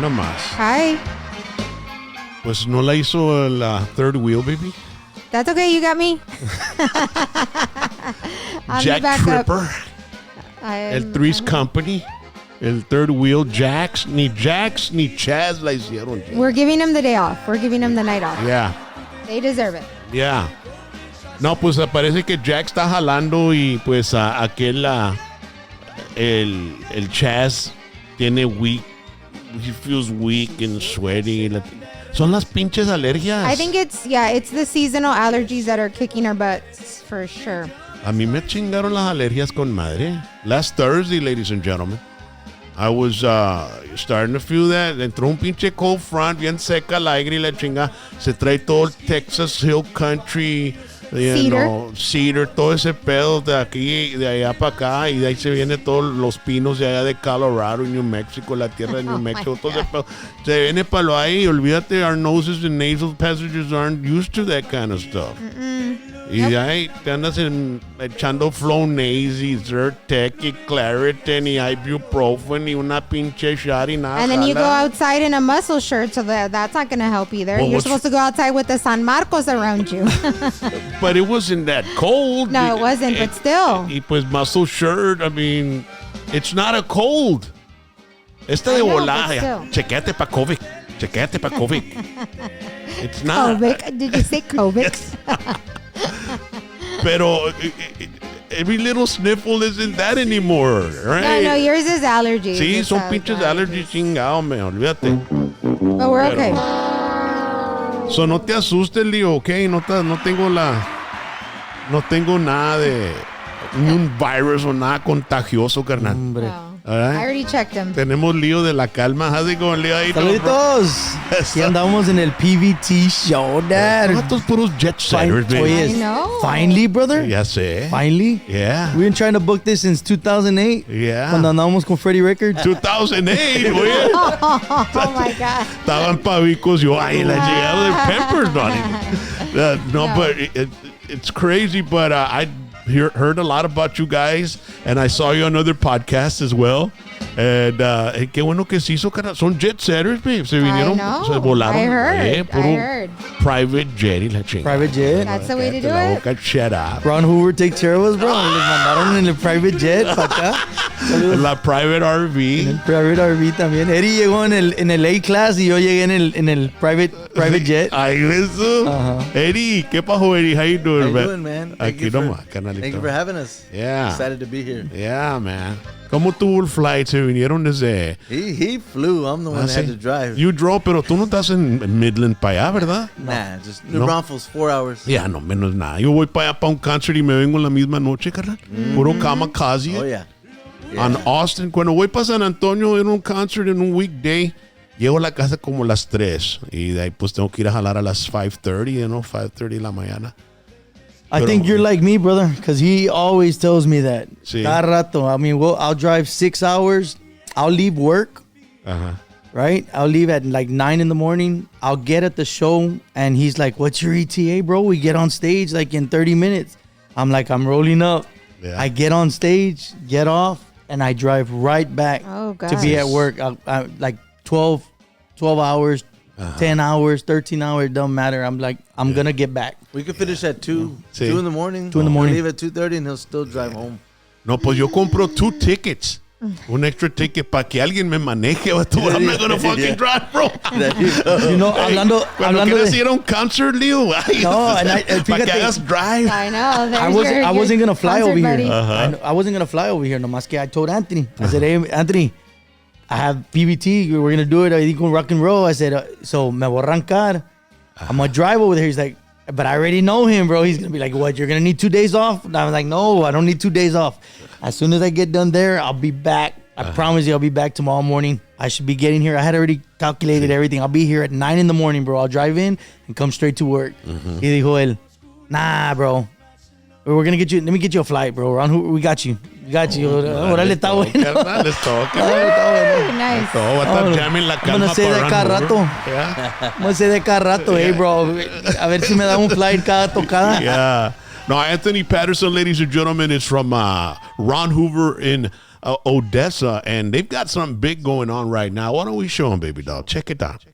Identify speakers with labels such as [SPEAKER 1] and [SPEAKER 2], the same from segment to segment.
[SPEAKER 1] No más.
[SPEAKER 2] Hi.
[SPEAKER 1] Pues no la hizo la third wheel, baby.
[SPEAKER 2] That's okay. You got me.
[SPEAKER 1] Jack Tripper. El Three's Company. El third wheel. Jax ni Chaz la hicieron.
[SPEAKER 2] We're giving them the day off. We're giving them the night off.
[SPEAKER 1] Yeah.
[SPEAKER 2] They deserve it.
[SPEAKER 1] Yeah. No, pues parece que Jack está jalando y pues el Chaz tiene weak. He feels weak and sweaty. Son las pinches alergias.
[SPEAKER 2] I think it's the seasonal allergies that are kicking our butts for sure.
[SPEAKER 1] A mí me chingaron las alergias con madre. Last Thursday, ladies and gentlemen, I was starting to feel that. Entró un pinche cold front, bien seca el aire y la chinga. Se trae todo el Texas Hill Country, Cedar, todo ese pedo de aquí, de allá para acá. Y de ahí se viene todos los pinos de allá de Colorado y New Mexico, la tierra de New Mexico. Todo ese pedo. Se viene para lo ahí. Olvídate, our noses and nasal passages aren't used to that kind of stuff. Y de ahí te andas echando Flonase y Zyrtec y Claritin y Ibuprofen y una pinche shot y nada.
[SPEAKER 2] And then you go outside in a muscle shirt, so that's not going to help either.
[SPEAKER 1] Well,
[SPEAKER 2] you're supposed to go outside with the San Marcos around you.
[SPEAKER 1] But it wasn't that cold.
[SPEAKER 2] No, it wasn't, but still.
[SPEAKER 1] Y pues muscle shirt, I mean, it's not a cold. Esta de volada. Chequéate pa' COVID. It's not.
[SPEAKER 2] COVID? Did you say COVID?
[SPEAKER 1] Pero every little sniffle isn't that anymore, right?
[SPEAKER 2] No, yours is allergies.
[SPEAKER 1] Sí, son pinches allergies chingado, man, olvídate.
[SPEAKER 2] But we're okay.
[SPEAKER 1] So no te asustes, Leo, okay? No tengo nada de un virus o nada contagioso, carnal.
[SPEAKER 3] Hombre.
[SPEAKER 1] Right?
[SPEAKER 2] I already checked them.
[SPEAKER 1] Tenemos Leo de la Calma. How's it going, Leo?
[SPEAKER 3] Saluditos. Aquí andamos en el PVT show, Dad.
[SPEAKER 1] Estos puros jet setters, baby.
[SPEAKER 3] Oye,
[SPEAKER 2] I know.
[SPEAKER 3] Finally, brother.
[SPEAKER 1] Ya sé.
[SPEAKER 3] Finally.
[SPEAKER 1] Yeah.
[SPEAKER 3] We've been trying to book this since 2008.
[SPEAKER 1] Yeah.
[SPEAKER 3] Cuando andamos con Freddie Records.
[SPEAKER 1] 2008, oye.
[SPEAKER 2] Oh my God.
[SPEAKER 1] Estaban pavicos. Yo, ay, la llegada de Peppers, no, but it's crazy, but I heard a lot about you guys, and I saw you on other podcasts as well. And qué bueno que se hizo, cara. Son jet setters, babe. Se vinieron, se volaron.
[SPEAKER 2] I heard.
[SPEAKER 1] Private jet y la chingada.
[SPEAKER 3] Private jet.
[SPEAKER 2] That's the way to do it.
[SPEAKER 1] Shut up.
[SPEAKER 3] Ron Hoover takes care of us, bro. Les mandaron en el private jet para acá. Saludos.
[SPEAKER 1] La private RV.
[SPEAKER 3] En el private RV también. Eddie llegó en el A-Class y yo llegué en el private jet.
[SPEAKER 1] Ay, eso. Eddie, ¿qué pasó, Eddie? How you doing,
[SPEAKER 4] How you doing, man?
[SPEAKER 1] Aquí nomás, carnalito.
[SPEAKER 4] Thank you for having us.
[SPEAKER 1] Yeah.
[SPEAKER 4] Excited to be here.
[SPEAKER 1] Yeah, man. ¿Cómo tuvo el flight? Se vinieron desde...
[SPEAKER 4] He flew. I'm the one that had to drive.
[SPEAKER 1] You drove, pero tú no estás en Midland para allá, ¿verdad?
[SPEAKER 4] Nah, just New Braunfels, 4 hours.
[SPEAKER 1] Ya, no, menos nada. Yo voy para allá para un concert y me vengo la misma noche, carnal. Puro kamikaze.
[SPEAKER 4] Oh, yeah.
[SPEAKER 1] En Austin. Cuando voy para San Antonio en un concert en un weekday, llego a la casa como a las 3. Y de ahí pues tengo que ir a jalar a las 5:30, 5:30 de la mañana.
[SPEAKER 3] I think you're like me, brother, because he always tells me that.
[SPEAKER 1] Sí.
[SPEAKER 3] Cada rato. I mean, I'll drive 6 hours. I'll leave work, right? I'll leave at like 9 in the morning. I'll get at the show, and he's like, what's your ETA, bro? We get on stage like in 30 minutes. I'm like, I'm rolling up. Yeah. I get on stage, get off, and I drive right back to be at work. I like 12 hours, 10 hours, 13 hours, don't matter. I'm like, I'm going to get back.
[SPEAKER 4] We could finish at 2
[SPEAKER 1] Sí.
[SPEAKER 4] in the morning.
[SPEAKER 3] 2 in the morning.
[SPEAKER 4] Leave at 2:30 and he'll still drive home.
[SPEAKER 1] No, pues yo compro 2 tickets. Un extra ticket para que alguien me maneje. I'm not going to fucking drive, bro.
[SPEAKER 3] You know, hablando
[SPEAKER 1] quieres
[SPEAKER 3] de...
[SPEAKER 1] ir a un concert, Leo.
[SPEAKER 3] No,
[SPEAKER 1] para que hagas drive.
[SPEAKER 2] I know.
[SPEAKER 3] I wasn't going to fly over
[SPEAKER 2] buddy.
[SPEAKER 3] here. I wasn't going to fly over here. Nomás que I told Anthony. I said, hey, Anthony, I have PBT. We're going to do it. I think rock and roll. I said, so me voy a arrancar. I'm going to drive over there. He's like, but I already know him, bro. He's going to be like, what, you're going to need 2 days off? And I was like, no, I don't need 2 days off. As soon as I get done there, I'll be back. I promise you I'll be back tomorrow morning. I should be getting here. I had already calculated everything. I'll be here at 9 in the morning, bro. I'll drive in and come straight to work. Y dijo él, nah, bro. We're going to get you, let me get you a flight, bro. We got you. We got you. Órale, está bueno.
[SPEAKER 1] Carnal, está
[SPEAKER 2] Very nice.
[SPEAKER 1] Va a estar jamming la Calma.
[SPEAKER 3] Vamos a hacer de cada rato. Vamos a hacer de cada rato, hey, bro. A ver si me da un flight cada tocada.
[SPEAKER 1] Yeah. No, Anthony Patterson, ladies and gentlemen, is from Ron Hoover in Odessa, and they've got something big going on right now. Why don't we show them, baby doll? Check it out.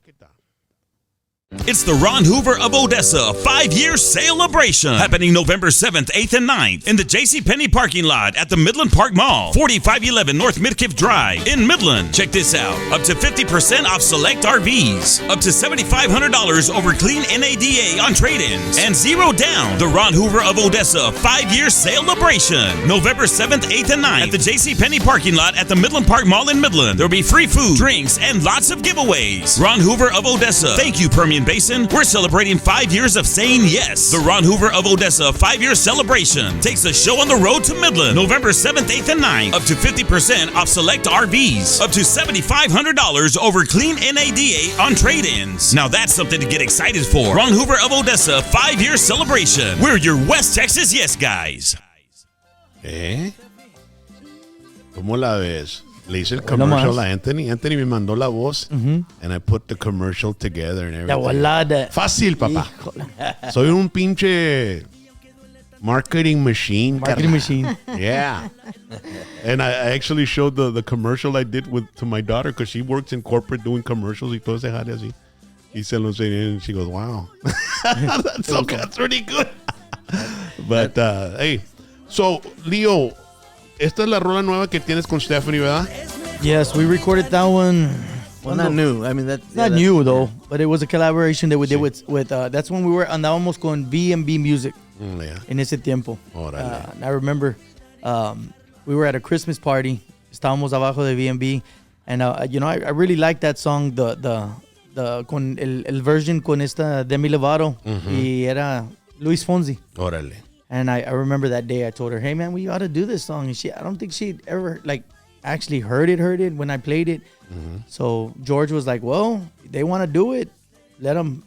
[SPEAKER 5] It's the Ron Hoover of Odessa 5-year celebration happening November 7th, 8th, and 9th in the JCPenney parking lot at the Midland Park Mall, 4511 North Midkiff Drive in Midland. Check this out. Up to 50% off select RVs. Up to $7,500 over clean NADA on trade-ins. And zero down. The Ron Hoover of Odessa 5-year celebration. November 7th, 8th, and 9th at the JCPenney parking lot at the Midland Park Mall in Midland. There'll be free food, drinks, and lots of giveaways. Ron Hoover of Odessa. Thank you, Permian Basin. We're celebrating 5 years of saying yes. The Ron Hoover of Odessa 5-year celebration takes the show on the road to Midland, November 7th, 8th, and 9th. Up to 50% off select RVs. Up to $7,500 over clean NADA on trade-ins. Now that's something to get excited for. Ron Hoover of Odessa 5-year celebration. We're your West Texas yes guys.
[SPEAKER 1] ¿Cómo la ves? Le hice el commercial a Anthony. Anthony me mandó la voz, and I put the commercial together and everything.
[SPEAKER 3] La volada.
[SPEAKER 1] Fácil, papá. Soy un pinche marketing machine.
[SPEAKER 3] Marketing machine.
[SPEAKER 1] Yeah. And I actually showed the commercial I did to my daughter because she works in corporate doing commercials y todo ese jale así. Y se lo enseñé and she goes, wow. That's pretty good. But, hey. So, Leo, esta es la rola nueva que tienes con Stephanie, ¿verdad?
[SPEAKER 3] Yes, we recorded that one.
[SPEAKER 4] Well, not new. I mean, that's
[SPEAKER 3] Not new, though, but it was a collaboration that we did with that's when we were andábamos con B&B Music en ese tiempo. And I remember we were at a Christmas party. Estábamos abajo de B&B. And, I really liked that song, the con el version con esta Demi Lovato. Y era Luis Fonsi.
[SPEAKER 1] Órale.
[SPEAKER 3] And I remember that day I told her, hey, man, we ought to do this song. And I don't think she'd ever, actually heard it when I played it. So George was like, well, they want to do it. Let them,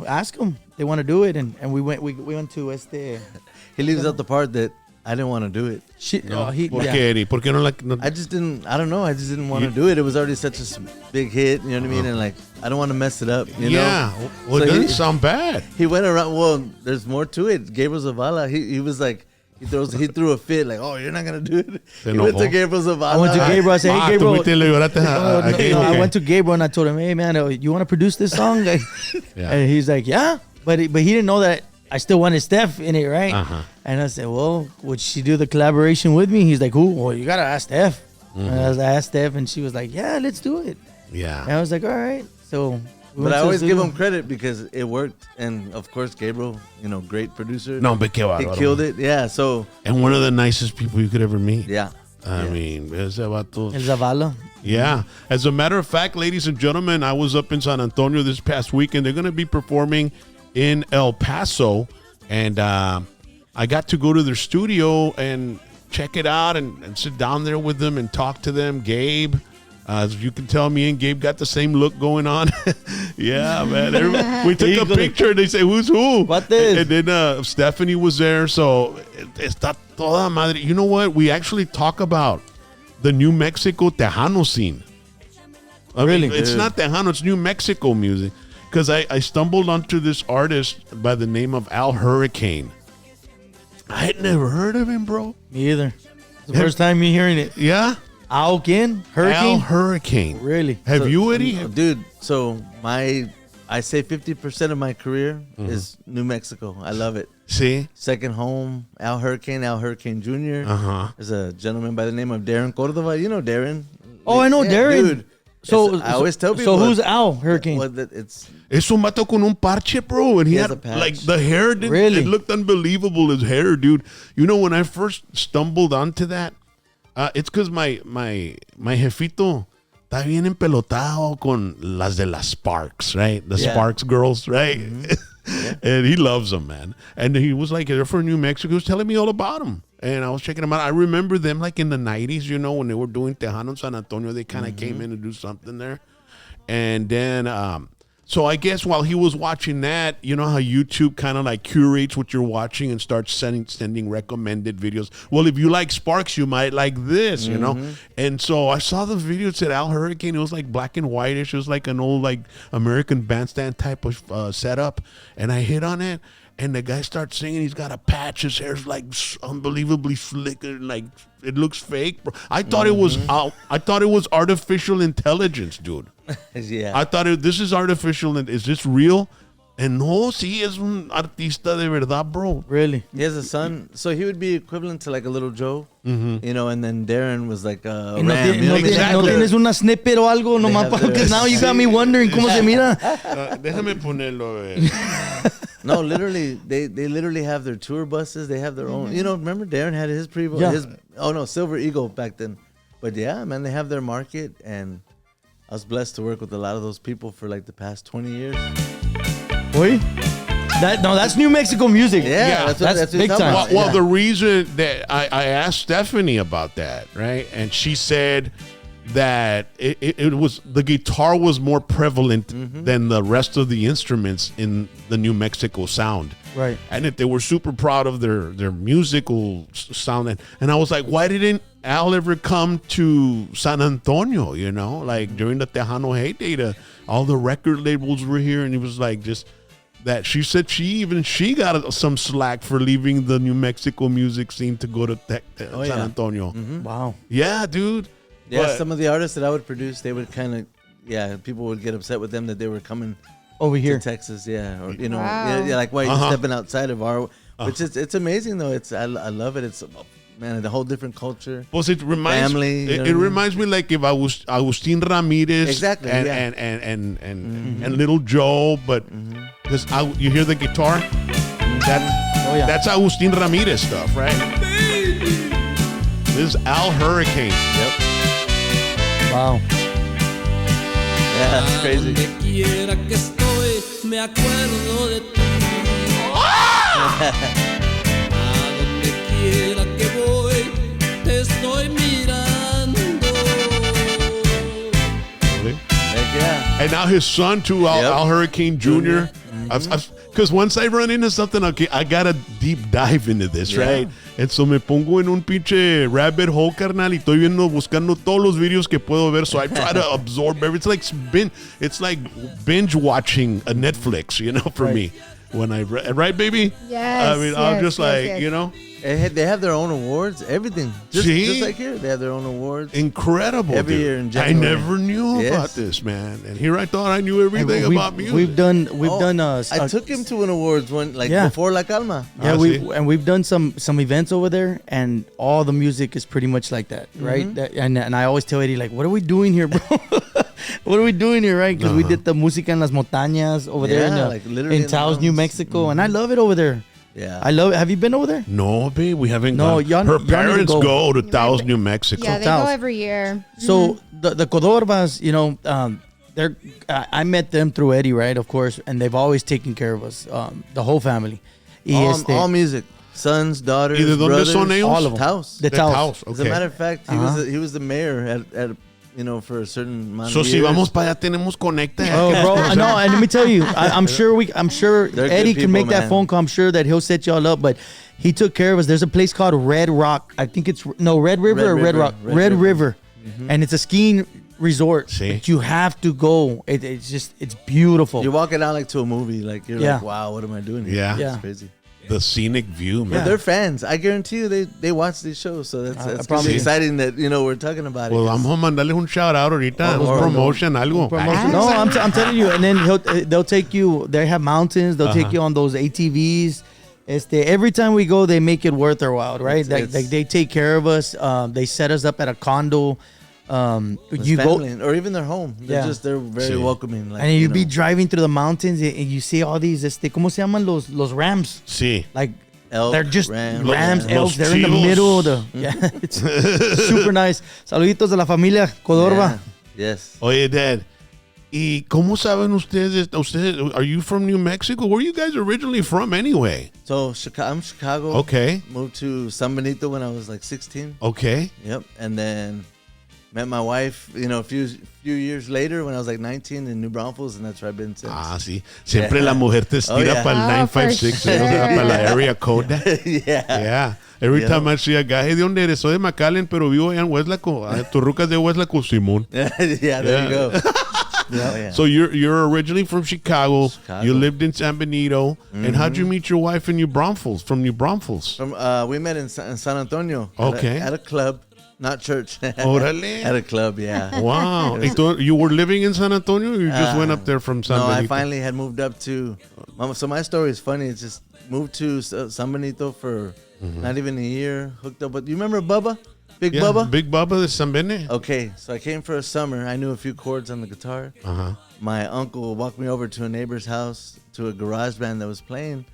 [SPEAKER 3] ask them. They want to do it. And we went to este.
[SPEAKER 4] He leaves out the part that I didn't want to do it.
[SPEAKER 1] ¿Por qué, Eddie? ¿Por qué no?
[SPEAKER 4] I just didn't want to do it. It was already such a big hit, you know what I mean? And I don't want to mess it up, you know?
[SPEAKER 1] Yeah, well, it doesn't sound bad.
[SPEAKER 4] He went around, well, there's more to it. Gabriel Zavala, he was like, he threw a fit, like, oh, you're not going to do it. He went to Gabriel Zavala.
[SPEAKER 3] I went to Gabriel, I said, hey, Gabriel. I went to Gabriel and I told him, hey, man, you want to produce this song? And he's like, yeah. But he didn't know that I still wanted Steph in it, right? And I said, well, would she do the collaboration with me? He's like, who? Well, you got to ask Steph. And I asked Steph, and she was like, yeah, let's do it.
[SPEAKER 1] Yeah.
[SPEAKER 3] And I was like, all right. So,
[SPEAKER 4] but I always give him credit because it worked. And, of course, Gabriel, great producer.
[SPEAKER 1] No, but qué bárbaro.
[SPEAKER 4] He killed it. Yeah, so.
[SPEAKER 1] And one of the nicest people you could ever meet.
[SPEAKER 4] Yeah.
[SPEAKER 1] I mean, ese vato.
[SPEAKER 3] El Zavala.
[SPEAKER 1] Yeah. As a matter of fact, ladies and gentlemen, I was up in San Antonio this past weekend. They're going to be performing in El Paso. And I got to go to their studio and check it out and sit down there with them and talk to them. Gabe, as you can tell, me and Gabe got the same look going on. Yeah, man. We took a picture and they say, who's who?
[SPEAKER 3] What this?
[SPEAKER 1] And then Stephanie was there. So está toda madre. You know what? We actually talk about the New Mexico Tejano scene.
[SPEAKER 3] Really?
[SPEAKER 1] It's not Tejano, it's New Mexico music. Because I stumbled onto this artist by the name of Al Hurricane. I had never heard of him, bro.
[SPEAKER 3] Me either. It's the first time me hearing it.
[SPEAKER 1] Yeah?
[SPEAKER 3] Al Hurricane?
[SPEAKER 1] Al Hurricane.
[SPEAKER 3] Really?
[SPEAKER 1] Have you, Eddie?
[SPEAKER 4] Dude, so I say 50% of my career is New Mexico. I love it.
[SPEAKER 1] See?
[SPEAKER 4] Second home, Al Hurricane Jr. There's a gentleman by the name of Darren Cordova. You know Darren.
[SPEAKER 3] Oh, I know Darren.
[SPEAKER 4] Dude.
[SPEAKER 3] So
[SPEAKER 4] I always tell people.
[SPEAKER 3] So who's Al Hurricane?
[SPEAKER 1] Es un vato con un parche, bro. And he had like the hair. It looked unbelievable, his hair, dude. You know, when I first stumbled onto that, it's because my jefito está bien empelotado con las de las Sparks, right? The Sparks girls, right? And he loves them, man. And he was like, they're from New Mexico. He was telling me all about them. And I was checking them out. I remember them like in the 90s, you know, when they were doing Tejano in San Antonio. They kind of came in to do something there. And then, so I guess while he was watching that, you know how YouTube kind of like curates what you're watching and starts sending recommended videos. Well, if you like Sparks, you might like this, you know? And so I saw the video. It said Al Hurricane. It was like black and whitish. It was like an old like American bandstand type of setup. And I hit on it. And the guy starts singing. He's got a patch. His hair's like unbelievably slick, and like it looks fake, bro. I thought it was I thought it was artificial intelligence, dude.
[SPEAKER 4] Yeah.
[SPEAKER 1] I thought this is artificial. Is this real? And no, sí, es un artista de verdad, bro.
[SPEAKER 3] Really?
[SPEAKER 4] He has a son, so he would be equivalent to like a little Joe, you know, and then Darren was like a
[SPEAKER 3] No,
[SPEAKER 4] Ram. You know,
[SPEAKER 1] exactly.
[SPEAKER 3] no tienes una snippet o algo, nomás because now you got me wondering cómo se mira.
[SPEAKER 1] Déjame ponerlo.
[SPEAKER 4] No, literally, they literally have their tour buses. They have their own. You know, remember Darren had his Silver Eagle back then. But yeah, man, they have their market, and I was blessed to work with a lot of those people for like the past 20 years.
[SPEAKER 3] Oye? That's New Mexico music.
[SPEAKER 4] Yeah,
[SPEAKER 3] that's big
[SPEAKER 4] what
[SPEAKER 3] time.
[SPEAKER 1] Well, the reason that I asked Stephanie about that, right? And she said that it was the guitar was more prevalent than the rest of the instruments in the New Mexico sound.
[SPEAKER 3] Right.
[SPEAKER 1] And that they were super proud of their musical sound. And I was like, why didn't Al ever come to San Antonio, you know? Like during the Tejano heyday, all the record labels were here, and it was like just that she said she got some slack for leaving the New Mexico music scene to go to San Antonio.
[SPEAKER 3] Wow.
[SPEAKER 1] Yeah, dude.
[SPEAKER 4] Yeah,
[SPEAKER 1] But-
[SPEAKER 4] some of the artists that I would produce, they would kind of, people would get upset with them that they were coming
[SPEAKER 3] Over here.
[SPEAKER 4] to Texas, or you know,
[SPEAKER 2] Wow.
[SPEAKER 4] like why you're stepping outside of our, which it's amazing though. I love it. It's man, a whole different culture.
[SPEAKER 1] Well, it reminds
[SPEAKER 4] Family, you know
[SPEAKER 1] it
[SPEAKER 4] what I mean?
[SPEAKER 1] reminds me like if I was Agustin Ramirez,
[SPEAKER 4] Exactly,
[SPEAKER 1] and
[SPEAKER 4] yeah.
[SPEAKER 1] and Little Joe, but this you hear the guitar, that's Agustin Ramirez stuff, right? This is Al Hurricane.
[SPEAKER 4] Yep.
[SPEAKER 3] Wow.
[SPEAKER 4] Yeah, that's crazy.
[SPEAKER 6] Donde quiera que estoy, me acuerdo de ti. A donde quiera que voy, te estoy mirando.
[SPEAKER 4] Heck yeah.
[SPEAKER 1] And now his son too, Al Hurricane Jr. Because once I run into something, okay, I gotta deep dive into this, right? And so me pongo en un pinche rabbit hole, carnal, y estoy buscando todos los videos que puedo ver. So I try to absorb everything. It's like binge watching a Netflix, you know, for me. When right, baby?
[SPEAKER 2] Yes,
[SPEAKER 1] I mean, I'm
[SPEAKER 2] yes,
[SPEAKER 1] just
[SPEAKER 2] yes,
[SPEAKER 1] like,
[SPEAKER 2] yes.
[SPEAKER 1] you know.
[SPEAKER 4] They have their own awards, everything. Just like here, they have their own awards.
[SPEAKER 1] Incredible,
[SPEAKER 4] Every
[SPEAKER 1] dude.
[SPEAKER 4] year in
[SPEAKER 1] I
[SPEAKER 4] January.
[SPEAKER 1] never knew
[SPEAKER 4] Yes.
[SPEAKER 1] about this, man. And here I thought I knew everything about music.
[SPEAKER 3] We've done.
[SPEAKER 4] I took him to an awards one before La Calma.
[SPEAKER 3] Yeah,
[SPEAKER 1] see.
[SPEAKER 3] we've done some events over there, and all the music is pretty much like that, right? And I always tell Eddie, like, what are we doing here, bro? What are we doing here, right? Because we did the Música en las Montañas over there
[SPEAKER 4] like literally
[SPEAKER 3] in
[SPEAKER 4] in the
[SPEAKER 3] Taos, New
[SPEAKER 4] mountains.
[SPEAKER 3] Mexico, and I love it over there.
[SPEAKER 4] Yeah.
[SPEAKER 3] I love it. Have you been over there?
[SPEAKER 1] No, babe, we haven't
[SPEAKER 3] No,
[SPEAKER 1] gone.
[SPEAKER 3] y'all
[SPEAKER 1] Her
[SPEAKER 3] need to
[SPEAKER 1] parents
[SPEAKER 3] go.
[SPEAKER 1] go to Taos, New Mexico.
[SPEAKER 2] Yeah, they
[SPEAKER 3] Taos.
[SPEAKER 2] go every year.
[SPEAKER 3] So the Codorbas, you know, they're I met them through Eddie, right? Of course, and they've always taken care of us, the whole family. Y
[SPEAKER 4] All music. Sons, daughters,
[SPEAKER 1] ¿Y de dónde
[SPEAKER 4] brothers.
[SPEAKER 1] son ellos?
[SPEAKER 3] all of them.
[SPEAKER 4] Taos.
[SPEAKER 3] The
[SPEAKER 1] De
[SPEAKER 3] Taos.
[SPEAKER 1] Taos,
[SPEAKER 4] As a
[SPEAKER 1] okay.
[SPEAKER 4] matter of fact, he was the mayor at you know, for a certain amount
[SPEAKER 1] So
[SPEAKER 4] of
[SPEAKER 1] si
[SPEAKER 4] years.
[SPEAKER 1] vamos para allá tenemos conecta.
[SPEAKER 3] Oh, bro, no, and let me tell you, I'm sure
[SPEAKER 4] They're
[SPEAKER 3] Eddie
[SPEAKER 4] good
[SPEAKER 3] can make
[SPEAKER 4] people,
[SPEAKER 3] that
[SPEAKER 4] man.
[SPEAKER 3] phone call. I'm sure that he'll set y'all up, but he took care of us. There's a place called Red Rock. I think it's Red River or Red
[SPEAKER 4] River.
[SPEAKER 3] Rock. Red River. And it's a skiing resort.
[SPEAKER 1] See?
[SPEAKER 3] But you have to go. It's beautiful.
[SPEAKER 4] You're walking out like to a movie, like you're
[SPEAKER 3] Yeah.
[SPEAKER 4] like, wow, what am I doing here?
[SPEAKER 1] Yeah.
[SPEAKER 3] Yeah.
[SPEAKER 4] It's crazy.
[SPEAKER 1] The scenic view,
[SPEAKER 4] But
[SPEAKER 1] man.
[SPEAKER 4] they're fans. I guarantee you, they watch these shows. So that's
[SPEAKER 3] probably-
[SPEAKER 4] probably exciting that we're talking about
[SPEAKER 1] Well,
[SPEAKER 4] it.
[SPEAKER 1] vamos a mandarles un shout out ahorita.
[SPEAKER 4] Or-
[SPEAKER 1] Promotion, algo.
[SPEAKER 3] Promotion. No, I'm telling you. And then they'll take you. They have mountains. They'll take you on those ATVs. Every time we go, they make it worth our while, right? Like they take care of us. They set us up at a condo.
[SPEAKER 4] With
[SPEAKER 3] You go,
[SPEAKER 4] family, or even their home. They're very
[SPEAKER 1] Sí.
[SPEAKER 4] welcoming. Like,
[SPEAKER 3] and you'd be
[SPEAKER 4] know.
[SPEAKER 3] driving through the mountains, and you see all these. ¿Cómo se llaman los rams?
[SPEAKER 1] Sí.
[SPEAKER 3] Like
[SPEAKER 4] Elk,
[SPEAKER 3] they're just
[SPEAKER 4] ram,
[SPEAKER 3] rams,
[SPEAKER 4] yeah.
[SPEAKER 3] elks. They're in the
[SPEAKER 1] chivos.
[SPEAKER 3] middle of the. Yeah, it's super nice. Saluditos de la familia Codorba.
[SPEAKER 4] Yeah. Yes.
[SPEAKER 1] Oye, Dad. ¿Y cómo saben ustedes? Are you from New Mexico? Where are you guys originally from anyway?
[SPEAKER 4] So I'm Chicago.
[SPEAKER 1] Okay.
[SPEAKER 4] Moved to San Benito when I was like 16.
[SPEAKER 1] Okay.
[SPEAKER 4] Yep. And then met my wife, a few years later when I was like 19 in New Braunfels, and that's where I've been since.
[SPEAKER 1] Ah, sí. Siempre la mujer te estira
[SPEAKER 4] yeah.
[SPEAKER 1] para el
[SPEAKER 2] Oh, for
[SPEAKER 1] 956,
[SPEAKER 2] sure.
[SPEAKER 1] para la area code.
[SPEAKER 4] Yeah.
[SPEAKER 1] Yeah. Every
[SPEAKER 4] Yeah.
[SPEAKER 1] time I see a guy, ¿de dónde eres? Soy de McAllen, pero vivo allá en Weslaco. Turrucas de Weslaco, Simón.
[SPEAKER 4] Yeah, there you go. yeah.
[SPEAKER 1] So you're originally from Chicago.
[SPEAKER 4] Chicago.
[SPEAKER 1] You lived in San Benito. And how'd you meet your wife in New Braunfels? From New Braunfels.
[SPEAKER 4] We met in San Antonio.
[SPEAKER 1] Okay.
[SPEAKER 4] At a club, not church.
[SPEAKER 1] Órale.
[SPEAKER 4] At a club, yeah.
[SPEAKER 1] Wow. You were living in San Antonio, or you just went up there from San Benito?
[SPEAKER 4] No, I finally had moved up to. So my story is funny. It's just moved to San Benito for not even a year. Hooked up with. You remember Bubba? Big Bubba?
[SPEAKER 1] Big Bubba de San Bene.
[SPEAKER 4] Okay, so I came for a summer. I knew a few chords on the guitar. My uncle walked me over to a neighbor's house to a garage band that was playing,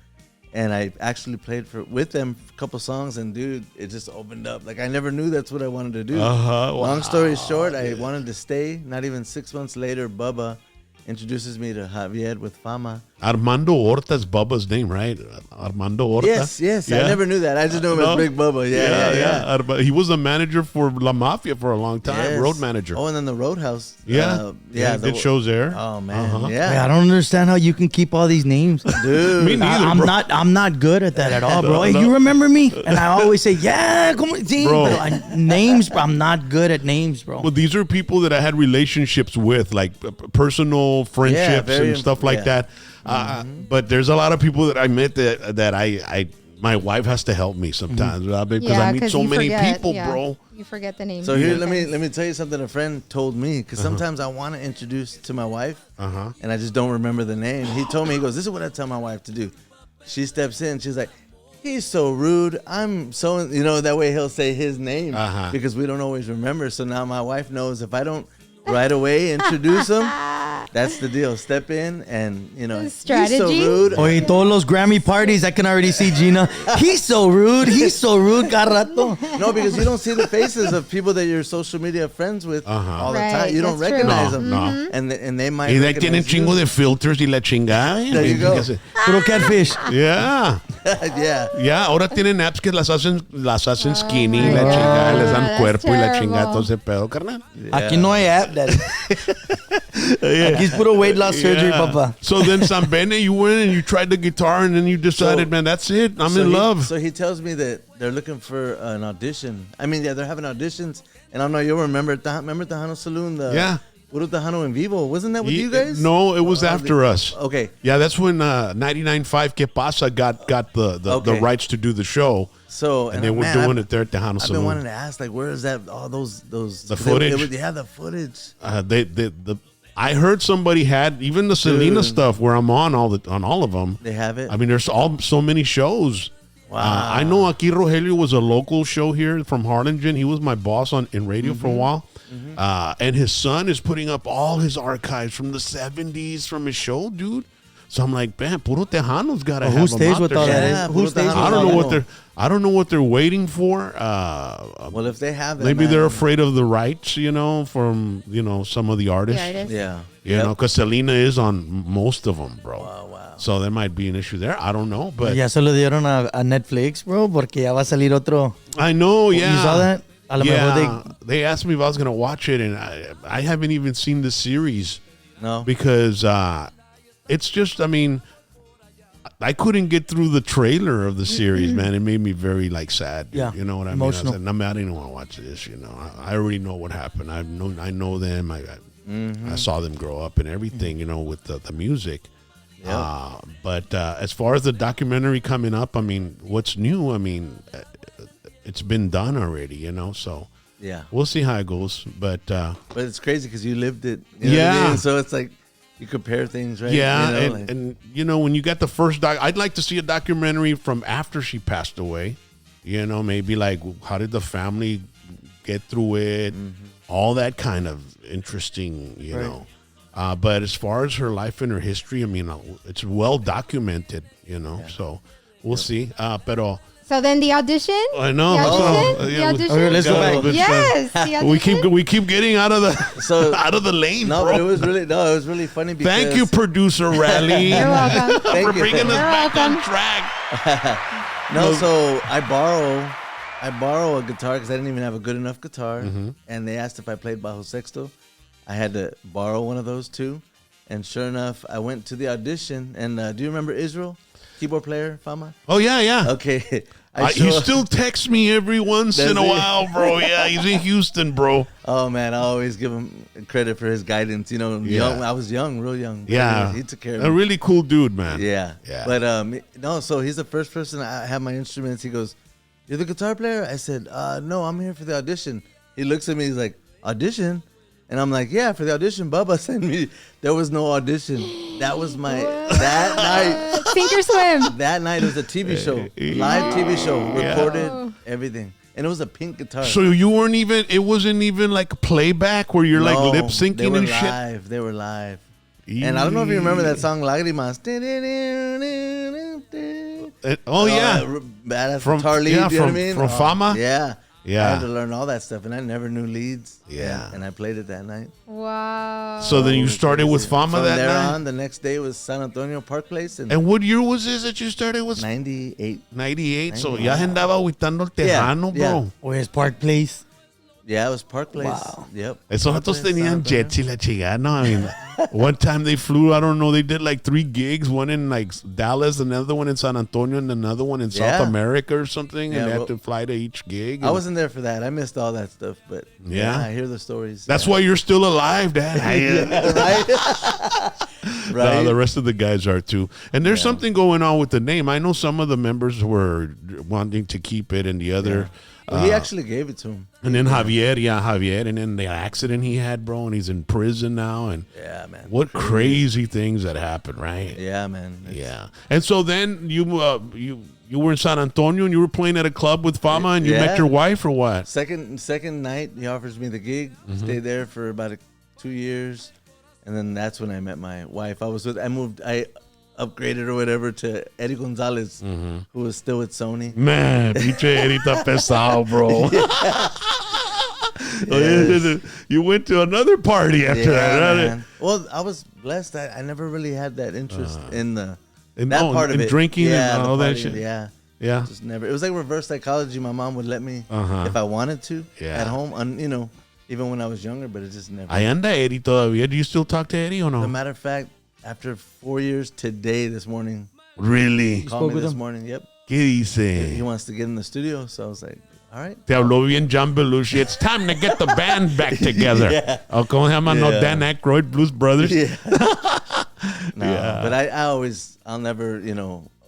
[SPEAKER 4] and I actually played with them a couple songs. And dude, it just opened up. Like I never knew that's what I wanted to do. Long story short, I wanted to stay. Not even 6 months later, Bubba introduces me to Javier with Fama.
[SPEAKER 1] Armando Horta's Bubba's name, right? Armando Horta.
[SPEAKER 4] Yes.
[SPEAKER 1] Yeah.
[SPEAKER 4] I never knew that. I just knew him as Big Bubba. Yeah.
[SPEAKER 1] He was a manager for La Mafia for a long time,
[SPEAKER 4] Yes.
[SPEAKER 1] road manager.
[SPEAKER 4] Oh, and then the Roadhouse.
[SPEAKER 1] He did shows there.
[SPEAKER 4] Oh man,
[SPEAKER 3] Hey, I don't understand how you can keep all these names.
[SPEAKER 4] dude.
[SPEAKER 1] Me neither,
[SPEAKER 3] I'm
[SPEAKER 1] bro.
[SPEAKER 3] not good at that at all, bro.
[SPEAKER 1] No,
[SPEAKER 3] Hey,
[SPEAKER 1] no.
[SPEAKER 3] you remember me? And I always say, yeah, como, sí,
[SPEAKER 1] Bro.
[SPEAKER 3] pero names, bro. I'm not good at names, bro.
[SPEAKER 1] Well, these are people that I had relationships with, like personal friendships
[SPEAKER 4] very
[SPEAKER 1] and stuff like
[SPEAKER 4] yeah.
[SPEAKER 1] that. But there's a lot of people that I met that I my wife has to help me sometimes because I meet so
[SPEAKER 2] you
[SPEAKER 1] many
[SPEAKER 2] forget,
[SPEAKER 1] people, bro.
[SPEAKER 2] You forget the names.
[SPEAKER 4] So
[SPEAKER 2] of
[SPEAKER 4] here,
[SPEAKER 2] your
[SPEAKER 4] let
[SPEAKER 2] friends.
[SPEAKER 4] me tell you something a friend told me, because sometimes I want to introduce to my wife, and I just don't remember the name. He told me, he goes, "This is what I tell my wife to do." She steps in, she's like, "He's so rude. I'm so," that way he'll say his name because we don't always remember. So now my wife knows if I don't right away introduce him, that's the deal. Step in and,
[SPEAKER 2] Strategy?
[SPEAKER 4] he's so rude.
[SPEAKER 3] Oye, todos los Grammy parties, I can already see Gina. He's so rude. He's so rude, cada rato.
[SPEAKER 4] No, because you don't see the faces of people that you're social media friends with all the
[SPEAKER 2] Right,
[SPEAKER 4] time. You don't
[SPEAKER 2] that's true.
[SPEAKER 4] recognize
[SPEAKER 1] No,
[SPEAKER 4] them.
[SPEAKER 1] no.
[SPEAKER 4] And they might
[SPEAKER 1] Y de ahí
[SPEAKER 4] recognize
[SPEAKER 1] tienen chingo
[SPEAKER 4] you.
[SPEAKER 1] de filters y la chingada.
[SPEAKER 4] There you go.
[SPEAKER 3] Puro catfish.
[SPEAKER 1] Yeah.
[SPEAKER 4] Yeah.
[SPEAKER 1] Ya, ahora tienen apps que las hacen skinny,
[SPEAKER 2] my
[SPEAKER 1] la
[SPEAKER 2] God.
[SPEAKER 1] chingada, les dan
[SPEAKER 2] That's
[SPEAKER 1] cuerpo y la chingada,
[SPEAKER 2] terrible.
[SPEAKER 1] todo ese pedo, carnal.
[SPEAKER 3] Aquí no hay app, daddy. Aquí es puro weight loss surgery,
[SPEAKER 1] Yeah.
[SPEAKER 3] papa.
[SPEAKER 1] So then San Bene, you went and you tried the guitar and then you decided,
[SPEAKER 4] So-
[SPEAKER 1] man, that's it. I'm in love.
[SPEAKER 4] So he tells me that they're looking for an audition. I mean, they're having auditions. And I don't know, you'll remember Tejano Saloon?
[SPEAKER 1] Yeah.
[SPEAKER 4] Puro Tejano en Vivo. Wasn't that with you guys?
[SPEAKER 1] No, it was after us.
[SPEAKER 4] Okay.
[SPEAKER 1] Yeah, that's when 99.5 Que Pasa got the
[SPEAKER 4] Okay.
[SPEAKER 1] rights to do the show.
[SPEAKER 4] So
[SPEAKER 1] And they were doing it there at Tejano
[SPEAKER 4] I've been
[SPEAKER 1] Saloon.
[SPEAKER 4] wanting to ask, like, where is that? All those
[SPEAKER 1] The footage?
[SPEAKER 4] the footage.
[SPEAKER 1] I heard somebody had even the Selena
[SPEAKER 4] Dude.
[SPEAKER 1] stuff where I'm on all of them.
[SPEAKER 4] They have it.
[SPEAKER 1] I mean, there's so many shows.
[SPEAKER 4] Wow.
[SPEAKER 1] I know Aki Rogelio was a local show here from Harlingen. He was my boss in radio for a while. And his son is putting up all his archives from the 70s from his show, dude. So I'm like, man, Puro Tejano's got to have
[SPEAKER 3] Who
[SPEAKER 1] them
[SPEAKER 3] stays
[SPEAKER 1] out
[SPEAKER 3] with
[SPEAKER 1] there.
[SPEAKER 3] all
[SPEAKER 4] Yeah,
[SPEAKER 3] that? Who
[SPEAKER 4] Puro
[SPEAKER 3] stays with
[SPEAKER 4] Tejano.
[SPEAKER 1] I don't
[SPEAKER 3] all
[SPEAKER 1] know
[SPEAKER 3] that?
[SPEAKER 1] what they're waiting for.
[SPEAKER 4] Well, if they have that,
[SPEAKER 1] Maybe
[SPEAKER 4] man.
[SPEAKER 1] they're afraid of the rights, from some of the artists.
[SPEAKER 2] The artist.
[SPEAKER 4] Yeah.
[SPEAKER 1] You know, because Selena is on most of them, bro.
[SPEAKER 4] Wow.
[SPEAKER 1] So there might be an issue there. I don't know, but
[SPEAKER 3] Ya se lo dieron a Netflix, bro, porque ya va a salir otro.
[SPEAKER 1] I know. Yeah,
[SPEAKER 3] You saw that? A lo
[SPEAKER 1] yeah.
[SPEAKER 3] mejor
[SPEAKER 1] They asked me if I was going to watch it, and I haven't even seen the series
[SPEAKER 4] No.
[SPEAKER 1] because it's just. I mean, I couldn't get through the trailer of the series, man. It made me very sad.
[SPEAKER 3] Yeah,
[SPEAKER 1] You know what I
[SPEAKER 3] emotional.
[SPEAKER 1] mean? I said, I didn't want to watch this. I already know what happened. I know them. I saw them grow up and everything. With the music.
[SPEAKER 4] Yeah.
[SPEAKER 1] But as far as the documentary coming up, I mean, what's new? I mean, it's been done already. So
[SPEAKER 4] Yeah.
[SPEAKER 1] we'll see how it goes. But
[SPEAKER 4] But it's crazy because you lived it. You know what I
[SPEAKER 1] Yeah.
[SPEAKER 4] mean? So it's like you compare things, right?
[SPEAKER 1] yeah,
[SPEAKER 4] You know, like-
[SPEAKER 1] and when you got the first I'd like to see a documentary from after she passed away. Maybe like how did the family get through it? All that kind of interesting, know. But as far as her life and her history, I mean, it's well documented, So we'll see. Pero
[SPEAKER 2] So then the audition?
[SPEAKER 1] I know.
[SPEAKER 2] The
[SPEAKER 1] so,
[SPEAKER 2] audition?
[SPEAKER 1] yeah,
[SPEAKER 2] The audition?
[SPEAKER 3] Okay, let's go
[SPEAKER 1] got a
[SPEAKER 3] back.
[SPEAKER 1] bit
[SPEAKER 2] Yes, the audition.
[SPEAKER 1] we keep getting out of the
[SPEAKER 4] So-
[SPEAKER 1] out of the lane,
[SPEAKER 4] no,
[SPEAKER 1] bro.
[SPEAKER 4] but it was really funny because
[SPEAKER 1] Thank you, producer Rally,
[SPEAKER 2] You're welcome.
[SPEAKER 1] for
[SPEAKER 4] Thank you.
[SPEAKER 1] bringing us
[SPEAKER 2] You're
[SPEAKER 1] back on
[SPEAKER 2] welcome.
[SPEAKER 1] track.
[SPEAKER 4] No, so I borrow a guitar because I didn't even have a good enough guitar, and they asked if I played bajo sexto. I had to borrow one of those too, and sure enough, I went to the audition. And do you remember Israel? keyboard player, Fama?
[SPEAKER 1] Oh, yeah.
[SPEAKER 4] Okay.
[SPEAKER 1] He still texts me every once in a while, bro. Yeah, he's in Houston, bro.
[SPEAKER 4] Oh, man, I always give him credit for his guidance. You know, young, I was young, real young.
[SPEAKER 1] Yeah.
[SPEAKER 4] He took care of me.
[SPEAKER 1] A really cool dude, man.
[SPEAKER 4] Yeah.
[SPEAKER 1] Yeah.
[SPEAKER 4] But, no, so he's the first person I have my instruments. He goes, "You're the guitar player?" I said, "No, I'm here for the audition." He looks at me, he's like, "Audition?" And I'm like, "Yeah, for the audition, Bubba sent me." There was no audition. That was that night.
[SPEAKER 2] Sink or swim.
[SPEAKER 4] That night it was a TV show, live TV show, recorded everything, and it was a pink guitar.
[SPEAKER 1] So you weren't even, it wasn't even like playback where you're like lip syncing and shit?
[SPEAKER 4] They were live. And I don't know if you remember that song, Lágrimas.
[SPEAKER 1] Oh, yeah.
[SPEAKER 4] Badass guitar lead, you know what I mean?
[SPEAKER 1] From Fama?
[SPEAKER 4] Yeah.
[SPEAKER 1] Yeah.
[SPEAKER 4] I had to learn all that stuff, and I never knew leads.
[SPEAKER 1] Yeah.
[SPEAKER 4] And I played it that night.
[SPEAKER 2] Wow.
[SPEAKER 1] So then you started with Fama
[SPEAKER 4] From
[SPEAKER 1] that
[SPEAKER 4] there
[SPEAKER 1] night?
[SPEAKER 4] on, the next day was San Antonio Park Place.
[SPEAKER 1] And what year was this that you started? Was
[SPEAKER 4] 98.
[SPEAKER 1] 98. So ya andaba aguitando el tejano,
[SPEAKER 4] Yeah.
[SPEAKER 1] bro.
[SPEAKER 3] Where's Park Place?
[SPEAKER 4] Yeah, it was Park Place.
[SPEAKER 3] Wow.
[SPEAKER 4] Yep.
[SPEAKER 1] Esos
[SPEAKER 4] Park
[SPEAKER 1] vatos
[SPEAKER 4] Place, San
[SPEAKER 1] tenían
[SPEAKER 4] Antonio.
[SPEAKER 1] jets y la chingada. No, I mean, one time they flew, I don't know, they did like 3 gigs, one in like Dallas, another one in San Antonio, and another one in South
[SPEAKER 4] Yeah.
[SPEAKER 1] America or something,
[SPEAKER 4] Yeah,
[SPEAKER 1] and they had
[SPEAKER 4] well,
[SPEAKER 1] to fly to each gig.
[SPEAKER 4] I wasn't there for that. I missed all that stuff, but
[SPEAKER 1] Yeah?
[SPEAKER 4] I hear the stories.
[SPEAKER 1] That's why you're still alive, Dad.
[SPEAKER 4] right? Right.
[SPEAKER 1] No, the rest of the guys are too. And there's something going on with the name. I know some of the members were wanting to keep it, and the other.
[SPEAKER 4] Well, he actually gave it to him.
[SPEAKER 1] And then Javier, and then the accident he had, bro, and he's in prison now. And
[SPEAKER 4] Yeah, man.
[SPEAKER 1] what crazy things that happened, right?
[SPEAKER 4] Yeah, man.
[SPEAKER 1] Yeah. And so then you were in San Antonio and you were playing at a club with Fama and you met
[SPEAKER 4] Yeah.
[SPEAKER 1] your wife or what?
[SPEAKER 4] Second night, he offers me the gig. Stayed there for about 2 years, and then that's when I met my wife. I upgraded or whatever to Eddie Gonzalez, who was still with Sony.
[SPEAKER 1] Man, pinche Erita pesado, bro. You went to another party after that, right?
[SPEAKER 4] man. Well, I was blessed. I never really had that interest in that
[SPEAKER 1] In
[SPEAKER 4] part of it.
[SPEAKER 1] drinking
[SPEAKER 4] Yeah,
[SPEAKER 1] and
[SPEAKER 4] the
[SPEAKER 1] all that
[SPEAKER 4] partying,
[SPEAKER 1] shit.
[SPEAKER 4] Yeah.
[SPEAKER 1] Yeah.
[SPEAKER 4] Just never. It was like reverse psychology. My mom would let me if I wanted to at home, even when I was younger, but it just never.
[SPEAKER 1] Ahí anda Eddie todavía. Do you still talk to Eddie or no?
[SPEAKER 4] As a matter of fact, after 4 years today, this morning,
[SPEAKER 1] Really?
[SPEAKER 4] called me
[SPEAKER 3] with
[SPEAKER 4] this
[SPEAKER 3] him?
[SPEAKER 4] morning. Yep.
[SPEAKER 1] ¿Qué dice?
[SPEAKER 4] He wants to get in the studio, so I was like, all right.
[SPEAKER 1] Te habló bien John Belushi. It's time to get the band back together.
[SPEAKER 4] Yeah.
[SPEAKER 1] Oh, ¿cómo se llama? No,
[SPEAKER 4] Yeah.
[SPEAKER 1] Dan Aykroyd, Blues Brothers.
[SPEAKER 4] Yeah. But I'll never,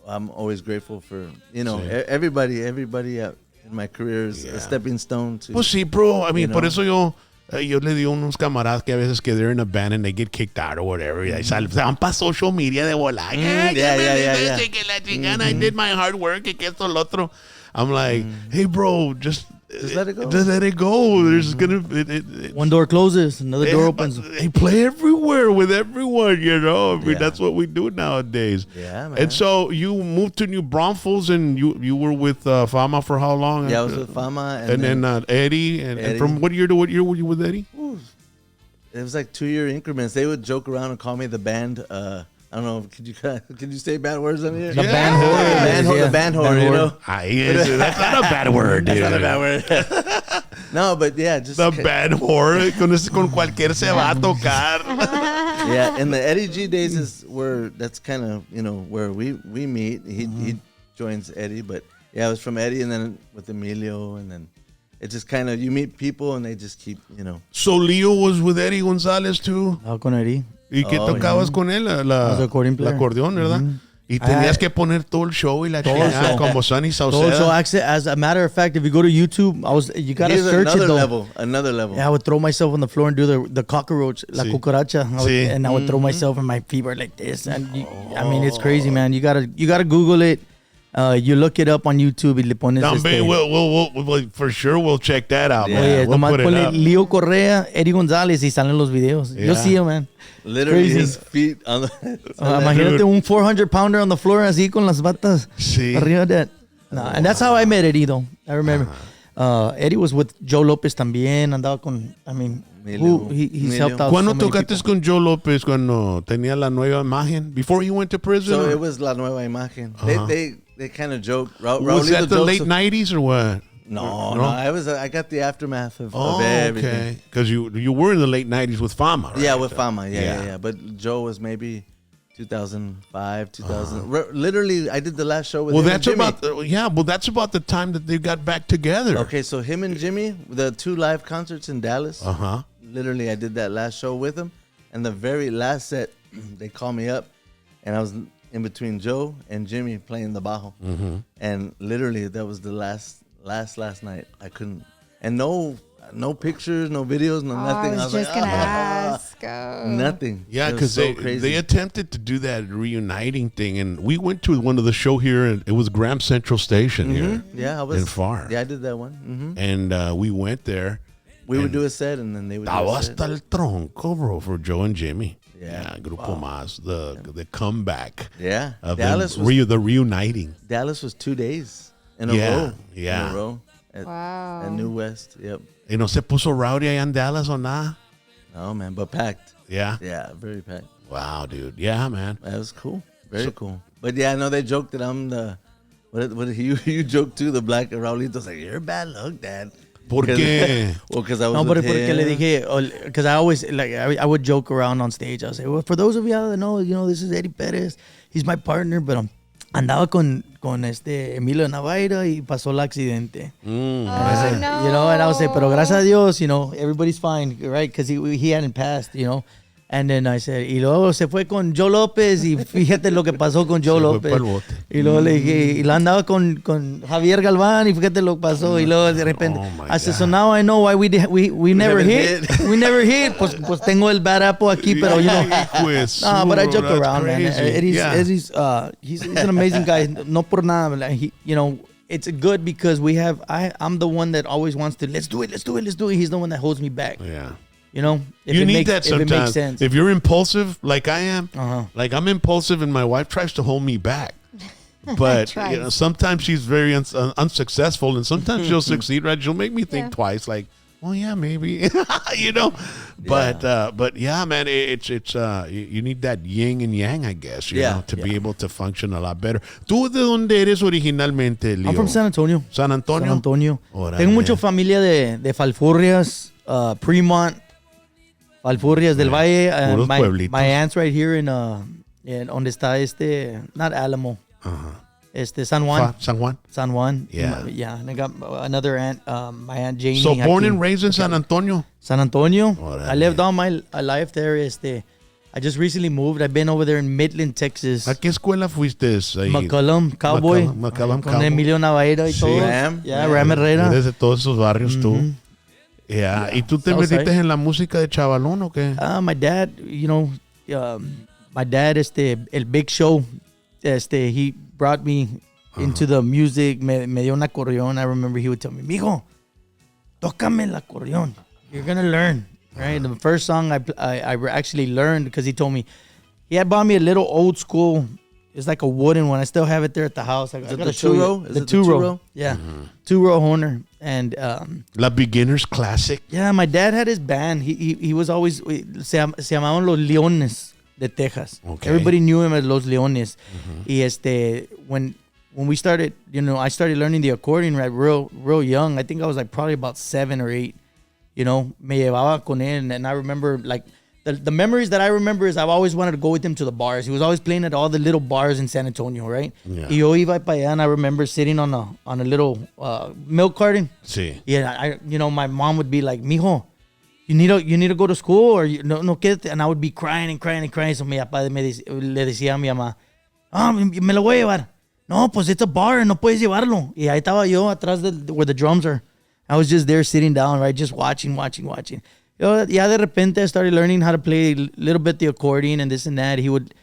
[SPEAKER 4] I'm always grateful for, everybody in my career is a stepping stone to.
[SPEAKER 1] Pues sí, bro. I mean,
[SPEAKER 4] You
[SPEAKER 1] por
[SPEAKER 4] know?
[SPEAKER 1] eso yo le digo a unos camaradas que a veces que they're in a band and they get kicked out or whatever. Y ahí se van para social media de volar.
[SPEAKER 4] Yeah.
[SPEAKER 1] Que la chingada, I did my hard work. Que esto, lo otro. I'm like, hey, bro, just
[SPEAKER 4] let it go.
[SPEAKER 1] Just let it go. There's gonna
[SPEAKER 3] One door closes, another door opens.
[SPEAKER 1] They play everywhere with everyone, I mean, that's what we do nowadays.
[SPEAKER 4] Yeah, man.
[SPEAKER 1] And so you moved to New Braunfels, and you were with Fama for how long?
[SPEAKER 4] Yeah, I was with Fama.
[SPEAKER 1] And then Eddie. And
[SPEAKER 4] Eddie.
[SPEAKER 1] from what year to what year were you with Eddie?
[SPEAKER 4] It was like 2-year increments. They would joke around and call me the band. I don't know. Could you say bad words on here?
[SPEAKER 3] The band whore.
[SPEAKER 4] The band whore.
[SPEAKER 1] That's not a bad word, dude.
[SPEAKER 4] That's not a bad word. No, but yeah, just
[SPEAKER 1] The band whore. Con cualquier se va a tocar.
[SPEAKER 4] Yeah, and the Eddie G days is where that's kind of where we meet. He joins Eddie, but yeah, it was from Eddie and then with Emilio, and then it just kind of you meet people and they just keep
[SPEAKER 1] So Leo was with Eddie Gonzalez too.
[SPEAKER 3] Con Eddie.
[SPEAKER 1] ¿Y qué tocabas con él?
[SPEAKER 3] Was the accordion player.
[SPEAKER 1] La acordeón, ¿verdad? Y tenías que poner todo el show y la chingada como Sonny Sauceda.
[SPEAKER 3] So actually, as a matter of fact, if you go to YouTube, you gotta
[SPEAKER 4] Here's
[SPEAKER 3] search it though.
[SPEAKER 4] Another level.
[SPEAKER 3] Yeah, I would throw myself on the floor and do the cockroach, la
[SPEAKER 1] Sí.
[SPEAKER 3] cucaracha,
[SPEAKER 1] Sí.
[SPEAKER 3] and I would throw myself and my feet were like this. And I mean, it's crazy, man. You gotta Google it. You look it up on YouTube y le pones
[SPEAKER 1] We'll for sure we'll check that out.
[SPEAKER 4] Yeah.
[SPEAKER 1] Man.
[SPEAKER 3] Oye,
[SPEAKER 1] We'll
[SPEAKER 3] nomás
[SPEAKER 1] put it
[SPEAKER 3] ponle
[SPEAKER 1] up.
[SPEAKER 3] Leo Correa, Eddie Gonzalez y salen los videos.
[SPEAKER 1] Yeah.
[SPEAKER 3] Yo sí, man.
[SPEAKER 4] Literally
[SPEAKER 3] Crazy.
[SPEAKER 4] his feet on the.
[SPEAKER 3] Imagínate un 400 pounder on the floor así con las batas
[SPEAKER 1] Sí.
[SPEAKER 3] arriba de. No, and that's how I met Eddie though. I remember. Eddie was with Joe Lopez también. Andaba con, I mean, he's helped out.
[SPEAKER 1] ¿Cuándo
[SPEAKER 3] so many
[SPEAKER 1] tocaste
[SPEAKER 3] people.
[SPEAKER 1] con Joe López cuando tenía la nueva imagen? Before he went to prison?
[SPEAKER 4] So
[SPEAKER 1] or-
[SPEAKER 4] it was La Nueva Imagen. They kind of joke.
[SPEAKER 1] was that the late 90s or what?
[SPEAKER 4] No. I got the aftermath of
[SPEAKER 1] Oh,
[SPEAKER 4] everything.
[SPEAKER 1] okay. Because you were in the late 90s with Fama, right?
[SPEAKER 4] Yeah, with Fama.
[SPEAKER 1] Yeah.
[SPEAKER 4] Yeah. But Joe was maybe 2005, 2000. Literally, I did the last show with
[SPEAKER 1] Well,
[SPEAKER 4] him
[SPEAKER 1] that's
[SPEAKER 4] and Jimmy.
[SPEAKER 1] that's about the time that they got back together.
[SPEAKER 4] Okay, so him and Jimmy, the 2 live concerts in Dallas.
[SPEAKER 1] Uh-huh.
[SPEAKER 4] Literally, I did that last show with him. And the very last set, they called me up. And I was in between Joe and Jimmy playing the bajo.
[SPEAKER 1] Mm-hmm.
[SPEAKER 4] And literally, that was the last night. I couldn't. And no pictures, no videos, no nothing.
[SPEAKER 2] I was just
[SPEAKER 4] like,
[SPEAKER 2] gonna ask.
[SPEAKER 4] nothing.
[SPEAKER 1] Yeah,
[SPEAKER 4] It was
[SPEAKER 1] because
[SPEAKER 4] so crazy.
[SPEAKER 1] they attempted to do that reuniting thing, and we went to one of the show here, and it was Graham Central Station here.
[SPEAKER 4] Yeah, I was
[SPEAKER 1] in Far.
[SPEAKER 4] Yeah, I did that one.
[SPEAKER 1] And we went there.
[SPEAKER 4] We would do a set, and then they would do
[SPEAKER 1] Estaba
[SPEAKER 4] a set.
[SPEAKER 1] hasta el tronco, bro, for Joe and Jimmy.
[SPEAKER 4] Yeah.
[SPEAKER 1] Grupo Más, the comeback.
[SPEAKER 4] Yeah,
[SPEAKER 1] Of
[SPEAKER 4] Dallas
[SPEAKER 1] them
[SPEAKER 4] was
[SPEAKER 1] the reuniting.
[SPEAKER 4] Dallas was 2 days in a
[SPEAKER 1] Yeah,
[SPEAKER 4] row.
[SPEAKER 1] yeah.
[SPEAKER 4] In a row
[SPEAKER 2] Wow.
[SPEAKER 4] at New West. Yep.
[SPEAKER 1] Y no se puso rowdy allá en Dallas o nada.
[SPEAKER 4] Oh man, but packed.
[SPEAKER 1] Yeah.
[SPEAKER 4] Yeah, very packed.
[SPEAKER 1] Wow, dude. Yeah, man.
[SPEAKER 4] That was cool. Very cool. But yeah, I know they joked that I'm the what you joked too, the black Raulito's like, you're bad luck, Dad.
[SPEAKER 1] ¿Por qué?
[SPEAKER 4] Well, because I was
[SPEAKER 3] No,
[SPEAKER 4] with
[SPEAKER 3] but porque le
[SPEAKER 4] him.
[SPEAKER 3] dije, because I always, like, I would joke around on stage. I would say, well, for those of y'all that know, this is Eddie Perez. He's my partner, but andaba con Emilio Navaira y pasó el accidente.
[SPEAKER 2] Oh, no.
[SPEAKER 3] You know, and I would say, pero gracias a Dios, everybody's fine, right? Because he hadn't passed, And then I said, y luego se fue con Joe López y fíjate lo que pasó con Joe
[SPEAKER 1] Se fue
[SPEAKER 3] López.
[SPEAKER 1] pa'l bote.
[SPEAKER 3] Y luego le dije, y lo andaba con Javier Galván y fíjate lo que pasó. Y luego de repente,
[SPEAKER 1] Oh, my
[SPEAKER 3] I said,
[SPEAKER 1] God.
[SPEAKER 3] so now I know why we never
[SPEAKER 4] haven't
[SPEAKER 3] hit.
[SPEAKER 4] hit.
[SPEAKER 3] We never hit. Pues tengo el bad apple aquí, pero
[SPEAKER 1] Hijo de su,
[SPEAKER 3] No, but I joke
[SPEAKER 1] that's
[SPEAKER 3] around, man.
[SPEAKER 1] crazy. Yeah.
[SPEAKER 3] Eddie's he's an amazing guy. No por nada. Like, it's good because I'm the one that always wants to, let's do it. He's the one that holds me back.
[SPEAKER 1] Yeah.
[SPEAKER 3] If
[SPEAKER 1] You
[SPEAKER 3] it
[SPEAKER 1] need
[SPEAKER 3] makes,
[SPEAKER 1] that
[SPEAKER 3] if it makes
[SPEAKER 1] sometimes.
[SPEAKER 3] sense.
[SPEAKER 1] If you're impulsive, like I am,
[SPEAKER 3] Uh-huh.
[SPEAKER 1] like I'm impulsive, and my wife tries to hold me back. But
[SPEAKER 2] Tries.
[SPEAKER 1] sometimes she's very unsuccessful, and sometimes she'll succeed. Right? She'll make me think
[SPEAKER 2] Yeah.
[SPEAKER 1] twice. Like, well, yeah, maybe, But yeah, man, it's you need that yin and yang, I guess. You know, to be able to function a lot better. ¿Tú de dónde eres originalmente, Leo?
[SPEAKER 3] I'm from San Antonio.
[SPEAKER 1] San Antonio.
[SPEAKER 3] San Antonio.
[SPEAKER 1] Órale.
[SPEAKER 3] Tengo mucha familia de Falfurrias, Fremont, Falfurrias del Valle.
[SPEAKER 1] Puros pueblitos.
[SPEAKER 3] My aunt's right here in donde está not Alamo, San Juan.
[SPEAKER 1] San Juan.
[SPEAKER 3] San Juan.
[SPEAKER 1] Yeah.
[SPEAKER 3] And I got another aunt, my aunt Janie.
[SPEAKER 1] So born
[SPEAKER 3] aquí.
[SPEAKER 1] and raised in San Antonio.
[SPEAKER 3] San Antonio.
[SPEAKER 1] Órale.
[SPEAKER 3] I lived all my life there. I just recently moved. I've been over there in Midland, Texas.
[SPEAKER 1] ¿A qué escuela fuiste ahí?
[SPEAKER 3] McAllen, Cowboy.
[SPEAKER 1] McAllen
[SPEAKER 3] Con
[SPEAKER 1] Cowboy.
[SPEAKER 3] Emilio Navaira y
[SPEAKER 1] Sí.
[SPEAKER 3] todo.
[SPEAKER 4] Ram.
[SPEAKER 3] Ram Herrera.
[SPEAKER 1] Eres de todos esos barrios tú. Yeah. ¿Y tú te
[SPEAKER 3] Southside.
[SPEAKER 1] metiste en la música de chavalón o qué?
[SPEAKER 3] My dad, my dad, el Big Show, he brought me into the music. Me dio un accordion. I remember he would tell me, mijo, tócame el accordion. You're going to learn. Right? The first song I actually learned because he told me, he had bought me a little old school. It's like a wooden one. I still have it there at the house. I
[SPEAKER 4] it
[SPEAKER 3] gotta
[SPEAKER 4] the
[SPEAKER 3] show you.
[SPEAKER 4] two-row? Is
[SPEAKER 3] The
[SPEAKER 4] it the two-row?
[SPEAKER 3] two-row. Yeah. 2-row Horner. And
[SPEAKER 1] La Beginner's Classic.
[SPEAKER 3] yeah, my dad had his band. He was always, se llamaban Los Leones de Texas.
[SPEAKER 1] Okay.
[SPEAKER 3] Everybody knew him as Los Leones. Y when we started, I started learning the accordion real young. I think I was like probably about 7 or 8. Me llevaba con él, and I remember like the memories that I remember is I've always wanted to go with him to the bars. He was always playing at all the little bars in San Antonio, right?
[SPEAKER 1] Yeah.
[SPEAKER 3] Y yo iba para allá, and I remember sitting on a little milk carton.
[SPEAKER 1] Sí.
[SPEAKER 3] Yeah, my mom would be like, mijo, you need to go to school or no quédate. And I would be crying and crying and crying. So mi papá le decía a mi mamá, me lo voy a llevar. No, pues it's a bar, no puedes llevarlo. Y ahí estaba yo atrás where the drums are. I was just there sitting down, right, just watching. Ya de repente I started learning how to play a little bit the accordion and this and that. He would,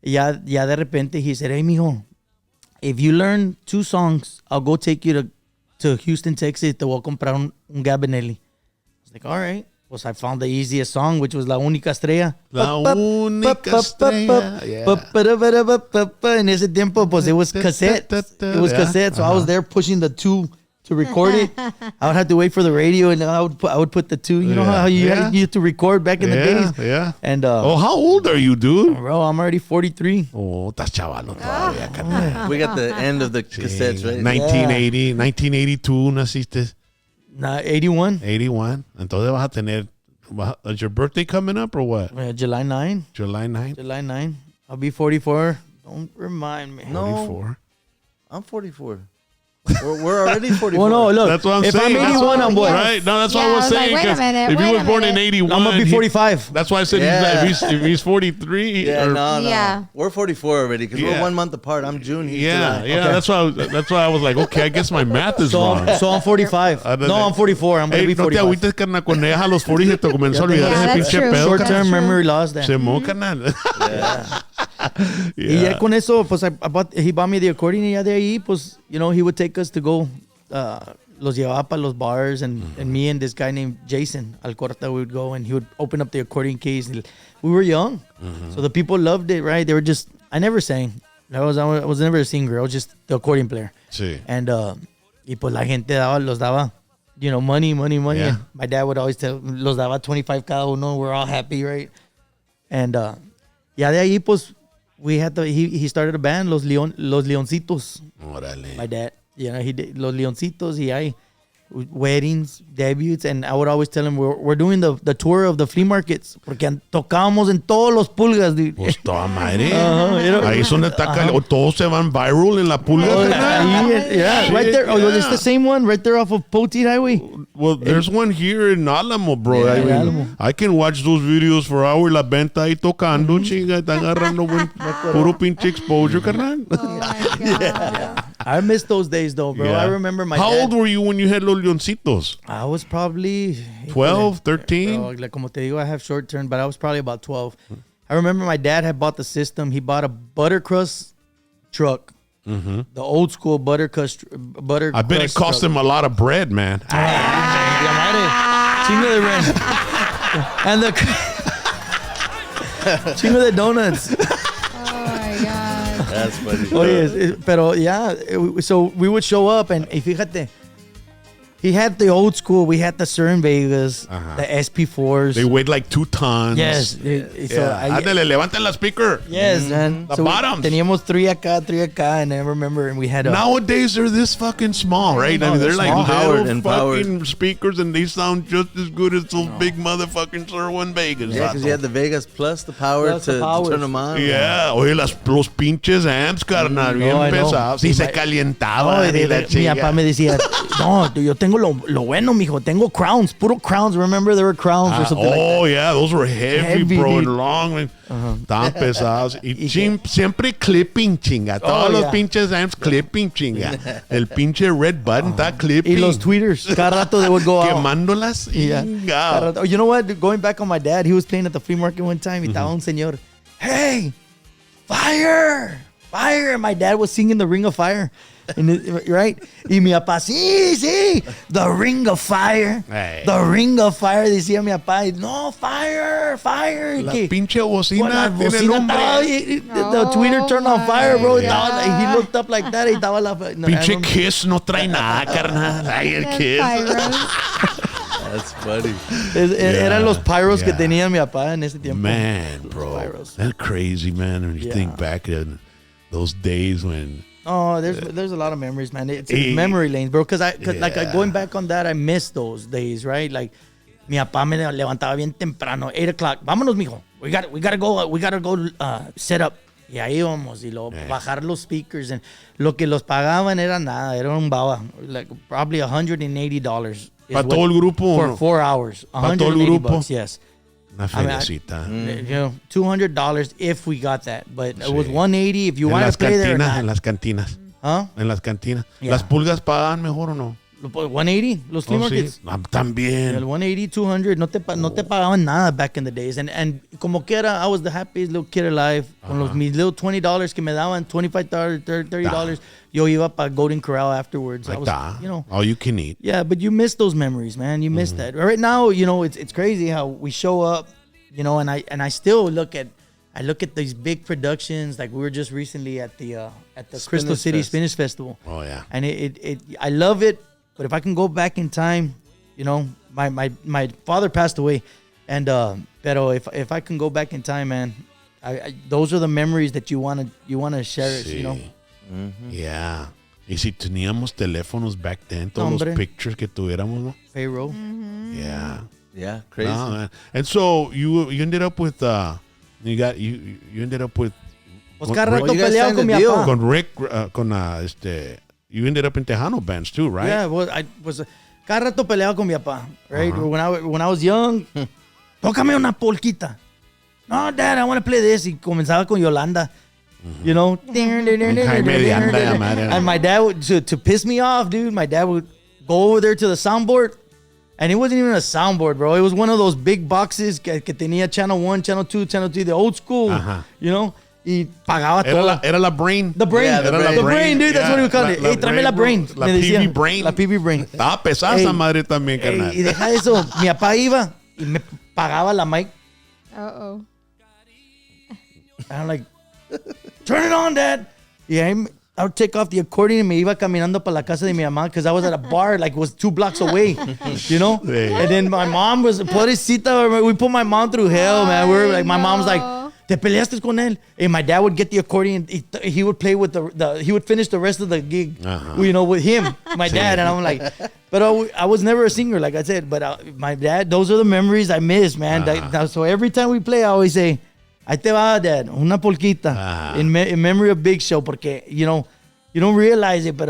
[SPEAKER 3] ya de repente he said, hey, mijo, if you learn 2 songs, I'll go take you to Houston, Texas. Te voy a comprar un Gabinelli. I was like, all right. Pues I found the easiest song, which was La Única Estrella.
[SPEAKER 1] La Única Estrella. Yeah.
[SPEAKER 3] En ese tiempo, pues it was cassette. It was
[SPEAKER 1] Yeah.
[SPEAKER 3] cassette. So I was there pushing the 2 to record it. I would have to wait for the radio, and I would put the 2. You know how you had to record back in the days.
[SPEAKER 1] Yeah.
[SPEAKER 3] And
[SPEAKER 1] How old are you, dude?
[SPEAKER 3] bro, I'm already 43.
[SPEAKER 1] Oh, estás chavalo todavía, carnal.
[SPEAKER 4] We got the end of the cassettes, right?
[SPEAKER 1] 1980, 1982 naciste.
[SPEAKER 3] 81.
[SPEAKER 1] 81. Entonces vas a tener. Is your birthday coming up or what?
[SPEAKER 3] July 9.
[SPEAKER 1] July 9th?
[SPEAKER 3] July 9. I'll be 44. Don't remind me.
[SPEAKER 4] No.
[SPEAKER 1] 44.
[SPEAKER 4] I'm 44. We're already 44.
[SPEAKER 3] Well, no, look.
[SPEAKER 1] That's what I'm
[SPEAKER 3] if
[SPEAKER 1] saying.
[SPEAKER 3] I'm 81, I'm what?
[SPEAKER 1] Right? No, that's what I
[SPEAKER 2] Yeah,
[SPEAKER 1] was
[SPEAKER 2] I was like,
[SPEAKER 1] saying.
[SPEAKER 2] wait a
[SPEAKER 1] 'cause
[SPEAKER 2] minute,
[SPEAKER 1] if he
[SPEAKER 2] wait
[SPEAKER 1] was
[SPEAKER 2] a
[SPEAKER 1] born in
[SPEAKER 2] minute.
[SPEAKER 1] 81,
[SPEAKER 3] I'm gonna be 45.
[SPEAKER 1] that's why I said
[SPEAKER 4] Yeah.
[SPEAKER 1] if he's 43.
[SPEAKER 4] Yeah,
[SPEAKER 1] or-
[SPEAKER 4] no.
[SPEAKER 2] Yeah.
[SPEAKER 4] We're 44 already because
[SPEAKER 1] Yeah.
[SPEAKER 4] we're 1 month apart. I'm June. He's
[SPEAKER 1] Yeah,
[SPEAKER 4] July.
[SPEAKER 1] yeah.
[SPEAKER 3] Okay.
[SPEAKER 1] That's why I was like, okay, I guess my math is
[SPEAKER 3] So,
[SPEAKER 1] wrong.
[SPEAKER 3] so I'm 45. No, I'm 44. I'm gonna
[SPEAKER 1] Hey,
[SPEAKER 3] be
[SPEAKER 1] no te
[SPEAKER 3] 45.
[SPEAKER 1] agüites, carnal, con ella a los 40 se te comenzó a olvidar
[SPEAKER 2] Yeah,
[SPEAKER 1] ese
[SPEAKER 2] that's
[SPEAKER 1] pinche
[SPEAKER 2] true.
[SPEAKER 1] pedo.
[SPEAKER 3] Short
[SPEAKER 2] That's
[SPEAKER 3] term
[SPEAKER 2] true.
[SPEAKER 3] memory loss there.
[SPEAKER 1] Se mo, carnal.
[SPEAKER 3] Y ya con eso, pues he bought me the accordion y ya de ahí, pues, you know, he would take us to go, los llevaba para los bars and me and this guy named Jason Alcorta, we would go and he would open up the accordion case. And we were young. So the people loved it, right? They were just, I never sang. I was never a singer. I was just the accordion player.
[SPEAKER 1] Sí.
[SPEAKER 3] And, y pues la gente los daba, you know, money.
[SPEAKER 1] Yeah.
[SPEAKER 3] And my dad would always tell, los daba 25 cada uno. We're all happy, right? And, ya de ahí, pues, he started a band, Los Leoncitos.
[SPEAKER 1] Órale.
[SPEAKER 3] My dad, you know, he did Los Leoncitos. Y weddings, debuts, and I would always tell him we're doing the tour of the flea markets porque tocábamos en todos los pulgas, dude.
[SPEAKER 1] Pues toda madre.
[SPEAKER 3] You know,
[SPEAKER 1] Ahí es donde está todos se van viral en la pulga.
[SPEAKER 3] oh,
[SPEAKER 1] carnal.
[SPEAKER 3] yeah,
[SPEAKER 1] Shit,
[SPEAKER 3] right there. Oh,
[SPEAKER 1] yeah.
[SPEAKER 3] it's the same one right there off of Poteet Highway.
[SPEAKER 1] Well, there's one here in Alamo, bro.
[SPEAKER 3] Yeah,
[SPEAKER 1] I mean,
[SPEAKER 3] Alamo.
[SPEAKER 1] I can watch those videos for hours. La venta ahí tocando, chinga, está agarrando puro pinche exposure, carnal.
[SPEAKER 2] Oh my God.
[SPEAKER 3] I miss those days though, bro.
[SPEAKER 1] Yeah.
[SPEAKER 3] I remember my
[SPEAKER 1] How
[SPEAKER 3] dad.
[SPEAKER 1] old were you when you had Los Leoncitos?
[SPEAKER 3] I was probably
[SPEAKER 1] 12, 13?
[SPEAKER 3] Bro, like como te digo, I have short term, but I was probably about 12. I remember my dad had bought the system. He bought a buttercrust truck, the old school buttercrust.
[SPEAKER 1] I bet it cost him a lot of bread, man.
[SPEAKER 3] Chingo de rent. And the chingo de donuts.
[SPEAKER 2] Oh my God.
[SPEAKER 4] That's funny.
[SPEAKER 3] Oh yes, pero yeah. So we would show up and fíjate, he had the old school. We had the Cern Vegas, the SP4s.
[SPEAKER 1] They weighed like 2 tons.
[SPEAKER 3] Yes. So
[SPEAKER 1] Yeah. Ándale, levanten la speaker.
[SPEAKER 3] yes, man.
[SPEAKER 1] The
[SPEAKER 3] So
[SPEAKER 1] bottoms.
[SPEAKER 3] Teníamos three acá, and I remember, and we had a.
[SPEAKER 1] Nowadays, they're this fucking small, right?
[SPEAKER 3] No,
[SPEAKER 1] I mean, they're
[SPEAKER 3] they're
[SPEAKER 1] like
[SPEAKER 3] small.
[SPEAKER 4] Powered
[SPEAKER 1] little
[SPEAKER 4] and
[SPEAKER 1] fucking speakers, and they sound just as good as those big motherfucking Sir Vegas.
[SPEAKER 4] Yeah, because you had the Vegas plus the power
[SPEAKER 3] Plus the
[SPEAKER 4] to
[SPEAKER 3] powers.
[SPEAKER 4] turn them on.
[SPEAKER 1] Yeah, oye, los pinches amps, carnal, bien
[SPEAKER 3] I know.
[SPEAKER 1] pesados. Y
[SPEAKER 3] Sí,
[SPEAKER 1] se
[SPEAKER 3] my-
[SPEAKER 1] calentaban y la
[SPEAKER 3] mi
[SPEAKER 1] chinga.
[SPEAKER 3] papá me decía, no, yo tengo lo bueno, mijo. Tengo crowns, puro crowns. Remember there were crowns or something like that.
[SPEAKER 1] Oh, yeah, those were heavy,
[SPEAKER 3] Heavy,
[SPEAKER 1] bro,
[SPEAKER 3] dude.
[SPEAKER 1] and long. Tan pesados. Y siempre clipping, chinga. Todos los
[SPEAKER 3] yeah.
[SPEAKER 1] pinches amps clipping, chinga. El pinche red button está clipping.
[SPEAKER 3] Y los tweeters, cada rato they would go out.
[SPEAKER 1] Quemándolas.
[SPEAKER 3] Yeah.
[SPEAKER 1] Chinga.
[SPEAKER 3] Oh, you know what? Going back on my dad, he was playing at the flea market one time. Y estaba un señor, hey, fire, fire. And my dad was singing the Ring of Fire. Right? Y mi papá, sí, the Ring of Fire.
[SPEAKER 1] Hey.
[SPEAKER 3] The Ring of Fire, decía mi papá. Y, no, fire.
[SPEAKER 1] La
[SPEAKER 3] ¿Qué?
[SPEAKER 1] pinche
[SPEAKER 3] Con
[SPEAKER 1] bocina
[SPEAKER 3] la
[SPEAKER 1] tiene
[SPEAKER 3] bocina
[SPEAKER 1] nombre.
[SPEAKER 3] estaba, the tweeter turned on fire, bro. He looked up like that. Y estaba la. No, I
[SPEAKER 1] Pinche
[SPEAKER 3] remember-
[SPEAKER 1] Kiss no trae nada, carnal. Ay, el Kiss.
[SPEAKER 2] Pyros.
[SPEAKER 4] That's funny.
[SPEAKER 3] Eran los pyros que
[SPEAKER 1] yeah.
[SPEAKER 3] tenía mi papá en ese tiempo.
[SPEAKER 1] Man, bro.
[SPEAKER 3] Pyros.
[SPEAKER 1] That's crazy, man. When you
[SPEAKER 3] Yeah.
[SPEAKER 1] think back in those days when.
[SPEAKER 3] Oh, there's a lot of memories, man. It's
[SPEAKER 1] Eh,
[SPEAKER 3] memory lanes, bro. Because
[SPEAKER 1] yeah.
[SPEAKER 3] going back on that, I miss those days, right? Like, mi papá me levantaba bien temprano, 8 o'clock. Vámonos, mijo. We gotta go set up. Y ahí íbamos y luego bajar los speakers and lo que los pagaban era nada, era un baba, like probably $180. is
[SPEAKER 1] ¿Para
[SPEAKER 3] what-
[SPEAKER 1] todo el grupo o
[SPEAKER 3] for
[SPEAKER 1] no?
[SPEAKER 3] 4 hours.
[SPEAKER 1] ¿Para todo el
[SPEAKER 3] $180
[SPEAKER 1] grupo?
[SPEAKER 3] yes.
[SPEAKER 1] Una
[SPEAKER 3] I mean,
[SPEAKER 1] feriecita.
[SPEAKER 3] You know, $200 if we got that, but it was
[SPEAKER 1] Sí.
[SPEAKER 3] $180 if you
[SPEAKER 1] En
[SPEAKER 3] wanted
[SPEAKER 1] las
[SPEAKER 3] to play there. or
[SPEAKER 1] cantinas,
[SPEAKER 3] not.
[SPEAKER 1] en las cantinas.
[SPEAKER 3] Huh?
[SPEAKER 1] En las cantinas.
[SPEAKER 3] Yeah.
[SPEAKER 1] ¿Las pulgas pagan mejor o no?
[SPEAKER 3] 180, los flea
[SPEAKER 1] Oh, sí.
[SPEAKER 3] markets.
[SPEAKER 1] Ah, también.
[SPEAKER 3] El 180, 200, no te pagaban nada back in the days. And como quiera, I was the happiest little kid alive. Con mis little $20 que me daban, $25, $30, yo iba para Golden Corral afterwards. I
[SPEAKER 1] Ahí
[SPEAKER 3] was,
[SPEAKER 1] está.
[SPEAKER 3] you know,
[SPEAKER 1] All you can eat.
[SPEAKER 3] yeah, but you miss those memories, man. You miss that. Right now, you know, it's crazy how we show up, you know, and I still look at these big productions. Like we were just recently at the Crystal
[SPEAKER 4] Spinach
[SPEAKER 3] City
[SPEAKER 4] Fest.
[SPEAKER 3] Spinach Festival.
[SPEAKER 1] Oh, yeah.
[SPEAKER 3] And it I love it, but if I can go back in time, you know, my father passed away, and pero if I can go back in time, man, I those are the memories that you wanna cherish,
[SPEAKER 1] Sí.
[SPEAKER 3] you know.
[SPEAKER 1] Yeah. Y si teníamos teléfonos back then, todos los
[SPEAKER 3] Hombre.
[SPEAKER 1] pictures que tuviéramos, ¿no?
[SPEAKER 3] Payroll.
[SPEAKER 1] Yeah.
[SPEAKER 4] Yeah, crazy.
[SPEAKER 1] No, man. And so you ended up with you ended up with
[SPEAKER 3] Pues cada rato
[SPEAKER 4] Well, you guys
[SPEAKER 3] peleaba
[SPEAKER 4] signed
[SPEAKER 3] con mi
[SPEAKER 4] a deal.
[SPEAKER 3] papá.
[SPEAKER 1] Con Rick, you ended up in Tejano bands too, right?
[SPEAKER 3] Yeah, well, cada rato peleaba con mi papá, right? When I was young, tócame una polquita. No, Dad, I want to play this. Y comenzaba con Yolanda, you know.
[SPEAKER 1] Jaime de Anda, ya madre.
[SPEAKER 3] And my dad would, to piss me off, dude, my dad would go over there to the soundboard. And it wasn't even a soundboard, bro. It was one of those big boxes que tenía channel 1, channel 2, channel 3, the old school, you know. Y pagaba todo.
[SPEAKER 1] Era la brain.
[SPEAKER 3] The brain.
[SPEAKER 4] Yeah,
[SPEAKER 3] the brain, dude. That's what we call it. Hey, tráeme la brain.
[SPEAKER 1] La
[SPEAKER 3] me decían.
[SPEAKER 1] PB brain.
[SPEAKER 3] La PB brain.
[SPEAKER 1] Estaba pesada esa madre también, carnal.
[SPEAKER 3] Y deja eso. Mi papá iba y me pagaba la mic.
[SPEAKER 2] Uh-oh.
[SPEAKER 3] I'm like, turn it on, Dad. Y I would take off the accordion y me iba caminando para la casa de mi mamá because I was at a bar, like, it was 2 blocks away, you know?
[SPEAKER 1] Sí.
[SPEAKER 3] And then my mom was, pobrecita, we put my mom through hell, man. We were like, my mom's like, te peleaste con él. And my dad would get the accordion. He would play with he would finish the rest of the gig, you know, with him, my dad. And I'm like, but I was never a singer, like I said. But my dad, those are the memories I miss, man. So every time we play, I always say, ahí te va, Dad, una polquita in memory of Big Show. Porque, you know, you don't realize it, but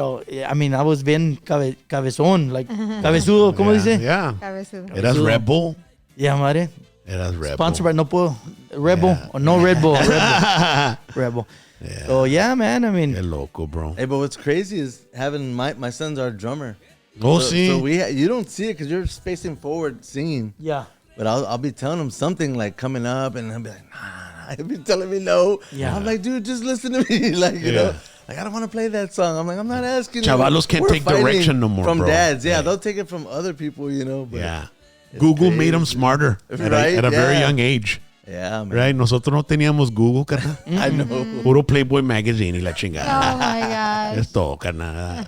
[SPEAKER 3] I mean, I was bien cabezón, like, cabezudo, ¿cómo dice?
[SPEAKER 1] Yeah.
[SPEAKER 2] Cabezudo.
[SPEAKER 1] Eras Red Bull.
[SPEAKER 3] Yeah, madre.
[SPEAKER 1] Eras Red
[SPEAKER 3] Sponsored
[SPEAKER 1] Bull.
[SPEAKER 3] by No Puedo. Red Bull. Or no Red Bull. Red Bull.
[SPEAKER 1] Yeah.
[SPEAKER 3] So, yeah, man, I mean.
[SPEAKER 1] Qué loco, bro.
[SPEAKER 4] Hey, but what's crazy is having my son's our drummer.
[SPEAKER 1] Oh,
[SPEAKER 4] So
[SPEAKER 1] sí.
[SPEAKER 4] you don't see it because you're facing forward singing.
[SPEAKER 3] Yeah.
[SPEAKER 4] But I'll be telling him something like coming up, and he'll be like, nah. He'll be telling me no.
[SPEAKER 3] Yeah.
[SPEAKER 4] I'm like, dude, just listen to me. Like, you know, like, I don't want to play that song. I'm like, I'm not asking you.
[SPEAKER 1] Chavalos can't
[SPEAKER 4] We're
[SPEAKER 1] take
[SPEAKER 4] fighting
[SPEAKER 1] direction no more,
[SPEAKER 4] from
[SPEAKER 1] bro.
[SPEAKER 4] dads. Yeah,
[SPEAKER 1] Yeah.
[SPEAKER 4] they'll take it from other people, you know. But
[SPEAKER 1] Yeah. Google made them smarter
[SPEAKER 4] Right?
[SPEAKER 1] at a very
[SPEAKER 4] Yeah.
[SPEAKER 1] young age.
[SPEAKER 4] Yeah, man.
[SPEAKER 1] Right? Nosotros no teníamos Google, carnal.
[SPEAKER 4] I know.
[SPEAKER 1] Puro Playboy Magazine y la chingada.
[SPEAKER 2] Oh my gosh.
[SPEAKER 1] Es todo, carnal.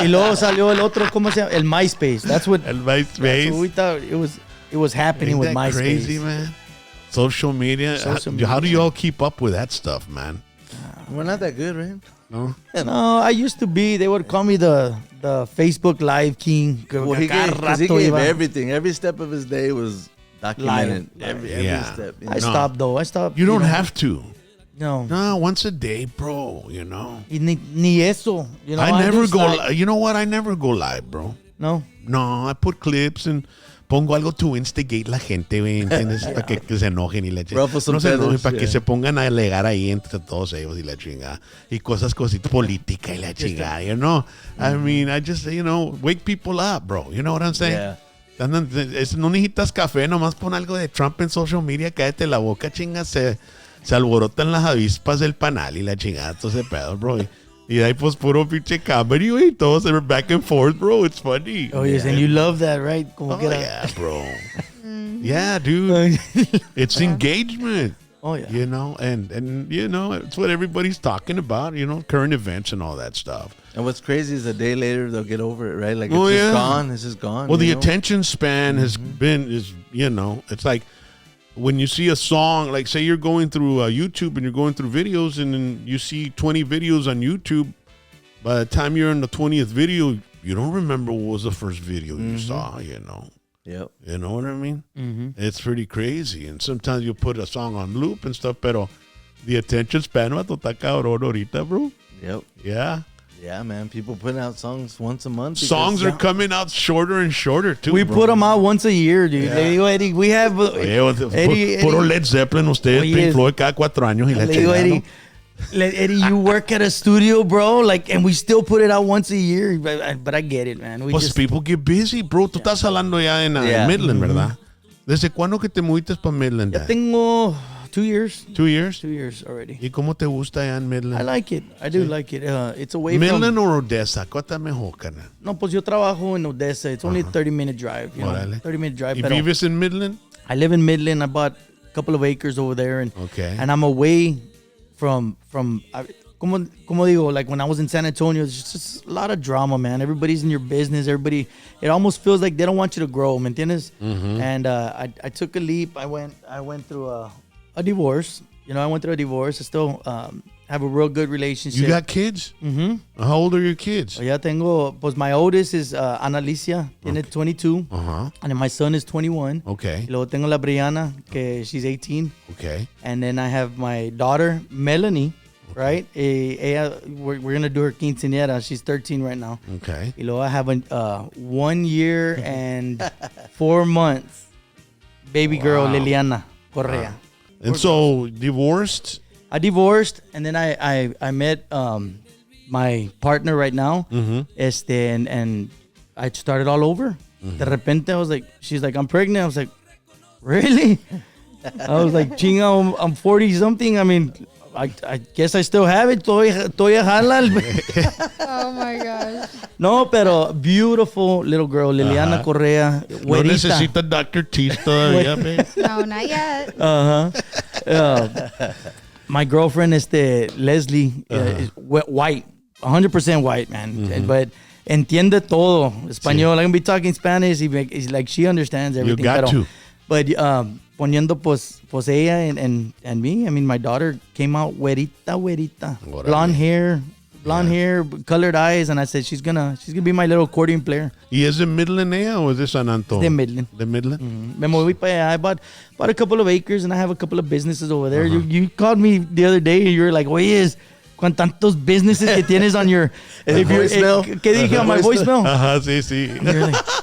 [SPEAKER 3] Y luego salió el otro, ¿cómo se llama? El MySpace. That's what
[SPEAKER 1] El MySpace.
[SPEAKER 3] we thought it was happening
[SPEAKER 1] Ain't
[SPEAKER 3] with
[SPEAKER 1] that
[SPEAKER 3] MySpace.
[SPEAKER 1] crazy, man? Social media.
[SPEAKER 3] Social
[SPEAKER 1] How do
[SPEAKER 3] media.
[SPEAKER 1] you all keep up with that stuff, man?
[SPEAKER 4] We're not that good, right?
[SPEAKER 1] No?
[SPEAKER 3] No, I used to be. They would call me the Facebook Live King.
[SPEAKER 4] Well, he
[SPEAKER 3] Cada
[SPEAKER 4] gave
[SPEAKER 3] rato iba.
[SPEAKER 4] everything. Every step of his day was documented.
[SPEAKER 3] Live.
[SPEAKER 4] Every
[SPEAKER 1] Yeah.
[SPEAKER 4] step. You know?
[SPEAKER 3] I stopped though. I stopped.
[SPEAKER 1] You don't
[SPEAKER 3] know.
[SPEAKER 1] have to.
[SPEAKER 3] No.
[SPEAKER 1] No, once a day, bro, you know.
[SPEAKER 3] Y ni eso. You know,
[SPEAKER 1] I never
[SPEAKER 3] just
[SPEAKER 1] go
[SPEAKER 3] like-
[SPEAKER 1] you know what? I never go live, bro.
[SPEAKER 3] No.
[SPEAKER 1] No, I put clips and pongo algo to instigate la gente, güey, ¿entiendes? Para que se enojen y la chingada.
[SPEAKER 4] Ruffle some
[SPEAKER 1] No se enojen,
[SPEAKER 4] feathers,
[SPEAKER 1] para que
[SPEAKER 4] yeah.
[SPEAKER 1] se pongan a alegar ahí entre todos ellos y la chingada. Y cositas política y la chingada, you know? I mean, I just, you know, wake people up, bro. You know what I'm saying?
[SPEAKER 4] Yeah.
[SPEAKER 1] No necesitas café, nomás pon algo de Trump en social media, cállate la boca, chinga, se alborotan las avispas del panal y la chingada, todo ese pedo, bro. Y de ahí pues puro pinche comedy, güey, todos back and forth, bro, it's funny.
[SPEAKER 3] Oh yes, and you love that, right? Como
[SPEAKER 1] Oh,
[SPEAKER 3] que era-
[SPEAKER 1] yeah, bro. Yeah, dude. It's engagement.
[SPEAKER 3] Oh yeah.
[SPEAKER 1] You know, and you know, it's what everybody's talking about, you know, current events and all that stuff.
[SPEAKER 4] And what's crazy is a day later they'll get over it, right? Like it's
[SPEAKER 1] Oh,
[SPEAKER 4] just
[SPEAKER 1] yeah.
[SPEAKER 4] gone. It's just gone.
[SPEAKER 1] Well, the
[SPEAKER 4] you know?
[SPEAKER 1] attention span you know, it's like when you see a song, like say you're going through YouTube and you're going through videos and then you see 20 videos on YouTube. By the time you're in the 20th video, you don't remember what was the first video you saw, you know.
[SPEAKER 4] Yep.
[SPEAKER 1] You know what I mean? It's pretty crazy. And sometimes you put a song on loop and stuff, pero the attention span, vato, está cabrón ahorita, bro.
[SPEAKER 4] Yep.
[SPEAKER 1] Yeah.
[SPEAKER 4] Yeah, man. People putting out songs once a month. because-
[SPEAKER 1] Songs are coming out shorter and shorter, too,
[SPEAKER 3] We
[SPEAKER 1] bro.
[SPEAKER 3] put them out once a year, dude.
[SPEAKER 1] Yeah.
[SPEAKER 3] Le digo, Eddie, we have.
[SPEAKER 1] Oye, puro Led Zeppelin, ustedes,
[SPEAKER 3] Oye,
[SPEAKER 1] Pink Floyd, cada 4 años y la
[SPEAKER 3] Le digo,
[SPEAKER 1] chingada,
[SPEAKER 3] Eddie, you work at a studio, bro, like, and we still put it out once a year. But I get it, man. We
[SPEAKER 1] Pues
[SPEAKER 3] just
[SPEAKER 1] people get busy, bro. Tú estás hablando ya en
[SPEAKER 4] Yeah.
[SPEAKER 1] Midland, ¿verdad? ¿Desde cuándo que te moviste para Midland,
[SPEAKER 3] ya
[SPEAKER 1] Dad?
[SPEAKER 3] tengo 2 years.
[SPEAKER 1] 2 years?
[SPEAKER 3] 2 years already.
[SPEAKER 1] ¿Y cómo te gusta allá en Midland?
[SPEAKER 3] I like it. I do like it. It's away
[SPEAKER 1] Midland
[SPEAKER 3] from.
[SPEAKER 1] or Odessa? ¿Cuál está mejor, carnal?
[SPEAKER 3] No, pues yo trabajo en Odessa. It's only a 30-minute drive. You know,
[SPEAKER 1] Órale.
[SPEAKER 3] 30-minute drive.
[SPEAKER 1] ¿Y
[SPEAKER 3] Pero
[SPEAKER 1] vives en Midland?
[SPEAKER 3] I live in Midland. I bought a couple of acres over there, and
[SPEAKER 1] Okay.
[SPEAKER 3] and I'm away from. Como digo, like when I was in San Antonio, it's just a lot of drama, man. Everybody's in your business. Everybody, it almost feels like they don't want you to grow, ¿me entiendes? And I took a leap. I went through a divorce. You know, I went through a divorce. I still have a real good relationship.
[SPEAKER 1] You got kids? Mm-hmm. How old are your kids?
[SPEAKER 3] Ya tengo, pues my oldest is Ana Alicia, tiene 22.
[SPEAKER 1] Uh-huh.
[SPEAKER 3] And then my son is 21.
[SPEAKER 1] Okay.
[SPEAKER 3] Y luego tengo la Brianna, que she's 18.
[SPEAKER 1] Okay.
[SPEAKER 3] And then I have my daughter, Melanie, right? We're going to do her quinceañera. She's 13 right now.
[SPEAKER 1] Okay.
[SPEAKER 3] Y luego I have a 1 year and 4 months baby girl, Liliana Correa.
[SPEAKER 1] And so, divorced?
[SPEAKER 3] I divorced, and then I met my partner right now.
[SPEAKER 1] Mm-hmm.
[SPEAKER 3] And I started all over. De repente, I was like, she's like, I'm pregnant. I was like, really? I was like, chinga, I'm 40 something. I mean, I guess I still have it. Todavía jala.
[SPEAKER 2] Oh my gosh.
[SPEAKER 3] No, pero beautiful little girl, Liliana Correa.
[SPEAKER 1] No
[SPEAKER 3] Güerita.
[SPEAKER 1] necesita Dr. Teeth todavía, babe.
[SPEAKER 2] No, not yet.
[SPEAKER 3] My girlfriend, Leslie, is white, 100% white, man. But entiende todo español. I can be talking Spanish. It's like she understands everything.
[SPEAKER 1] You got to.
[SPEAKER 3] But poniendo pues ella and me. I mean, my daughter came out güerita. Blonde hair, colored eyes, and I said she's gonna be my little accordion player.
[SPEAKER 1] ¿Y es de Midland ella o es de San Antonio?
[SPEAKER 3] De Midland.
[SPEAKER 1] De Midland?
[SPEAKER 3] Me moví para allá. I bought a couple of acres, and I have a couple of businesses over there. You called me the other day, and you were like, oye, con tantos businesses que tienes on your
[SPEAKER 4] voicemail.
[SPEAKER 3] ¿Qué dije on my voicemail?
[SPEAKER 1] Ajá, sí, sí.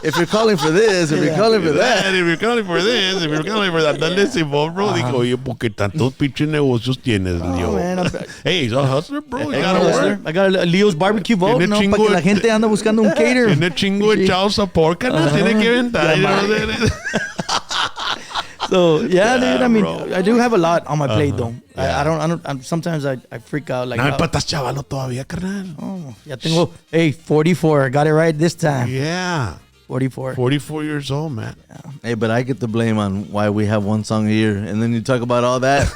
[SPEAKER 4] If you're calling for this, if you're calling for that.
[SPEAKER 1] If you're calling for this, if you're calling for that, dale Simón, bro. Dijo, oye, ¿por qué tantos pinches negocios tienes, Leo?
[SPEAKER 3] Man,
[SPEAKER 1] Hey, he's a hustler, bro. You gotta
[SPEAKER 3] hustler.
[SPEAKER 1] work.
[SPEAKER 3] I got a Leo's barbecue boat,
[SPEAKER 1] Tiene
[SPEAKER 3] no,
[SPEAKER 1] chingo
[SPEAKER 3] para que la
[SPEAKER 1] de-
[SPEAKER 3] gente anda buscando un cater.
[SPEAKER 1] Tiene chingo de chavos a porca, ¿no? Tiene que inventar.
[SPEAKER 3] So yeah, dude. I mean,
[SPEAKER 1] bro.
[SPEAKER 3] I do have a lot on my plate though. I don't. Sometimes I freak out like.
[SPEAKER 1] No, pero estás chavalo todavía, carnal.
[SPEAKER 3] Oh, ya tengo. Hey, 44. I got it right this time.
[SPEAKER 1] Yeah.
[SPEAKER 3] 44.
[SPEAKER 1] 44 years old, man.
[SPEAKER 4] Hey, but I get the blame on why we have one song a year, and then you talk about all that.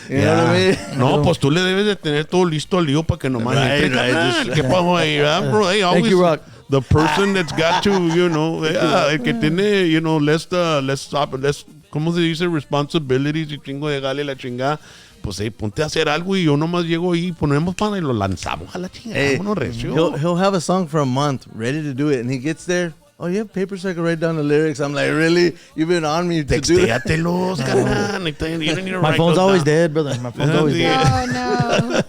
[SPEAKER 4] You know what I mean?
[SPEAKER 1] No, pues tú le debes de tener todo listo al lío para que nomás
[SPEAKER 4] Right,
[SPEAKER 1] entre,
[SPEAKER 4] right,
[SPEAKER 1] carnal.
[SPEAKER 4] just-
[SPEAKER 1] ¿Qué pasó ahí, verdad, bro? Hey, always
[SPEAKER 3] you, Rock.
[SPEAKER 1] the person that's got to, el que tiene, less, ¿cómo se dice? Responsibilities y chingo de gale la chingada. Pues, hey, ponte a hacer algo y yo nomás llego ahí, ponemos pana y lo lanzamos a la chingada.
[SPEAKER 4] Hey,
[SPEAKER 1] Vámonos recio.
[SPEAKER 4] he'll have a song for a month ready to do it, and he gets there. Oh, you have paper so I can write down the lyrics. I'm like, really? You've been on me to do it?
[SPEAKER 1] Textéatelos, carnal. You don't need to
[SPEAKER 3] My
[SPEAKER 1] write
[SPEAKER 3] phone's
[SPEAKER 1] those
[SPEAKER 3] always
[SPEAKER 1] down.
[SPEAKER 3] dead, brother. My phone's always dead.
[SPEAKER 2] Oh no.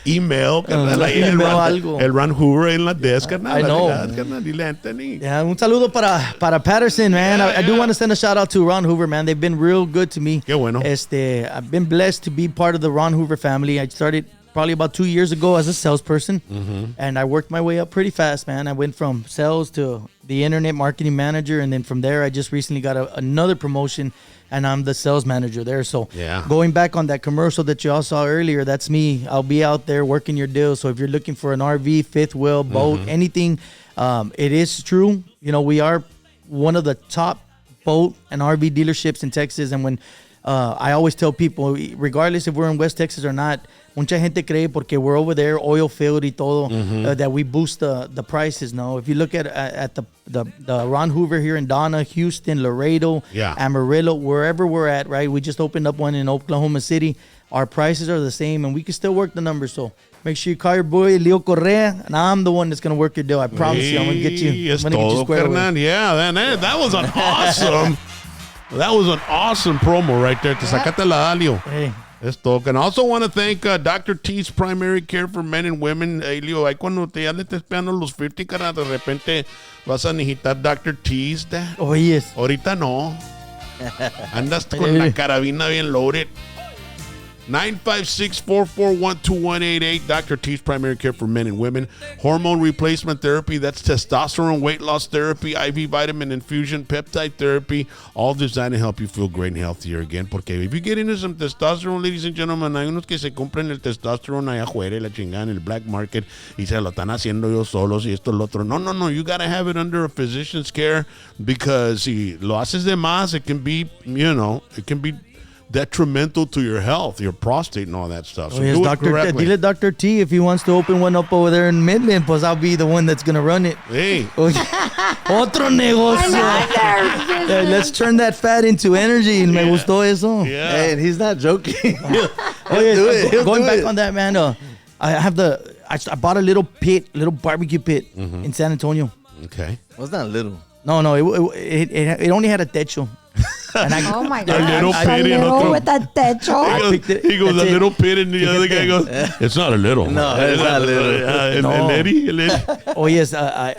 [SPEAKER 1] Email, carnal. Ahí
[SPEAKER 3] email
[SPEAKER 1] Ron-
[SPEAKER 3] algo.
[SPEAKER 1] El Ron Hoover en la desk, carnal.
[SPEAKER 3] I know.
[SPEAKER 1] Carnal, dile a Anthony.
[SPEAKER 3] Yeah, un saludo para Patterson, man. I do want to send a shout out to Ron Hoover, man. They've been real good to me.
[SPEAKER 1] Qué bueno.
[SPEAKER 3] I've been blessed to be part of the Ron Hoover family. I started probably about 2 years ago as a salesperson, and I worked my way up pretty fast, man. I went from sales to the internet marketing manager, and then from there, I just recently got another promotion, and I'm the sales manager there. So
[SPEAKER 1] Yeah.
[SPEAKER 3] going back on that commercial that you all saw earlier, that's me. I'll be out there working your deals. So if you're looking for an RV, fifth wheel, boat, anything, it is true. We are one of the top boat and RV dealerships in Texas, and when I always tell people, regardless if we're in West Texas or not, mucha gente cree porque we're over there, oil field y todo, that we boost the prices. No, if you look at the Ron Hoover here in Donna, Houston, Laredo,
[SPEAKER 1] Yeah.
[SPEAKER 3] Amarillo, wherever we're at, right? We just opened up one in Oklahoma City. Our prices are the same, and we can still work the numbers. So make sure you call your boy Leo Correa, and I'm the one that's gonna work your deal. I promise you, I'm gonna get you.
[SPEAKER 1] Es
[SPEAKER 3] I'm gonna get you
[SPEAKER 1] todo,
[SPEAKER 3] squared away.
[SPEAKER 1] carnal. Yeah, that was an awesome. That was an awesome promo right there. Te sacaste la Dalio.
[SPEAKER 3] Hey.
[SPEAKER 1] Es todo. And I also want to thank Dr. T's Primary Care for Men and Women. Hey, Leo, ahí cuando ya le estés pegando los 50, cara, de repente vas a necesitar Dr. T's.
[SPEAKER 3] Oh, yes.
[SPEAKER 1] Ahorita no. Andas con la carabina bien loaded. 956-441-2188. Dr. T's Primary Care for Men and Women. Hormone replacement therapy. That's testosterone, weight loss therapy, IV vitamin infusion, peptide therapy. All designed to help you feel great and healthier again. Porque if you get into some testosterone, ladies and gentlemen, hay unos que se compran el testosterone allá afuera y la chingada en el black market y se lo están haciendo ellos solos y esto, lo otro. No. You got to have it under a physician's care because si lo haces de más, it can be, it can be detrimental to your health, your prostate and all that stuff. So
[SPEAKER 3] Oh, yes,
[SPEAKER 1] do it
[SPEAKER 3] Dr.
[SPEAKER 1] correctly.
[SPEAKER 3] Dile Dr. T if he wants to open one up over there in Midland, pues I'll be the one that's going to run it.
[SPEAKER 1] Hey,
[SPEAKER 3] Oye, otro negocio. Let's turn that fat into energy. Me gustó eso.
[SPEAKER 1] yeah.
[SPEAKER 4] Hey, and he's not joking. He'll
[SPEAKER 3] Oh,
[SPEAKER 4] do it. He'll
[SPEAKER 3] going
[SPEAKER 4] do
[SPEAKER 3] back
[SPEAKER 4] it.
[SPEAKER 3] on that, man. I bought a little barbecue pit in San Antonio.
[SPEAKER 1] Okay.
[SPEAKER 4] Well, it's not little.
[SPEAKER 3] No, it only had a techo. And
[SPEAKER 2] Oh my
[SPEAKER 1] A
[SPEAKER 2] God.
[SPEAKER 1] little
[SPEAKER 2] A
[SPEAKER 1] pit in
[SPEAKER 2] little
[SPEAKER 1] otro-
[SPEAKER 2] with a techo.
[SPEAKER 3] picked it.
[SPEAKER 1] He goes
[SPEAKER 3] That's
[SPEAKER 1] a
[SPEAKER 3] it.
[SPEAKER 1] little pit, and the other guy goes, "It's not a little."
[SPEAKER 4] No, it's not little.
[SPEAKER 1] El
[SPEAKER 3] No.
[SPEAKER 1] Eddie.
[SPEAKER 3] Oh yes, I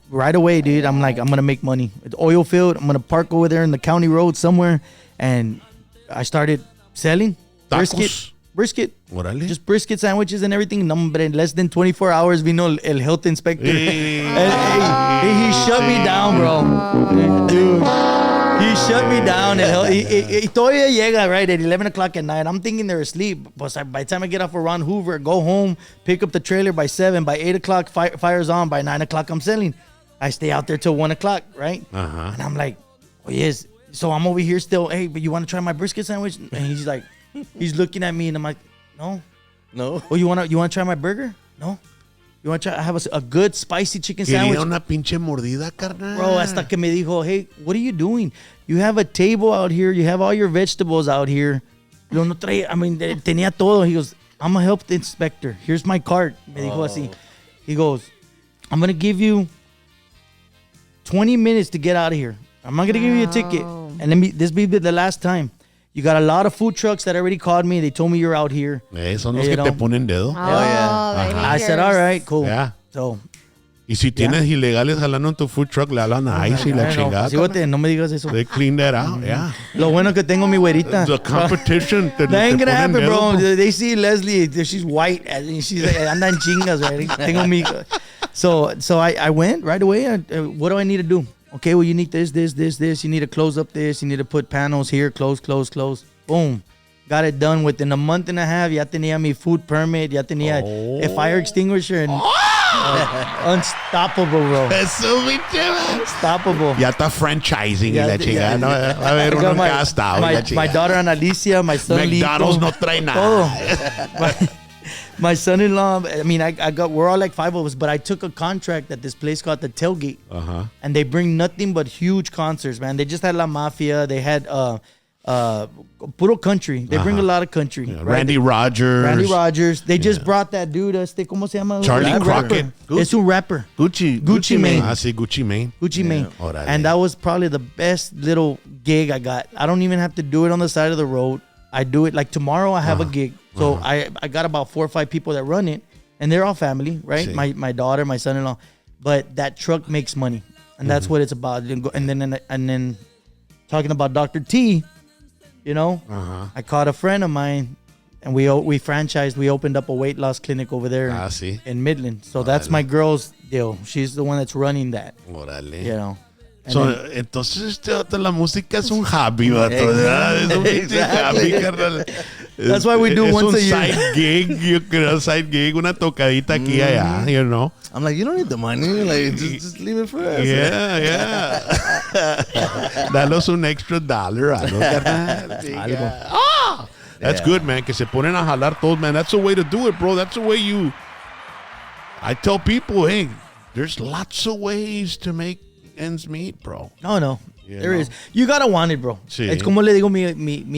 [SPEAKER 3] right away, dude. I'm like, I'm gonna make money. It's oil field. I'm gonna park over there in the county road somewhere, and I started selling
[SPEAKER 1] Tacos.
[SPEAKER 3] brisket,
[SPEAKER 1] Órale.
[SPEAKER 3] just brisket sandwiches and everything. Number in less than 24 hours, vino el health inspector.
[SPEAKER 1] Hey.
[SPEAKER 3] And he shut me down, bro. Dude, he shut me down. And he todavía llega, right, at 11 o'clock at night. I'm thinking they're asleep. But by the time I get off of Ron Hoover, go home, pick up the trailer by 7. By 8 o'clock, fire's on. By 9 o'clock, I'm selling. I stay out there till 1 o'clock, right?
[SPEAKER 1] Uh-huh.
[SPEAKER 3] And I'm like, oh, yes. So I'm over here still, hey, but you want to try my brisket sandwich? And he's like, he's looking at me, and I'm like, no.
[SPEAKER 4] No.
[SPEAKER 3] Oh, you wanna try my burger? No. You wanna try? I have a good spicy chicken sandwich.
[SPEAKER 1] Quería una pinche mordida, carnal.
[SPEAKER 3] Bro, hasta que me dijo, hey, what are you doing? You have a table out here. You have all your vegetables out here. Yo no traía, I mean, tenía todo. He goes, I'm a health inspector. Here's my card. Me dijo así. He goes, I'm going to give you 20 minutes to get out of here. I'm not going to give you a ticket. And this be the last time. You got a lot of food trucks that already called me. They told me you're out here.
[SPEAKER 1] Son los
[SPEAKER 3] You
[SPEAKER 1] que
[SPEAKER 3] know.
[SPEAKER 1] te ponen dedo.
[SPEAKER 2] Oh, they need
[SPEAKER 3] I said,
[SPEAKER 2] yours.
[SPEAKER 3] all right, cool.
[SPEAKER 1] Yeah.
[SPEAKER 3] So,
[SPEAKER 1] Y si tienes ilegales jalando en tu food truck, le hablan a ICE y la
[SPEAKER 3] I don't know.
[SPEAKER 1] chingada.
[SPEAKER 3] Así, bote, no me digas eso.
[SPEAKER 1] They clean that out, yeah.
[SPEAKER 3] Lo bueno que tengo mi güerita.
[SPEAKER 1] The competition.
[SPEAKER 3] That ain't gonna happen, bro.
[SPEAKER 1] Dedo,
[SPEAKER 3] They see Leslie, she's white, and she's like, anda en chingas, right? Tengo mi. So I went right away. What do I need to do? Okay, well, you need this. You need to close up this. You need to put panels here. Close. Boom. Got it done within a month and a half. Ya tenía mi food permit. Ya tenía a fire extinguisher. And unstoppable, bro.
[SPEAKER 1] Eso, pinche, man.
[SPEAKER 3] Unstoppable.
[SPEAKER 1] Ya está franchising y
[SPEAKER 3] Ya-
[SPEAKER 1] la chingada.
[SPEAKER 3] ya-
[SPEAKER 1] No, va a haber
[SPEAKER 3] I
[SPEAKER 1] uno
[SPEAKER 3] got
[SPEAKER 1] en cada estado. y la
[SPEAKER 3] my
[SPEAKER 1] chingada.
[SPEAKER 3] daughter Ana Alicia, my son
[SPEAKER 1] McDonald's
[SPEAKER 3] Lito,
[SPEAKER 1] no trae nada.
[SPEAKER 3] todo. My son-in-law, I mean, we're all like 5 of us, but I took a contract at this place called the Tailgate.
[SPEAKER 1] Uh-huh.
[SPEAKER 3] And they bring nothing but huge concerts, man. They just had La Mafia. They had puro country. They bring a lot of country.
[SPEAKER 1] Yeah,
[SPEAKER 3] right?
[SPEAKER 1] Randy Rogers.
[SPEAKER 3] Randy Rogers. They just brought that dude, ¿cómo se llama?
[SPEAKER 1] Charlie
[SPEAKER 3] Un rapper.
[SPEAKER 1] Crockett.
[SPEAKER 3] Es un rapper. Gucci Mane.
[SPEAKER 1] Ah, sí, Gucci Mane.
[SPEAKER 3] Gucci Mane.
[SPEAKER 1] Órale.
[SPEAKER 3] And that was probably the best little gig I got. I don't even have to do it on the side of the road. I do it like tomorrow I have a gig. So I got about 4 or 5 people that run it, and they're all family, right?
[SPEAKER 1] Sí.
[SPEAKER 3] My daughter, my son-in-law. But that truck makes money. And that's what it's about. And then talking about Dr. T, you know, I caught a friend of mine, and we franchised. We opened up a weight loss clinic over there
[SPEAKER 1] Ah, sí.
[SPEAKER 3] in Midland. So that's my girl's deal. She's the one that's running that,
[SPEAKER 1] Órale.
[SPEAKER 3] you know. And
[SPEAKER 1] So,
[SPEAKER 3] then-
[SPEAKER 1] entonces, la música es un hobby, vato. ¿verdad? Es un pinche hobby, carnal.
[SPEAKER 3] That's why we do
[SPEAKER 1] es
[SPEAKER 3] once
[SPEAKER 1] un
[SPEAKER 3] a year.
[SPEAKER 1] side gig, yo creo, side gig, una tocadita aquí y allá, you know.
[SPEAKER 4] I'm like, you don't need the money. Like, just leave it for us.
[SPEAKER 1] Yeah. Danos un extra dollar, algo, carnal.
[SPEAKER 3] Algo.
[SPEAKER 1] Ah! That's good, man, que se ponen a jalar todos, man. That's the way to do it, bro. That's the way you... I tell people, hey, there's lots of ways to make ends meet, bro.
[SPEAKER 3] No.
[SPEAKER 1] You
[SPEAKER 3] There
[SPEAKER 1] know?
[SPEAKER 3] is. You gotta want it, bro.
[SPEAKER 1] Sí.
[SPEAKER 3] Es como le digo mi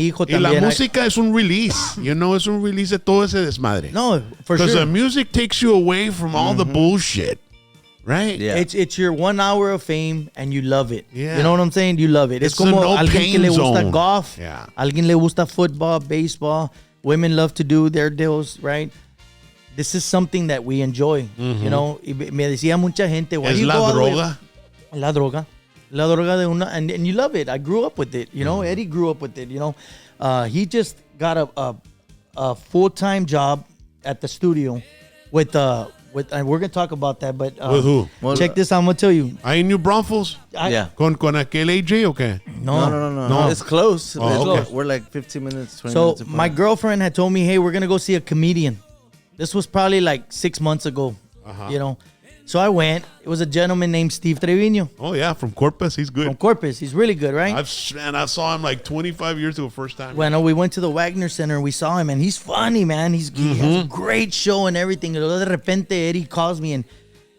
[SPEAKER 3] hijo
[SPEAKER 1] Y la
[SPEAKER 3] también.
[SPEAKER 1] música es un release, you know, es un release de todo ese desmadre.
[SPEAKER 3] No, for
[SPEAKER 1] Because
[SPEAKER 3] sure.
[SPEAKER 1] the music takes you away from all the bullshit, right?
[SPEAKER 4] Yeah.
[SPEAKER 3] It's your 1 hour of fame and you love it.
[SPEAKER 1] Yeah.
[SPEAKER 3] You know what I'm saying? You love it.
[SPEAKER 1] It's
[SPEAKER 3] Es como
[SPEAKER 1] a no
[SPEAKER 3] alguien que
[SPEAKER 1] pain
[SPEAKER 3] le gusta
[SPEAKER 1] zone.
[SPEAKER 3] golf.
[SPEAKER 1] Yeah.
[SPEAKER 3] Alguien le gusta football, baseball. Women love to do their deals, right? This is something that we enjoy. You know, y me decía mucha gente, why
[SPEAKER 1] Es
[SPEAKER 3] do you
[SPEAKER 1] la
[SPEAKER 3] go all the way-
[SPEAKER 1] droga.
[SPEAKER 3] La droga. La droga de una, and you love it. I grew up with it. You know, Eddie grew up with it. You know, he just got a full-time job at the studio with and we're gonna talk about that. But
[SPEAKER 1] With who?
[SPEAKER 3] Check this out. I'm gonna tell you.
[SPEAKER 1] Ahí en New Braunfels.
[SPEAKER 4] Yeah.
[SPEAKER 1] Con aquel AJ o qué?
[SPEAKER 4] No. It's close.
[SPEAKER 1] Oh,
[SPEAKER 4] It's
[SPEAKER 1] okay.
[SPEAKER 4] close. We're like 15 minutes, 20
[SPEAKER 3] So
[SPEAKER 4] minutes apart.
[SPEAKER 3] my girlfriend had told me, hey, we're gonna go see a comedian. This was probably like 6 months ago. You know, So I went. It was a gentleman named Steve Trevino
[SPEAKER 1] Oh yeah, from Corpus, he's good.
[SPEAKER 3] from Corpus. He's really good, right?
[SPEAKER 1] I saw him like 25 years ago first time.
[SPEAKER 3] Bueno, we went to the Wagner Center and we saw him, and he's funny, man. He has a great show and everything. And de repente, Eddie calls me, and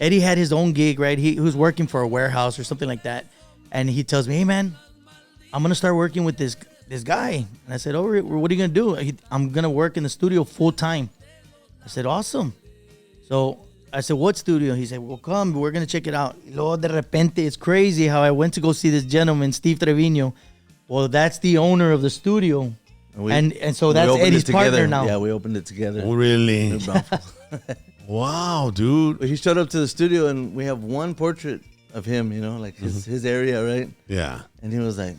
[SPEAKER 3] Eddie had his own gig, right? He was working for a warehouse or something like that. And he tells me, hey, man, I'm going to start working with this guy. And I said, oh, what are you going to do? I'm going to work in the studio full time. I said, awesome. So I said, what studio? He said, well, come, we're going to check it out. Y luego de repente, it's crazy how I went to go see this gentleman, Steve Trevino. Well, that's the owner of the studio. And so that's Eddie's partner now.
[SPEAKER 4] Yeah, we opened it together.
[SPEAKER 1] Oh, really?
[SPEAKER 4] New Braunfels.
[SPEAKER 1] Wow, dude.
[SPEAKER 4] But he showed up to the studio, and we have one portrait of him, like his area, right?
[SPEAKER 1] Yeah.
[SPEAKER 4] And he was like,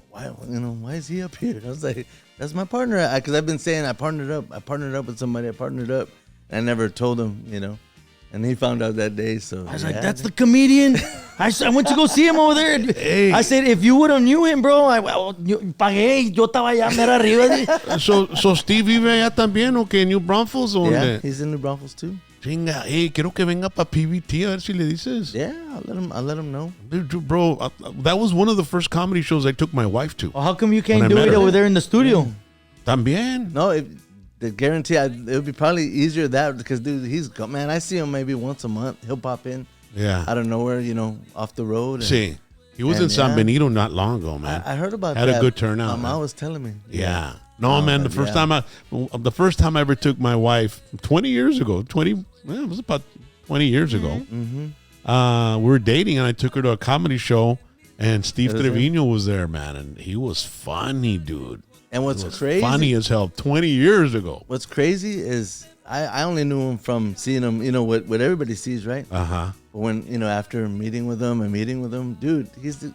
[SPEAKER 4] why is he up here? And I was like, that's my partner. Because I've been saying I partnered up with somebody. And I never told him, And he found out that day. So
[SPEAKER 3] I was like, that's the comedian. I went to go see him over there. Hey. I said, if you would have knew him, bro, yo pagué. Yo estaba allá mera arriba.
[SPEAKER 1] So Steve vive allá también, ¿o qué? New Braunfels?
[SPEAKER 4] Yeah, he's in New Braunfels too.
[SPEAKER 1] Chinga, hey, quiero que venga para PVT, a ver si le dices.
[SPEAKER 4] Yeah, I'll let him know.
[SPEAKER 1] Dude, bro, that was one of the first comedy shows I took my wife to.
[SPEAKER 3] Well, how come you can't do it over there in the studio?
[SPEAKER 1] También.
[SPEAKER 4] No, the guarantee, it would be probably easier that because, dude, man, I see him maybe once a month. He'll pop in.
[SPEAKER 1] Yeah.
[SPEAKER 4] Out of nowhere, off the road.
[SPEAKER 1] See, he was in San Benito not long ago, man.
[SPEAKER 4] I heard about that.
[SPEAKER 1] Had a good turnout.
[SPEAKER 4] Mama was telling me.
[SPEAKER 1] Yeah. No, man, the first time I ever took my wife, 20 years ago, it was about 20 years ago.
[SPEAKER 4] Mm-hmm.
[SPEAKER 1] We were dating, and I took her to a comedy show, and Steve Trevino was there, man, and he was funny, dude.
[SPEAKER 4] And what's crazy,
[SPEAKER 1] funny as hell, 20 years ago.
[SPEAKER 4] What's crazy is I only knew him from seeing him, what everybody sees, right?
[SPEAKER 1] Uh-huh.
[SPEAKER 4] But when, after meeting with him, dude, he's the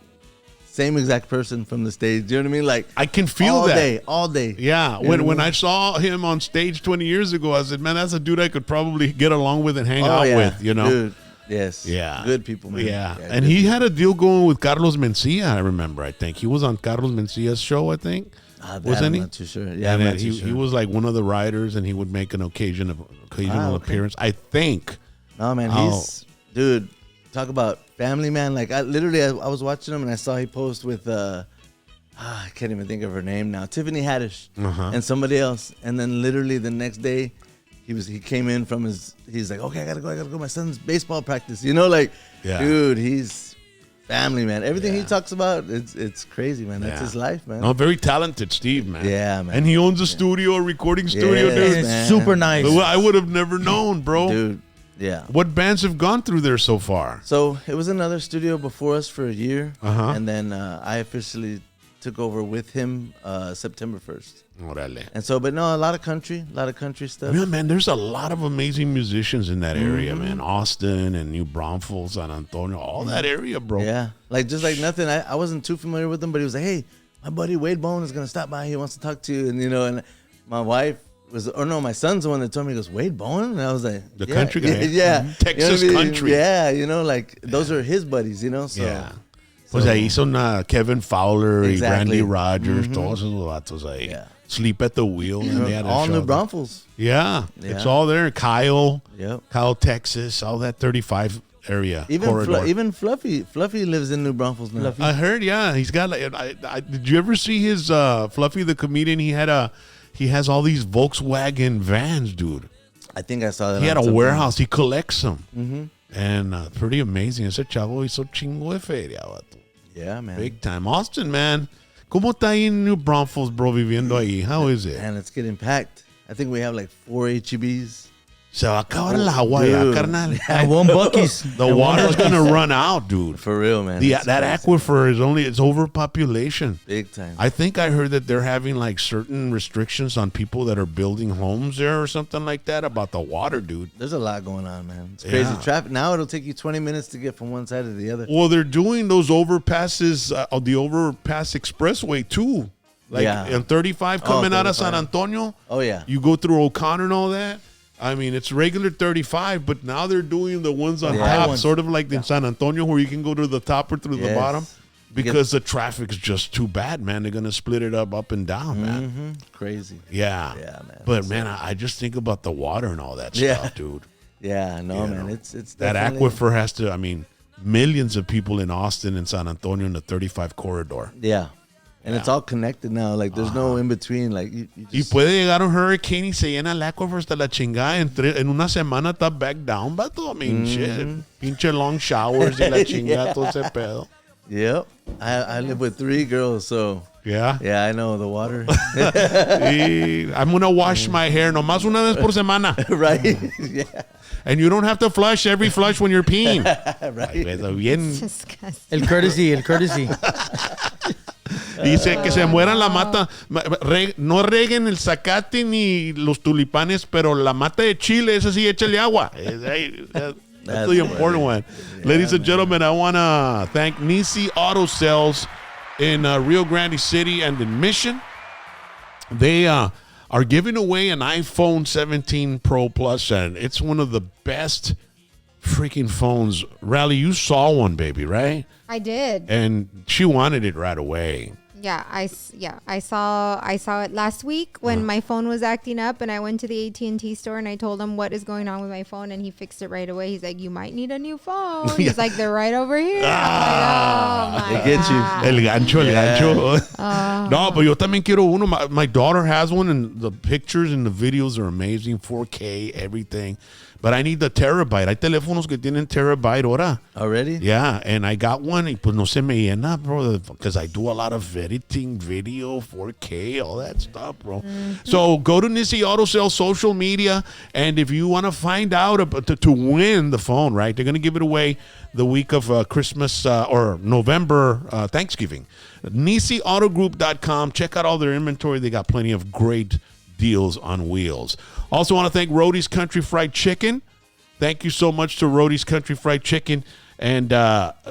[SPEAKER 4] same exact person from the stage. Do you know what I mean? Like,
[SPEAKER 1] I can feel that.
[SPEAKER 4] All day.
[SPEAKER 1] Yeah. When I saw him on stage 20 years ago, I said, man, that's a dude I could probably get along with and hang out with,
[SPEAKER 4] Dude, yes.
[SPEAKER 1] Yeah.
[SPEAKER 4] Good people, man.
[SPEAKER 1] Yeah. And he had a deal going with Carlos Mencia, I remember, I think. He was on Carlos Mencia's show, I think. Wasn't he?
[SPEAKER 4] I'm not too sure. Yeah,
[SPEAKER 1] and
[SPEAKER 4] I'm not too sure.
[SPEAKER 1] He was like one of the writers, and he would make an occasional appearance, I think.
[SPEAKER 4] No, man, dude, talk about family, man. Like, I was watching him, and I saw he posed with, I can't even think of her name now, Tiffany Haddish, and somebody else. And then literally the next day, he came in from he's like, okay, I gotta go. My son's baseball practice. Dude, he's family, man. Everything he talks about, it's crazy, man. That's his life, man.
[SPEAKER 1] No, very talented, Steve, man.
[SPEAKER 4] Yeah, man.
[SPEAKER 1] And he owns a studio, a recording studio, dude.
[SPEAKER 3] It's super nice.
[SPEAKER 1] I would have never known, bro.
[SPEAKER 4] Dude, yeah.
[SPEAKER 1] What bands have gone through there so far?
[SPEAKER 4] So it was another studio before us for a year,
[SPEAKER 1] and
[SPEAKER 4] then I officially took over with him September 1st.
[SPEAKER 1] Orale.
[SPEAKER 4] And so, but no, a lot of country stuff.
[SPEAKER 1] Yeah, man, there's a lot of amazing musicians in that area, man. Austin and New Braunfels, San Antonio, all that area, bro.
[SPEAKER 4] Yeah, just like nothing. I wasn't too familiar with him, but he was like, hey, my buddy Wade Bone is gonna stop by. He wants to talk to you, and my wife my son's the one that told me. He goes, Wade Bone, and I was like,
[SPEAKER 1] the country guy,
[SPEAKER 4] yeah,
[SPEAKER 1] Texas country,
[SPEAKER 4] yeah, those are his buddies, so.
[SPEAKER 1] Yeah. Pues ahí son Kevin Fowler y
[SPEAKER 4] Exactly.
[SPEAKER 1] Randy Rogers, todos esos vatos ahí.
[SPEAKER 4] Yeah.
[SPEAKER 1] Sleep at the Wheel. And they had a
[SPEAKER 4] all
[SPEAKER 1] show
[SPEAKER 4] New
[SPEAKER 1] there.
[SPEAKER 4] Braunfels.
[SPEAKER 1] Yeah, it's all there. Kyle, Texas, all that 35 area.
[SPEAKER 4] Even Fluffy lives in New Braunfels now.
[SPEAKER 1] I heard, he's got. Did you ever see his Fluffy the comedian? He has all these Volkswagen vans, dude.
[SPEAKER 4] I think I saw that.
[SPEAKER 1] He had a warehouse. He collects them.
[SPEAKER 4] Mm-hmm.
[SPEAKER 1] And pretty amazing. Ese chavo hizo chingo de feria, vato.
[SPEAKER 4] Yeah, man.
[SPEAKER 1] Big time. Austin, man. ¿Cómo está ahí en New Braunfels, bro, viviendo ahí? How is it?
[SPEAKER 4] Man, it's getting packed. I think we have like 4 HEBs.
[SPEAKER 1] Se va a acabar el agua ya, carnal.
[SPEAKER 3] And one Buc-ee's.
[SPEAKER 1] The water's going to run out, dude.
[SPEAKER 4] For real, man.
[SPEAKER 1] That aquifer it's overpopulation.
[SPEAKER 4] Big time.
[SPEAKER 1] I think I heard that they're having like certain restrictions on people that are building homes there or something like that about the water, dude.
[SPEAKER 4] There's a lot going on, man. It's crazy. Traffic. Now it'll take you 20 minutes to get from one side to the other.
[SPEAKER 1] Well, they're doing those overpasses, the overpass expressway too. Like on 35 coming out of San Antonio.
[SPEAKER 4] Oh, yeah.
[SPEAKER 1] You go through O'Connor and all that. I mean, it's regular 35, but now they're doing the ones on top, sort of like in San Antonio, where you can go to the top or through the bottom, because the traffic's just too bad, man. They're gonna split it up and down, man.
[SPEAKER 4] Crazy.
[SPEAKER 1] Yeah,
[SPEAKER 4] man.
[SPEAKER 1] But man, I just think about the water and all that stuff, dude.
[SPEAKER 4] Yeah, no,
[SPEAKER 1] You
[SPEAKER 4] man.
[SPEAKER 1] know,
[SPEAKER 4] It's
[SPEAKER 1] that
[SPEAKER 4] definitely,
[SPEAKER 1] aquifer has to, I mean, millions of people in Austin and San Antonio in the 35 corridor.
[SPEAKER 4] Yeah. And it's all connected now. Like, there's no in between. Like, you
[SPEAKER 1] Y
[SPEAKER 4] just,
[SPEAKER 1] puede llegar un hurricane y se llena el aquifer hasta la chingada. En una semana está back down, vato. I mean, shit. Pinche long showers y la chingada, todo ese pedo.
[SPEAKER 4] yep. I live with 3 girls, so
[SPEAKER 1] Yeah.
[SPEAKER 4] yeah, I know the water.
[SPEAKER 1] Y I'm going to wash my hair nomás una vez por semana.
[SPEAKER 4] Right? Yeah.
[SPEAKER 1] And you don't have to flush every flush when you're peeing.
[SPEAKER 4] Right.
[SPEAKER 1] Ay, eso bien.
[SPEAKER 2] Disgusting.
[SPEAKER 3] El courtesy.
[SPEAKER 1] Dice que se mueran la mata. No reguen el zacate ni los tulipanes, pero la mata de chile, esa sí, échale agua. That's the important one. Ladies and gentlemen, I want to thank Nisi Auto Sales in Rio Grande City and in Mission. They are giving away an iPhone 17 Pro Plus, and it's one of the best freaking phones. Rally, you saw one, baby, right?
[SPEAKER 2] I did.
[SPEAKER 1] And she wanted it right away.
[SPEAKER 2] Yeah, I saw it last week when my phone was acting up, and I went to the AT&T store and I told him what is going on with my phone, and he fixed it right away. He's like, "You might need a new phone." He's like, "They're right over here." I'm like, "Oh my
[SPEAKER 4] They get you.
[SPEAKER 2] God."
[SPEAKER 1] El gancho. No, but yo también quiero uno. My daughter has one, and the pictures and the videos are amazing. 4K, everything. But I need the terabyte. Hay teléfonos que tienen terabyte ahora.
[SPEAKER 4] Already?
[SPEAKER 1] Yeah, and I got one. Y pues no se me llena, bro, because I do a lot of editing, video, 4K, all that stuff, bro. So go to Nisi Auto Sales social media, and if you want to find out to win the phone, right, they're going to give it away the week of Christmas or November, Thanksgiving. NisiAutogroup.com. Check out all their inventory. They got plenty of great deals on wheels. Also want to thank Rodee's Country Fried Chicken. Thank you so much to Rodee's Country Fried Chicken and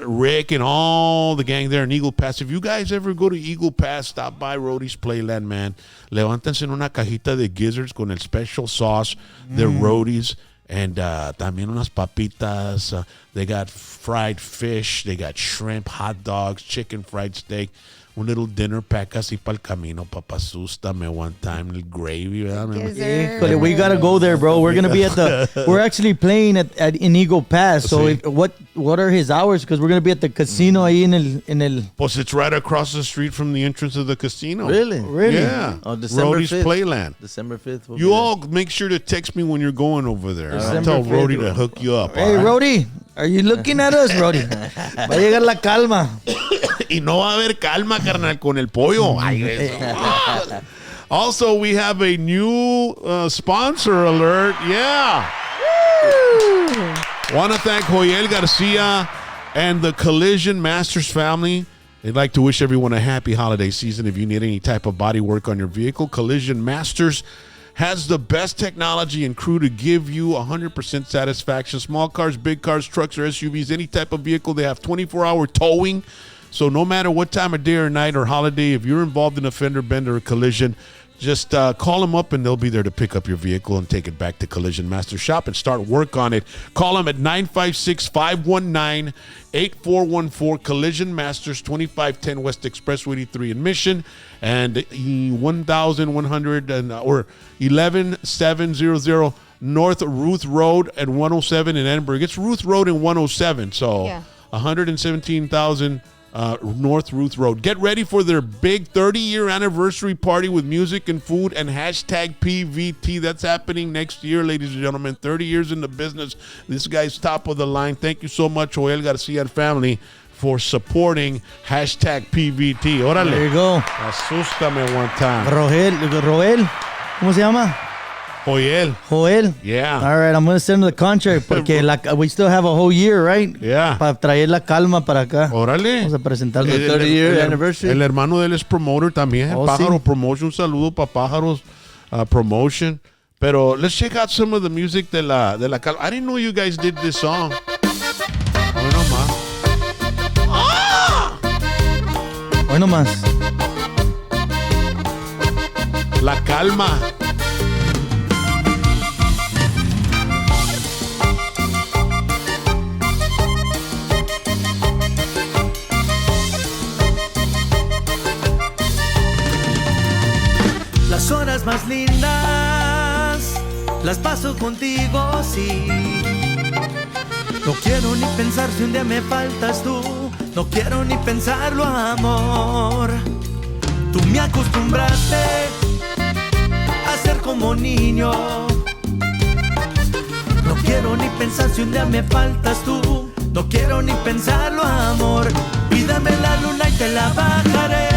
[SPEAKER 1] Rick and all the gang there in Eagle Pass. If you guys ever go to Eagle Pass, stop by Rodee's Playland, man. Levántense en una cajita de gizzards con el special sauce. They're Rodee's. And también unas papitas. They got fried fish. They got shrimp, hot dogs, chicken fried steak. Un little dinner pack así para el camino, papá, sústame one time, el gravy, ¿verdad?
[SPEAKER 2] Gizzard.
[SPEAKER 3] But we gotta go there, bro. We're gonna be at we're actually playing at in Eagle Pass. So
[SPEAKER 1] Sí.
[SPEAKER 3] what are his hours? Because we're gonna be at the casino ahí en el.
[SPEAKER 1] Pues it's right across the street from the entrance of the casino.
[SPEAKER 4] Really?
[SPEAKER 3] Really?
[SPEAKER 1] Yeah.
[SPEAKER 4] Oh, December
[SPEAKER 1] Rodee's
[SPEAKER 4] 5th.
[SPEAKER 1] Playland.
[SPEAKER 4] December 5th. We'll
[SPEAKER 1] You
[SPEAKER 4] be
[SPEAKER 1] all make sure to text me when you're going over there. I'll
[SPEAKER 3] December
[SPEAKER 1] tell
[SPEAKER 3] 5th.
[SPEAKER 1] Roddy to hook you up.
[SPEAKER 3] Hey,
[SPEAKER 1] all right?
[SPEAKER 3] Rody, are you looking at us, Rody? Va a llegar la calma.
[SPEAKER 1] Y no va a haber calma, carnal, con el pollo. Ay, eso. Also, we have a new sponsor alert. Yeah. Want to thank Joel Garcia and the Collision Masters family. They'd like to wish everyone a happy holiday season. If you need any type of body work on your vehicle, Collision Masters has the best technology and crew to give you 100% satisfaction. Small cars, big cars, trucks, or SUVs, any type of vehicle, they have 24-hour towing. So no matter what time of day or night or holiday, if you're involved in a fender bender or collision, just call them up and they'll be there to pick up your vehicle and take it back to Collision Master Shop and start work on it. Call them at 956-519-8414. Collision Masters, 2510 West Expressway 83 in Mission, and 1100 or 11700 North Ruth Road at 107 in Edinburgh. It's Ruth Road and 107, so
[SPEAKER 2] Yeah.
[SPEAKER 1] 117,000 North Ruth Road. Get ready for their big 30-year anniversary party with music and food and hashtag PVT. That's happening next year, ladies and gentlemen. 30 years in the business. This guy's top of the line. Thank you so much, Joel Garcia and family, for supporting hashtag PVT. Órale.
[SPEAKER 3] There you go.
[SPEAKER 1] Asústame one time.
[SPEAKER 3] Roel, ¿cómo se llama? Joel.
[SPEAKER 1] Yeah.
[SPEAKER 3] All right, I'm going to send him the contract porque we still have a whole year, right?
[SPEAKER 1] Yeah.
[SPEAKER 3] Para traer la calma para acá.
[SPEAKER 1] Órale.
[SPEAKER 3] Vamos a presentarlo.
[SPEAKER 4] El 30-year anniversary.
[SPEAKER 1] El hermano de él es promoter también.
[SPEAKER 3] Oh,
[SPEAKER 1] Pájaro
[SPEAKER 3] sí.
[SPEAKER 1] Promotion. Un saludo para Pájaros Promotion. Pero let's check out some of the music de la Calma. I didn't know you guys did this song. Bueno más.
[SPEAKER 3] Hoy nomás.
[SPEAKER 1] La Calma.
[SPEAKER 7] Las horas más lindas las paso contigo, sí. No quiero ni pensar si un día me faltas tú. No quiero ni pensarlo, amor. Tú me acostumbraste a ser como niño. No quiero ni pensar si un día me faltas tú. No quiero ni pensarlo, amor. Pídame la luna y te la bajaré.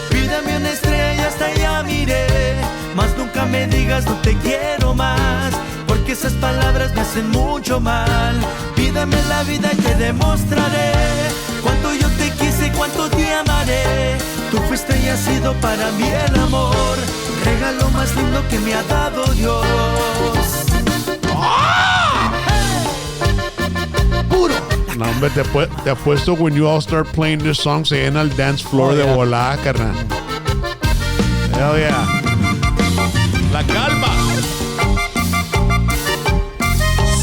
[SPEAKER 7] Pídame una estrella y hasta allá miré. Mas nunca me digas no te quiero más, porque esas palabras me hacen mucho mal. Pídame la vida y te demostraré cuánto yo te quise, cuánto te amaré. Tú fuiste y has sido para mí el amor, regalo más lindo que me ha dado Dios.
[SPEAKER 3] Puro.
[SPEAKER 1] No, hombre, te apuesto when you all start playing this song se llena el dance floor de volada, carnal. Hell yeah. La Calma.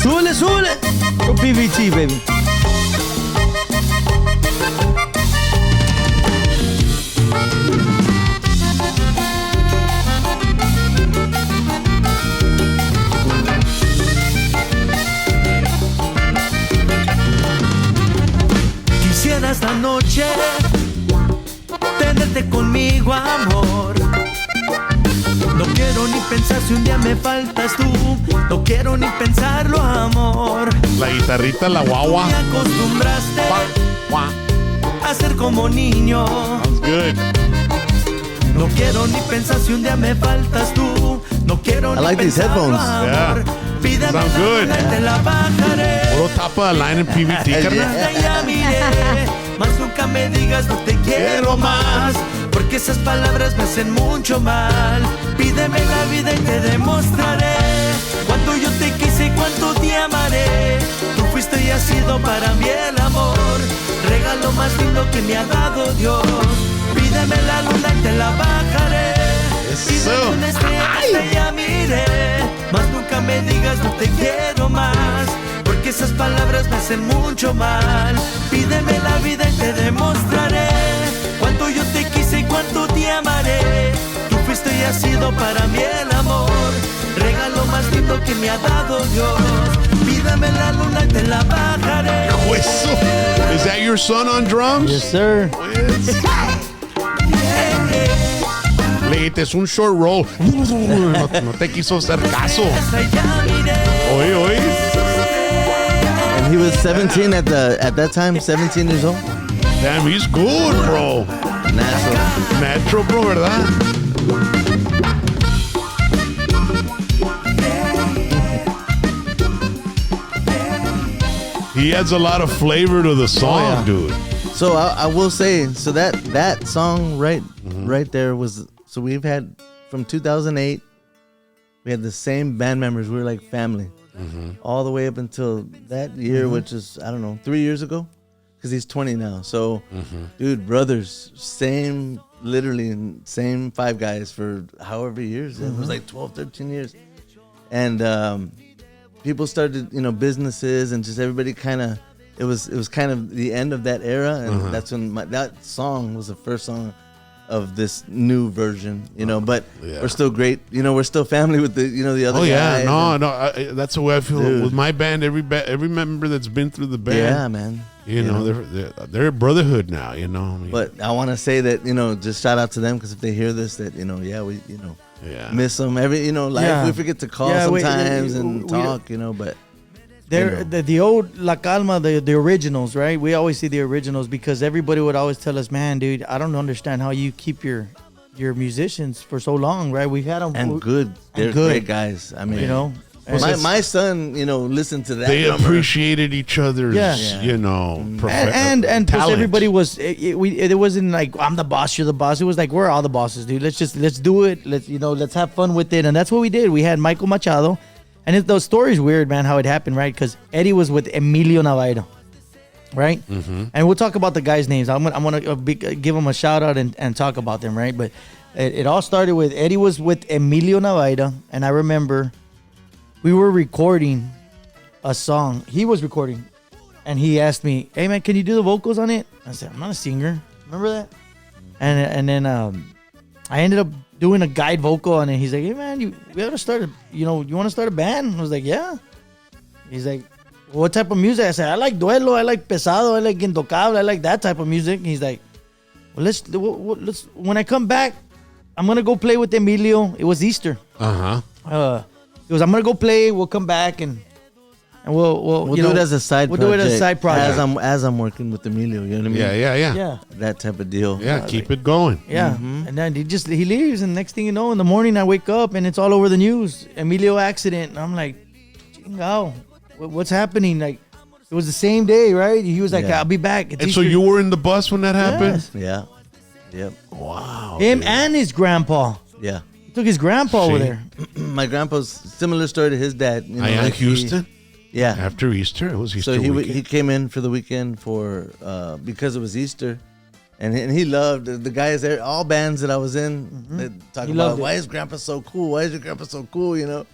[SPEAKER 3] Súbele, súbele. Con PVT, baby.
[SPEAKER 7] Quisiera esta noche tenerte conmigo, amor. No quiero ni pensar si un día me faltas tú. No quiero ni pensarlo, amor.
[SPEAKER 1] La guitarrita, la guagua.
[SPEAKER 7] Me acostumbraste a ser como niño.
[SPEAKER 1] Sounds good.
[SPEAKER 7] No quiero ni pensar si un día me faltas tú. No quiero
[SPEAKER 4] I
[SPEAKER 7] ni
[SPEAKER 4] like these
[SPEAKER 7] pensarlo,
[SPEAKER 4] headphones.
[SPEAKER 7] amor.
[SPEAKER 1] Yeah.
[SPEAKER 7] Pídame
[SPEAKER 1] Sounds
[SPEAKER 7] la
[SPEAKER 1] good.
[SPEAKER 7] luna y te la bajaré.
[SPEAKER 1] Puro top of the line en PVT, carnal.
[SPEAKER 7] Ya miré, mas nunca me digas no te quiero más, porque esas palabras me hacen mucho mal. Pídeme la vida y te demostraré cuánto yo te quise y cuánto te amaré. Tú fuiste y has sido para mí el amor, regalo más lindo que me ha dado Dios. Pídeme la luna y te la bajaré. Pídeme una estrella hasta ya miré, mas nunca me digas no te quiero más, porque esas palabras me hacen mucho mal. Pídeme la vida y te demostraré cuánto yo te quise y cuánto te amaré. Tú fuiste y has sido para mí el amor, regalo más lindo que me ha dado Dios. Pídame la luna y te la bajaré.
[SPEAKER 1] Hueso. Is that your son on drums?
[SPEAKER 3] Yes, sir.
[SPEAKER 1] Leite, es un short roll. No te quiso hacer caso.
[SPEAKER 7] Hasta ya miré.
[SPEAKER 1] Oye, oye.
[SPEAKER 4] And he was 17 at that time, 17 years old.
[SPEAKER 1] Damn, he's good, bro.
[SPEAKER 4] Natural.
[SPEAKER 1] Natural, bro, ¿verdad? He adds a lot of flavor to the song, dude.
[SPEAKER 4] So I will say, so that song right there was, so we've had from 2008, we had the same band members. We were like family all the way up until that year, which is, I don't know, 3 years ago, because he's 20 now. So, dude, brothers, literally same five guys for however years. It was like 12, 13 years. And people started, businesses, and just everybody kind of, it was kind of the end of that era, and that's when that song was the first song of this new version, but we're still great. We're still family with the other guys.
[SPEAKER 1] That's the way I feel with my band. Every member that's been through the band.
[SPEAKER 4] Yeah, man.
[SPEAKER 1] They're a brotherhood now,
[SPEAKER 4] But I want to say that, just shout out to them, because if they hear this, that, we, miss them. Life, we forget to call sometimes and talk, but.
[SPEAKER 3] They're the old La Calma, the originals, right? We always see the originals, because everybody would always tell us, man, dude, I don't understand how you keep your musicians for so long, right? We've had them.
[SPEAKER 4] And good. They're great guys. I mean, my son, listened to that.
[SPEAKER 1] They
[SPEAKER 4] number.
[SPEAKER 1] appreciated each other's,
[SPEAKER 3] and plus everybody was, it wasn't like, I'm the boss, you're the boss. It was like, we're all the bosses, dude. Let's do it. Let's have fun with it. And that's what we did. We had Michael Machado. And the story's weird, man, how it happened, right? Because Eddie was with Emilio Navairo, right? And we'll talk about the guys' names. I'm gonna give them a shout out and talk about them, right? But it all started with Eddie was with Emilio Navairo, and I remember we were recording a song. He was recording, and he asked me, "Hey, man, can you do the vocals on it?" I said, "I'm not a singer." Remember that? And then I ended up doing a guide vocal on it. He's like, hey man, we ought to start you want to start a band? I was like, yeah. He's like, what type of music? I said, I like duelo, I like pesado, I like intocable, I like that type of music. And he's like, well, let's when I come back, I'm gonna go play with Emilio. It was Easter. He goes, I'm gonna go play. We'll come back and we'll
[SPEAKER 4] do it as a side.
[SPEAKER 3] We'll
[SPEAKER 4] project
[SPEAKER 3] do it as a side project
[SPEAKER 4] as I'm working with Emilio. You know what I mean?
[SPEAKER 3] Yeah.
[SPEAKER 4] That type of deal.
[SPEAKER 1] Yeah, keep it going.
[SPEAKER 3] Yeah, and then he leaves, and next thing you know, in the morning I wake up and it's all over the news. Emilio accident. And I'm like, wow, what's happening? Like, it was the same day, right? He was like, I'll be back.
[SPEAKER 1] And so you were in the bus when that happened?
[SPEAKER 3] Yes.
[SPEAKER 4] Yeah. Yep.
[SPEAKER 1] Wow.
[SPEAKER 3] Him
[SPEAKER 1] dude.
[SPEAKER 3] and his grandpa.
[SPEAKER 4] Yeah.
[SPEAKER 3] He took his grandpa over there.
[SPEAKER 4] My grandpa's similar story to his dad. You know,
[SPEAKER 1] like Houston?
[SPEAKER 4] Yeah.
[SPEAKER 1] After Easter? It was Easter
[SPEAKER 4] So
[SPEAKER 1] weekend.
[SPEAKER 4] he came in for the weekend because it was Easter. And he loved the guys there. All bands that I was in, they talk about why is Grandpa so cool? Why is your grandpa so cool? You know,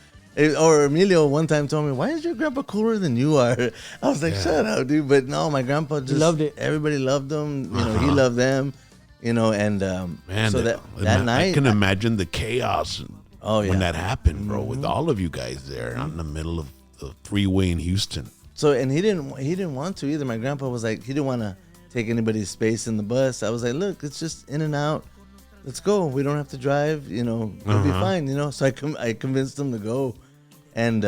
[SPEAKER 4] or Emilio one time told me, why is your grandpa cooler than you are? I was like, shut up, dude. But no, my grandpa just
[SPEAKER 3] loved it.
[SPEAKER 4] Everybody loved him. You know, he loved them. You know, and
[SPEAKER 1] Man,
[SPEAKER 4] so that night,
[SPEAKER 1] I can imagine the chaos when that happened, bro, with all of you guys there out in the middle of the freeway in Houston.
[SPEAKER 4] So and he didn't want to either. My grandpa was like, he didn't want to take anybody's space in the bus. I was like, look, it's just in and out. Let's go. We don't have to drive. You know, we'll be fine. You know. So I convinced him to go. And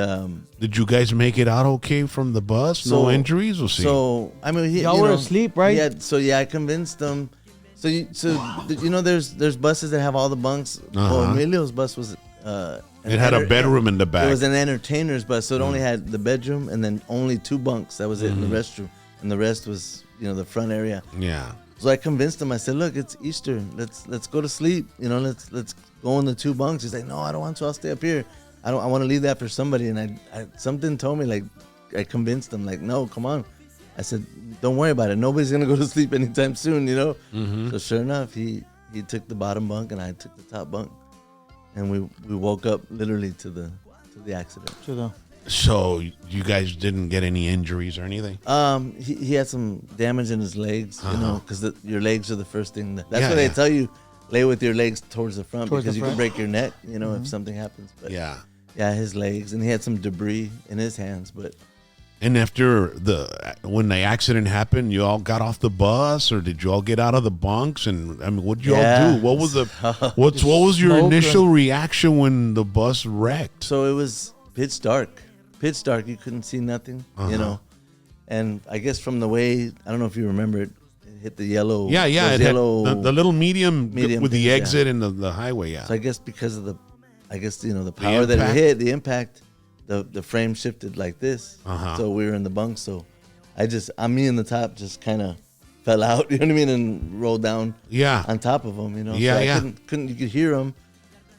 [SPEAKER 1] did you guys make it out okay from the bus? No injuries? We'll see.
[SPEAKER 4] So I mean,
[SPEAKER 3] y'all were asleep, right?
[SPEAKER 4] Yeah. I convinced them. So you know, there's buses that have all the bunks. Well, Emilio's bus was.
[SPEAKER 1] It had a bedroom in the back.
[SPEAKER 4] It was an entertainer's bus, so it only had the bedroom and then only 2 bunks. That was it in the restroom, and the rest was the front area.
[SPEAKER 1] Yeah.
[SPEAKER 4] So I convinced him. I said, "Look, it's Easter. Let's go to sleep. You know, let's go in the 2 bunks." He's like, "No, I don't want to. I'll stay up here. I want to leave that for somebody." And I something told me, like, I convinced him, like, "No, come on." I said, "Don't worry about it. Nobody's gonna go to sleep anytime soon." You know. So sure enough, he took the bottom bunk and I took the top bunk, and we woke up literally to the accident.
[SPEAKER 1] So you guys didn't get any injuries or anything?
[SPEAKER 4] He had some damage in his legs, you know, because your legs are the first thing. That's why they tell you, lay with your legs towards the front because you can break your neck, you know, if something happens. But yeah, his legs, and he had some debris in his hands. But
[SPEAKER 1] and after when the accident happened, you all got off the bus, or did you all get out of the bunks? And I mean, what did you all do? What was what was your initial reaction when the bus wrecked?
[SPEAKER 4] So it was pitch dark. You couldn't see nothing, you know. And I guess from the way, I don't know if you remember it hit the yellow.
[SPEAKER 1] Yeah. It
[SPEAKER 4] yellow,
[SPEAKER 1] had the little medium with the
[SPEAKER 4] things,
[SPEAKER 1] exit and the highway. Yeah.
[SPEAKER 4] So I guess because of the power that it hit, the impact, the frame shifted like this. So we were in the bunk. So me in the top just kind of fell out. You know what I mean, and rolled down.
[SPEAKER 1] Yeah.
[SPEAKER 4] On top of him. You know.
[SPEAKER 1] Yeah.
[SPEAKER 4] So I couldn't. You could hear him.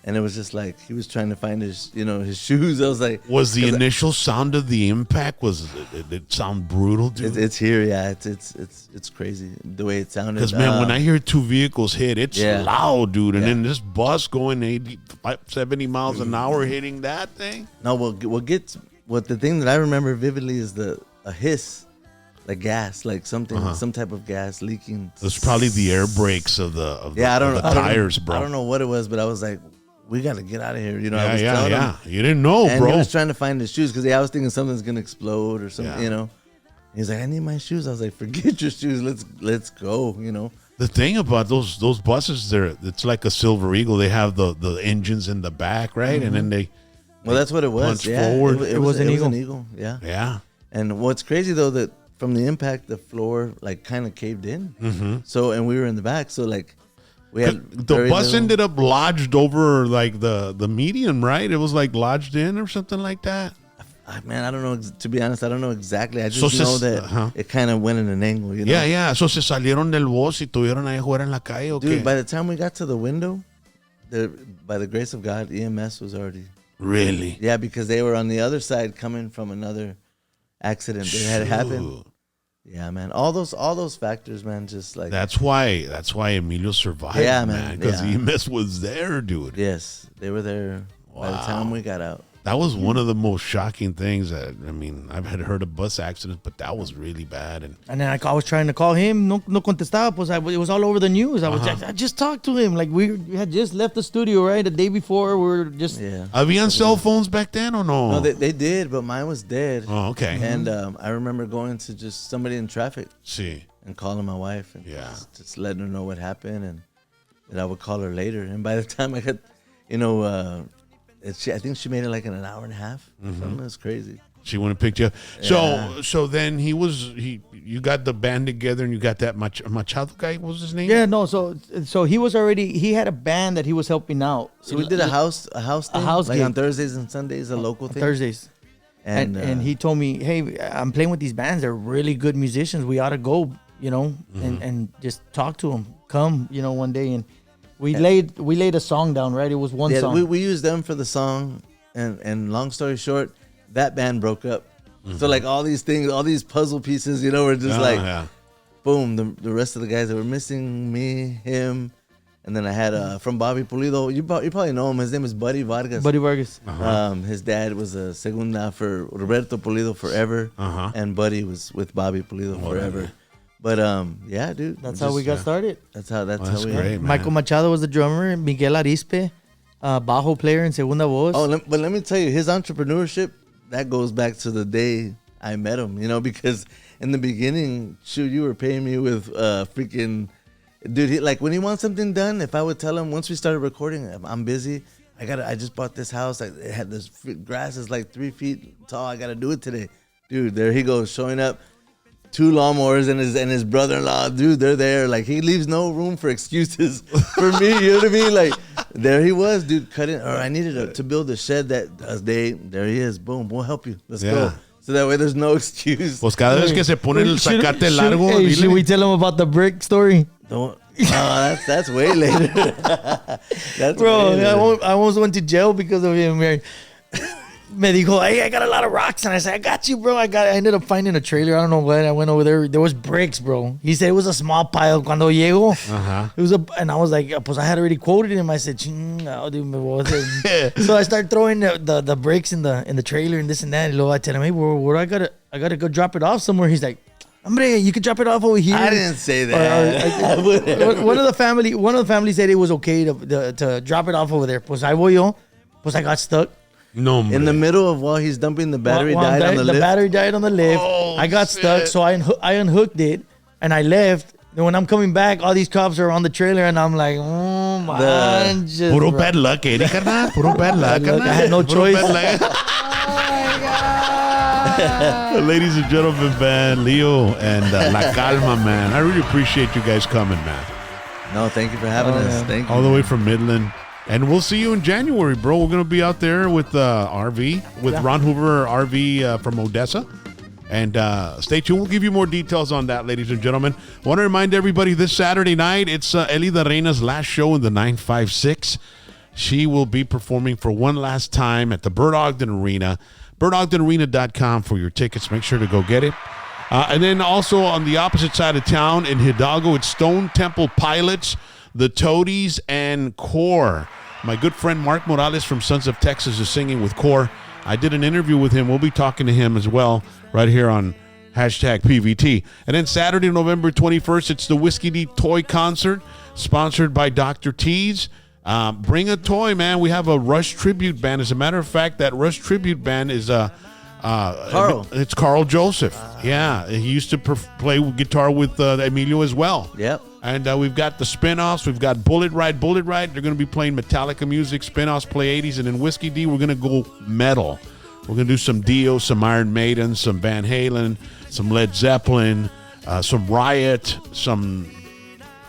[SPEAKER 4] And it was just like he was trying to find his shoes. I was like,
[SPEAKER 1] was the initial sound of the impact? Did it sound brutal, dude?
[SPEAKER 4] It's here, yeah. It's crazy the way it sounded.
[SPEAKER 1] Because man, when I hear 2 vehicles hit, it's loud, dude. And then this bus going 80, 70 miles an hour hitting that thing.
[SPEAKER 4] No, the thing that I remember vividly is a hiss, like gas, like something, some type of gas leaking.
[SPEAKER 1] It was probably the air brakes of the tires, bro.
[SPEAKER 4] I don't know what it was, but I was like, we got to get out of here. You know, I was
[SPEAKER 1] telling
[SPEAKER 4] him.
[SPEAKER 1] You didn't know,
[SPEAKER 4] and
[SPEAKER 1] bro.
[SPEAKER 4] He was trying to find his shoes because I was thinking something's going to explode or something, you know. He's like, I need my shoes. I was like, forget your shoes. Let's go, you know.
[SPEAKER 1] The thing about those buses, it's like a Silver Eagle. They have the engines in the back, right? And then
[SPEAKER 4] well, that's what it was.
[SPEAKER 1] Punch forward.
[SPEAKER 4] It was an eagle. Yeah.
[SPEAKER 1] Yeah.
[SPEAKER 4] And what's crazy, though, that from the impact, the floor, like, kind of caved in. So, and we were in the back. So, like, we had
[SPEAKER 1] the bus ended up lodged over like the median, right? It was like lodged in or something like that.
[SPEAKER 4] Man, I don't know. To be honest, I don't know exactly. I just know that it kind of went in an angle, you know?
[SPEAKER 1] Yeah. So se salieron del bus y tuvieron ahí afuera en la calle, okay?
[SPEAKER 4] Dude, by the time we got to the window, by the grace of God, EMS was already.
[SPEAKER 1] Really?
[SPEAKER 4] Yeah, because they were on the other side coming from another accident that had happened. Yeah, man. All those factors, man, just like
[SPEAKER 1] that's why Emilio survived, man. Because EMS was there, dude.
[SPEAKER 4] Yes, they were there by the time we got out.
[SPEAKER 1] That was one of the most shocking things. That I mean, I've had heard of bus accidents, but that was really bad. And
[SPEAKER 3] then I was trying to call him. No contestaba. Pues it was all over the news. I just talked to him. Like we had just left the studio, right? The day before, we were just.
[SPEAKER 4] Yeah.
[SPEAKER 1] Habían cell phones back then or no?
[SPEAKER 4] No, they did, but mine was dead.
[SPEAKER 1] Oh, okay.
[SPEAKER 4] And I remember going to just somebody in traffic.
[SPEAKER 1] See.
[SPEAKER 4] And calling my wife. And just letting her know what happened, and that I would call her later. And by the time I got, I think she made it like in an hour and a half. Something that's crazy.
[SPEAKER 1] She went and picked you up. So then you got the band together and you got that Machado guy. What was his name?
[SPEAKER 3] Yeah, no. So he had a band that he was helping out.
[SPEAKER 4] So we did a house thing, like
[SPEAKER 3] gig.
[SPEAKER 4] On Thursdays and Sundays, a local thing.
[SPEAKER 3] Thursdays. And he told me, hey, I'm playing with these bands. They're really good musicians. We ought to go, and just talk to them. Come, one day. And we laid a song down, right? It was one song.
[SPEAKER 4] We used them for the song. And long story short, that band broke up. So like all these things, all these puzzle pieces, were just boom. The rest of the guys that were missing, me, him, and then I had from Bobby Pulido. You probably know him. His name is Buddy Vargas.
[SPEAKER 3] Buddy Vargas.
[SPEAKER 4] His dad was a segunda for Roberto Pulido forever, and Buddy was with Bobby Pulido forever. But yeah, dude.
[SPEAKER 3] That's how we got started.
[SPEAKER 4] That's how we.
[SPEAKER 1] Great, man.
[SPEAKER 3] Michael Machado was the drummer. Miguel Arispe, bajo player in segunda voz.
[SPEAKER 4] But let me tell you, his entrepreneurship that goes back to the day I met him. Because in the beginning, shoot, you were paying me with freaking. Dude, like when he wants something done, if I would tell him once we started recording, I'm busy. I just bought this house. It had this grass is like 3 feet tall. I gotta do it today, dude. There he goes, showing up. 2 lawnmowers and his brother-in-law, dude. They're there. Like he leaves no room for excuses for me. You know what I mean? Like there he was, dude. Cutting. Or I needed to build a shed that day. There he is. Boom. We'll help you. Let's go. So that way there's no excuse.
[SPEAKER 1] Pues cada vez que se pone el zacate largo.
[SPEAKER 3] Should we tell him about the brick story?
[SPEAKER 4] Don't. That's way later. That's
[SPEAKER 3] bro.
[SPEAKER 4] Way later.
[SPEAKER 3] I almost went to jail because of him. Me dijo, hey, I got a lot of rocks. And I said, I got you, bro. I ended up finding a trailer. I don't know what. I went over there. There was bricks, bro. He said it was a small pile. Cuando llego, it was and I was like, pues I had already quoted him. I said, so I started throwing the bricks in the trailer and this and that. And I tell him, hey, where I gotta go drop it off somewhere. He's like, hombre, you can drop it off over here.
[SPEAKER 4] I didn't say that.
[SPEAKER 3] One of the family said it was okay to drop it off over there. Pues ahí voy yo. Pues I got stuck.
[SPEAKER 1] No,
[SPEAKER 4] in the middle of while he's dumping the battery died on the lift.
[SPEAKER 3] The battery died on the lift.
[SPEAKER 1] Oh,
[SPEAKER 3] I got stuck, so I unhooked it and I left. Then when I'm coming back, all these cops are on the trailer and I'm like, oh my.
[SPEAKER 1] Puro bad luck, Eddie, carnal. Puro bad luck, carnal.
[SPEAKER 3] I had no choice.
[SPEAKER 2] Oh my God.
[SPEAKER 1] Ladies and gentlemen, man, Leo and La Calma, man. I really appreciate you guys coming, man.
[SPEAKER 4] No, thank you for having us. Thank you.
[SPEAKER 1] All the way from Midland. And we'll see you in January, bro. We're going to be out there with RV, with Ron Hoover RV from Odessa. And stay tuned. We'll give you more details on that, ladies and gentlemen. I want to remind everybody this Saturday night, it's Eli de Reina's last show in the 956. She will be performing for one last time at the Bird Ogden Arena. BirdOgdenArena.com for your tickets. Make sure to go get it. And then also on the opposite side of town in Hidalgo, it's Stone Temple Pilots, the Toadies, and Core. My good friend Mark Morales from Sons of Texas is singing with Core. I did an interview with him. We'll be talking to him as well right here on #PVT. And then Saturday, November 21st, it's the Whiskey D Toy Concert sponsored by Dr. T's. Bring a toy, man. We have a Rush tribute band. As a matter of fact, that Rush tribute band is
[SPEAKER 4] Carl.
[SPEAKER 1] It's Carl Joseph. Yeah, he used to play guitar with Emilio as well.
[SPEAKER 4] Yep.
[SPEAKER 1] And we've got the spinoffs. We've got Bullet Ride. They're going to be playing Metallica music. Spinoffs play 80s. And in Whiskey D, we're going to go metal. We're going to do some Dio, some Iron Maiden, some Van Halen, some Led Zeppelin, some Riot, some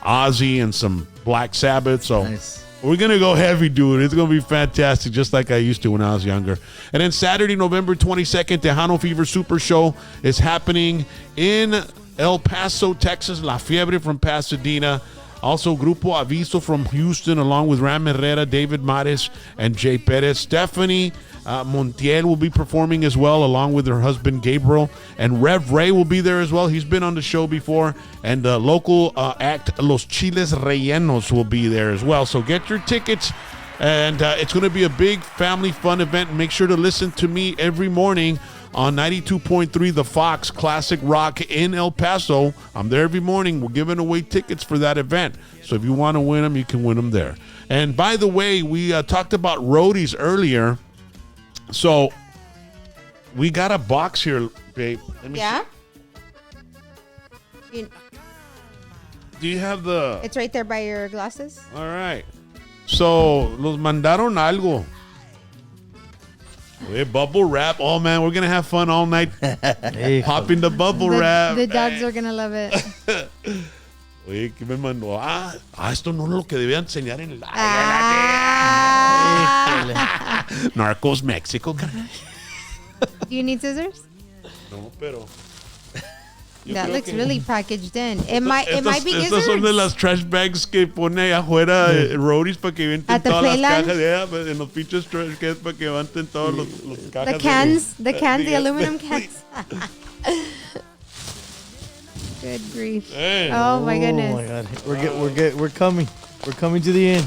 [SPEAKER 1] Ozzy, and some Black Sabbath. So
[SPEAKER 4] nice.
[SPEAKER 1] We're going to go heavy, dude. It's going to be fantastic, just like I used to when I was younger. And then Saturday, November 22nd, Tejano Fever Super Show is happening in El Paso, Texas. La Fiebre from Pasadena. Also, Grupo Aviso from Houston, along with Ram Herrera, David Mares, and Jay Perez. Stephanie Montiel will be performing as well, along with her husband, Gabriel. And Rev Ray will be there as well. He's been on the show before. And local act Los Chiles Rellenos will be there as well. So get your tickets And it's going to be a big family fun event. Make sure to listen to me every morning on 92.3 The Fox Classic Rock in El Paso. I'm there every morning. We're giving away tickets for that event. So if you want to win them, you can win them there. And by the way, we talked about roadies earlier. So we got a box here, babe. Let me see. Do you have the...
[SPEAKER 2] It's right there by your glasses.
[SPEAKER 1] All right. So, los mandaron algo. Bubble wrap. Oh, man, we're going to have fun all night popping the bubble wrap.
[SPEAKER 2] The dogs are going to love it.
[SPEAKER 1] Oye, ¿qué me mandó? Esto no es lo que debía enseñar en el... Narcos Mexico.
[SPEAKER 2] Do you need scissors?
[SPEAKER 1] No, pero...
[SPEAKER 2] That looks really packaged in. It might be
[SPEAKER 1] Estas
[SPEAKER 2] gizzards.
[SPEAKER 1] son de las trash bags que pone afuera roadies para que venten
[SPEAKER 2] At the
[SPEAKER 1] todas las
[SPEAKER 2] Playland?
[SPEAKER 1] cajas. En los pinches trash cans para que levanten todos los cajas.
[SPEAKER 2] The aluminum cans. Good grief.
[SPEAKER 1] Hey.
[SPEAKER 2] Oh my goodness.
[SPEAKER 3] Oh my God. We're coming. We're coming to the end.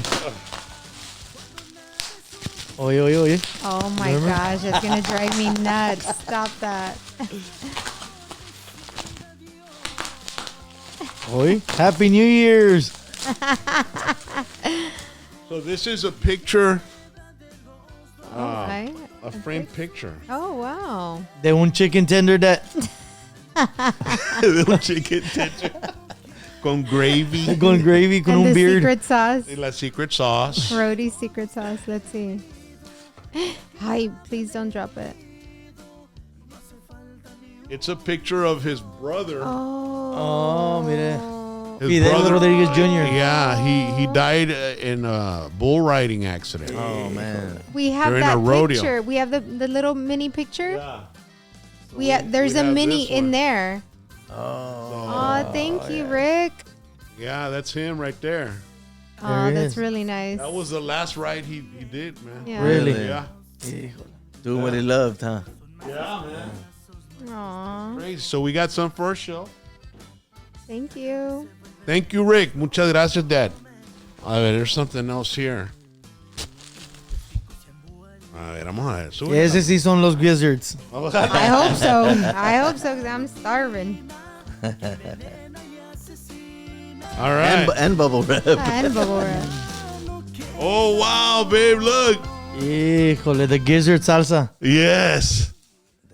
[SPEAKER 3] Oye.
[SPEAKER 2] Oh my gosh, it's gonna drive me nuts. Stop that.
[SPEAKER 3] Oye, Happy New Year's.
[SPEAKER 1] So this is a picture,
[SPEAKER 2] Okay.
[SPEAKER 1] a framed picture.
[SPEAKER 2] Oh wow.
[SPEAKER 3] De un chicken tender that...
[SPEAKER 1] De un chicken tender. Con gravy.
[SPEAKER 3] Con gravy, con
[SPEAKER 2] And
[SPEAKER 3] un
[SPEAKER 2] the
[SPEAKER 3] beard.
[SPEAKER 2] secret sauce.
[SPEAKER 1] Y la secret sauce.
[SPEAKER 2] Roadie's secret sauce. Let's see. Hi, please don't drop it.
[SPEAKER 1] It's a picture of his brother.
[SPEAKER 3] Oh, mire.
[SPEAKER 1] His
[SPEAKER 3] Fidel Rodriguez Jr.
[SPEAKER 1] Yeah, he died in a bull riding accident.
[SPEAKER 4] Oh man.
[SPEAKER 2] We have
[SPEAKER 1] During a
[SPEAKER 2] that
[SPEAKER 1] rodeo.
[SPEAKER 2] picture. We have the little mini picture.
[SPEAKER 1] Yeah.
[SPEAKER 2] There's
[SPEAKER 1] we
[SPEAKER 2] a
[SPEAKER 1] have
[SPEAKER 2] mini
[SPEAKER 1] this
[SPEAKER 2] in
[SPEAKER 1] one.
[SPEAKER 2] there. Oh, thank you, Rick.
[SPEAKER 1] Yeah, that's him right there.
[SPEAKER 2] Oh,
[SPEAKER 3] There it
[SPEAKER 2] that's
[SPEAKER 3] is.
[SPEAKER 2] really nice.
[SPEAKER 1] That was the last ride he did, man.
[SPEAKER 2] Yeah.
[SPEAKER 3] Really?
[SPEAKER 1] Yeah.
[SPEAKER 4] Doing what he loved, huh?
[SPEAKER 1] Yeah, man.
[SPEAKER 2] Aw,
[SPEAKER 1] Crazy. So we got some for our show.
[SPEAKER 2] thank you.
[SPEAKER 1] Thank you, Rick. Muchas gracias, Dad. A ver, there's something else here. A ver, vamos a ver. Súbela.
[SPEAKER 3] Ese sí son los gizzards.
[SPEAKER 2] I hope so. I hope so because I'm starving.
[SPEAKER 1] All right.
[SPEAKER 4] And bubble wrap.
[SPEAKER 2] And bubble wrap.
[SPEAKER 1] Oh, wow, babe, look.
[SPEAKER 3] Híjole, the gizzard salsa.
[SPEAKER 1] Yes.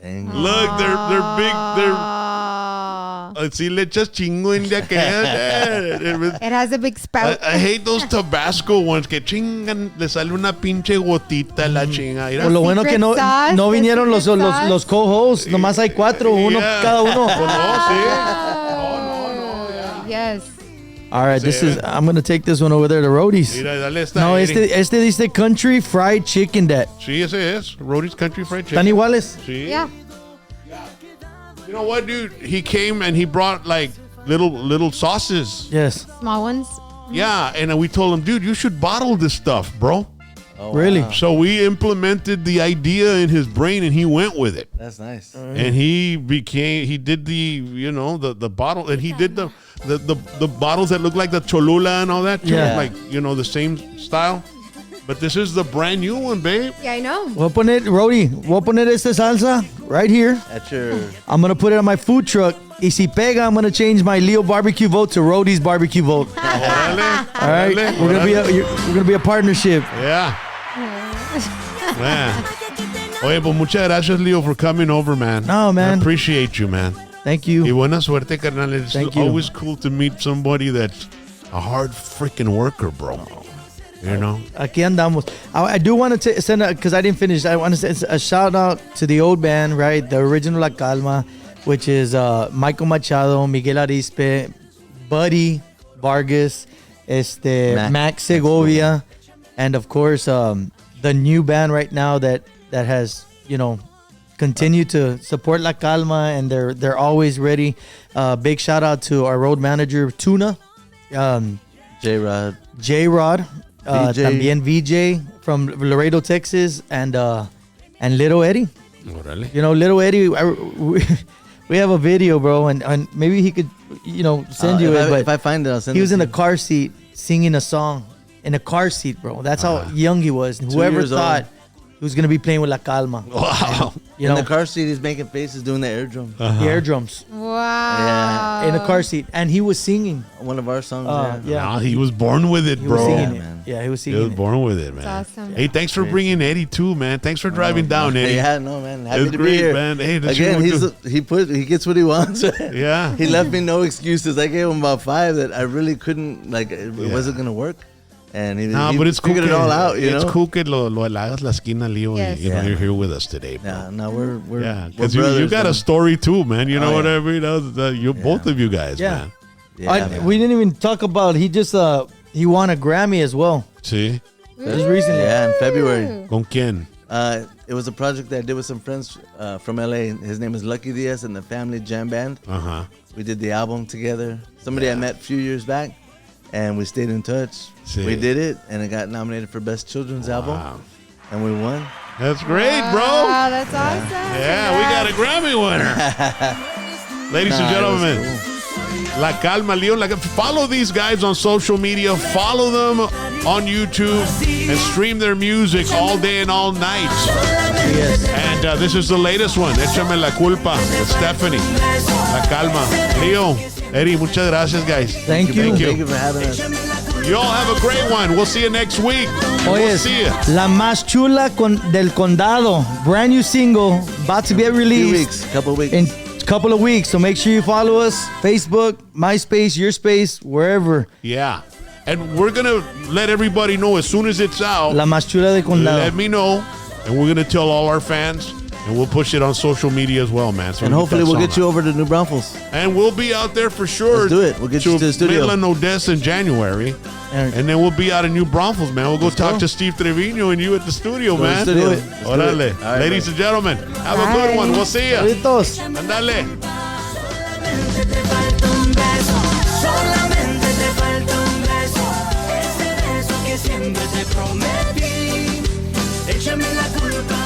[SPEAKER 4] Dang.
[SPEAKER 1] Look, they're big. They're
[SPEAKER 2] Aw.
[SPEAKER 1] así le echas chingo en de aquella.
[SPEAKER 2] It has a big spout.
[SPEAKER 1] I hate those Tabasco ones que chingan, le sale una pinche gotita la chinga. Mira.
[SPEAKER 3] Pues lo bueno que no,
[SPEAKER 2] Secret sauce,
[SPEAKER 3] no
[SPEAKER 2] the
[SPEAKER 3] vinieron los
[SPEAKER 2] secret sauce.
[SPEAKER 3] co-hosts. Nomás hay 4, uno
[SPEAKER 1] Yeah.
[SPEAKER 3] cada uno.
[SPEAKER 1] Pues no, sí.
[SPEAKER 2] Yes.
[SPEAKER 3] All right, I'm going to take this one over there to Roadies.
[SPEAKER 1] Mira, dale esta.
[SPEAKER 3] No,
[SPEAKER 1] Eddie.
[SPEAKER 3] este dice country fried chicken that.
[SPEAKER 1] Sí, ese es. Rody's Country Fried
[SPEAKER 3] ¿Están
[SPEAKER 1] Chicken.
[SPEAKER 3] iguales?
[SPEAKER 1] Sí.
[SPEAKER 2] Yeah.
[SPEAKER 1] You know what, dude? He came and he brought like little sauces.
[SPEAKER 3] Yes.
[SPEAKER 2] Small ones.
[SPEAKER 1] Yeah, and we told him, dude, you should bottle this stuff, bro.
[SPEAKER 4] Oh,
[SPEAKER 3] Really?
[SPEAKER 4] wow.
[SPEAKER 1] So we implemented the idea in his brain and he went with it.
[SPEAKER 4] That's nice.
[SPEAKER 1] And he did the bottle, and he did the bottles that look like the Cholula and all that too.
[SPEAKER 3] Yeah.
[SPEAKER 1] Like, the same style. But this is the brand new one, babe.
[SPEAKER 2] Yeah, I know.
[SPEAKER 3] Voy a poner, Roadie, voy a poner esta salsa right here.
[SPEAKER 4] At your
[SPEAKER 3] I'm going to put it on my food truck. Y si pega, I'm going to change my Leo barbecue vote to Roadie's barbecue vote.
[SPEAKER 1] Órale,
[SPEAKER 3] All right?
[SPEAKER 1] órale,
[SPEAKER 3] We're
[SPEAKER 1] órale.
[SPEAKER 3] going to be a partnership.
[SPEAKER 1] Yeah. Man. Oye, pues muchas gracias, Leo, for coming over, man.
[SPEAKER 3] No, man.
[SPEAKER 1] I appreciate you, man.
[SPEAKER 3] Thank
[SPEAKER 1] Y
[SPEAKER 3] you.
[SPEAKER 1] buena suerte, carnal. It's
[SPEAKER 3] Thank you.
[SPEAKER 1] always cool to meet somebody that's a hard freaking worker, bro. You know?
[SPEAKER 3] Aquí andamos. I do want to send because I didn't finish. I want to send a shout out to the old band, right? The original La Calma, which is Michael Machado, Miguel Arispe, Buddy Vargas, Max Segovia, and of course the new band right now that has continued to support La Calma, and they're always ready. Big shout out to our road manager Tuna,
[SPEAKER 4] J-Rod.
[SPEAKER 3] J-Rod.
[SPEAKER 4] VJ.
[SPEAKER 3] También VJ from Laredo, Texas, and Little Eddie.
[SPEAKER 1] Órale.
[SPEAKER 3] Little Eddie, we have a video, bro, and maybe he could, send you it. But
[SPEAKER 4] If I find it, I'll send it.
[SPEAKER 3] he was
[SPEAKER 4] to
[SPEAKER 3] in the
[SPEAKER 4] you.
[SPEAKER 3] car seat singing a song in a car seat, bro. That's how young he was. Whoever
[SPEAKER 4] years
[SPEAKER 3] thought
[SPEAKER 4] old.
[SPEAKER 3] he was gonna be playing with La Calma.
[SPEAKER 1] Wow.
[SPEAKER 3] You
[SPEAKER 4] In
[SPEAKER 3] know,
[SPEAKER 4] the car seat, he's making faces doing the air drum.
[SPEAKER 3] the air drums
[SPEAKER 2] Wow.
[SPEAKER 3] in a car seat, and he was singing.
[SPEAKER 4] One of our songs.
[SPEAKER 3] Yeah.
[SPEAKER 1] Nah, he was born with it,
[SPEAKER 3] He was
[SPEAKER 1] bro.
[SPEAKER 3] singing
[SPEAKER 4] man.
[SPEAKER 3] it. Yeah, he was
[SPEAKER 1] He
[SPEAKER 3] singing
[SPEAKER 1] was
[SPEAKER 3] it.
[SPEAKER 1] born with it, man.
[SPEAKER 2] That's awesome.
[SPEAKER 1] Hey, thanks for bringing Eddie too, man. Thanks for driving down, Eddie.
[SPEAKER 4] Yeah, no, man. Happy
[SPEAKER 1] It's
[SPEAKER 4] to
[SPEAKER 1] great,
[SPEAKER 4] be here.
[SPEAKER 1] man. Hey, that's
[SPEAKER 4] Again,
[SPEAKER 1] you
[SPEAKER 4] he gets what he wants.
[SPEAKER 1] Yeah.
[SPEAKER 4] He left me no excuses. I gave him about 5 that I really couldn't, like, it wasn't going to work. And he
[SPEAKER 1] But it's cool.
[SPEAKER 4] figured it all out, you
[SPEAKER 1] It's
[SPEAKER 4] know?
[SPEAKER 1] cool que lo hagas la esquina, Leo.
[SPEAKER 2] Yes.
[SPEAKER 1] You know,
[SPEAKER 4] Yeah.
[SPEAKER 1] you're here with us today, bro.
[SPEAKER 4] Yeah, no, we're
[SPEAKER 1] Yeah,
[SPEAKER 4] we're
[SPEAKER 1] because you
[SPEAKER 4] brothers,
[SPEAKER 1] got a
[SPEAKER 4] man.
[SPEAKER 1] story too, man. You know
[SPEAKER 4] Oh,
[SPEAKER 1] what
[SPEAKER 4] yeah.
[SPEAKER 1] I mean? You both of you guys,
[SPEAKER 3] Yeah.
[SPEAKER 1] man.
[SPEAKER 4] Yeah, man.
[SPEAKER 3] We didn't even talk about. He just he won a Grammy as well.
[SPEAKER 1] See?
[SPEAKER 3] Just recently.
[SPEAKER 4] Yeah, in February.
[SPEAKER 1] Con quién?
[SPEAKER 4] It was a project that I did with some friends from LA. His name is Lucky Diaz and the Family Jam Band.
[SPEAKER 1] Uh-huh.
[SPEAKER 4] We did the album together. Somebody I met a few years back, and we stayed in touch.
[SPEAKER 1] Sí.
[SPEAKER 4] We did it, and it got nominated for Best Children's Album,
[SPEAKER 1] Wow.
[SPEAKER 4] and we won.
[SPEAKER 1] That's great,
[SPEAKER 2] Wow,
[SPEAKER 1] bro.
[SPEAKER 2] that's awesome.
[SPEAKER 1] Yeah, we got a Grammy winner. Ladies and
[SPEAKER 4] Nah, it was
[SPEAKER 1] gentlemen, La Calma, Leo. Follow these guys on social media. Follow them on YouTube and stream their music all day and all night.
[SPEAKER 3] Yes.
[SPEAKER 1] And this is the latest one, Échame la Culpa, with Stephanie. La Calma. Leo, Eddie, muchas gracias, guys.
[SPEAKER 3] Thank you.
[SPEAKER 1] Thank
[SPEAKER 4] Thank
[SPEAKER 1] you.
[SPEAKER 4] you for having us.
[SPEAKER 1] You all have a great one. We'll see you next week. We'll
[SPEAKER 3] Oye,
[SPEAKER 1] see you.
[SPEAKER 3] La Más Chula del Condado, brand new single, about to get
[SPEAKER 4] Few
[SPEAKER 3] released
[SPEAKER 4] weeks, couple weeks.
[SPEAKER 3] in a couple of weeks. So make sure you follow us, Facebook, MySpace, Your Space, wherever.
[SPEAKER 1] Yeah. And we're going to let everybody know as soon as it's out.
[SPEAKER 3] La Más Chula del Condado.
[SPEAKER 1] Let me know. And we're going to tell all our fans. And we'll push it on social media as well, man. So
[SPEAKER 4] And hopefully we'll get you over to New Braunfels.
[SPEAKER 1] And we'll be out there for sure.
[SPEAKER 4] Let's do it. We'll get you to the studio.
[SPEAKER 1] Midland, Odessa in January. And then we'll be out in New Braunfels, man. We'll go talk to Steve Trevino and you at the studio,
[SPEAKER 4] Go to the
[SPEAKER 1] man.
[SPEAKER 4] studio.
[SPEAKER 3] Do it.
[SPEAKER 4] Let's do
[SPEAKER 1] Órale.
[SPEAKER 4] it. All right,
[SPEAKER 1] Ladies
[SPEAKER 4] bro.
[SPEAKER 1] and gentlemen, have a good
[SPEAKER 2] Bye.
[SPEAKER 1] one. We'll see you.
[SPEAKER 3] Saluditos.
[SPEAKER 1] Andale.
[SPEAKER 7] Te falta un beso, solamente te falta un beso, ese beso que siempre te prometí. Échame la culpa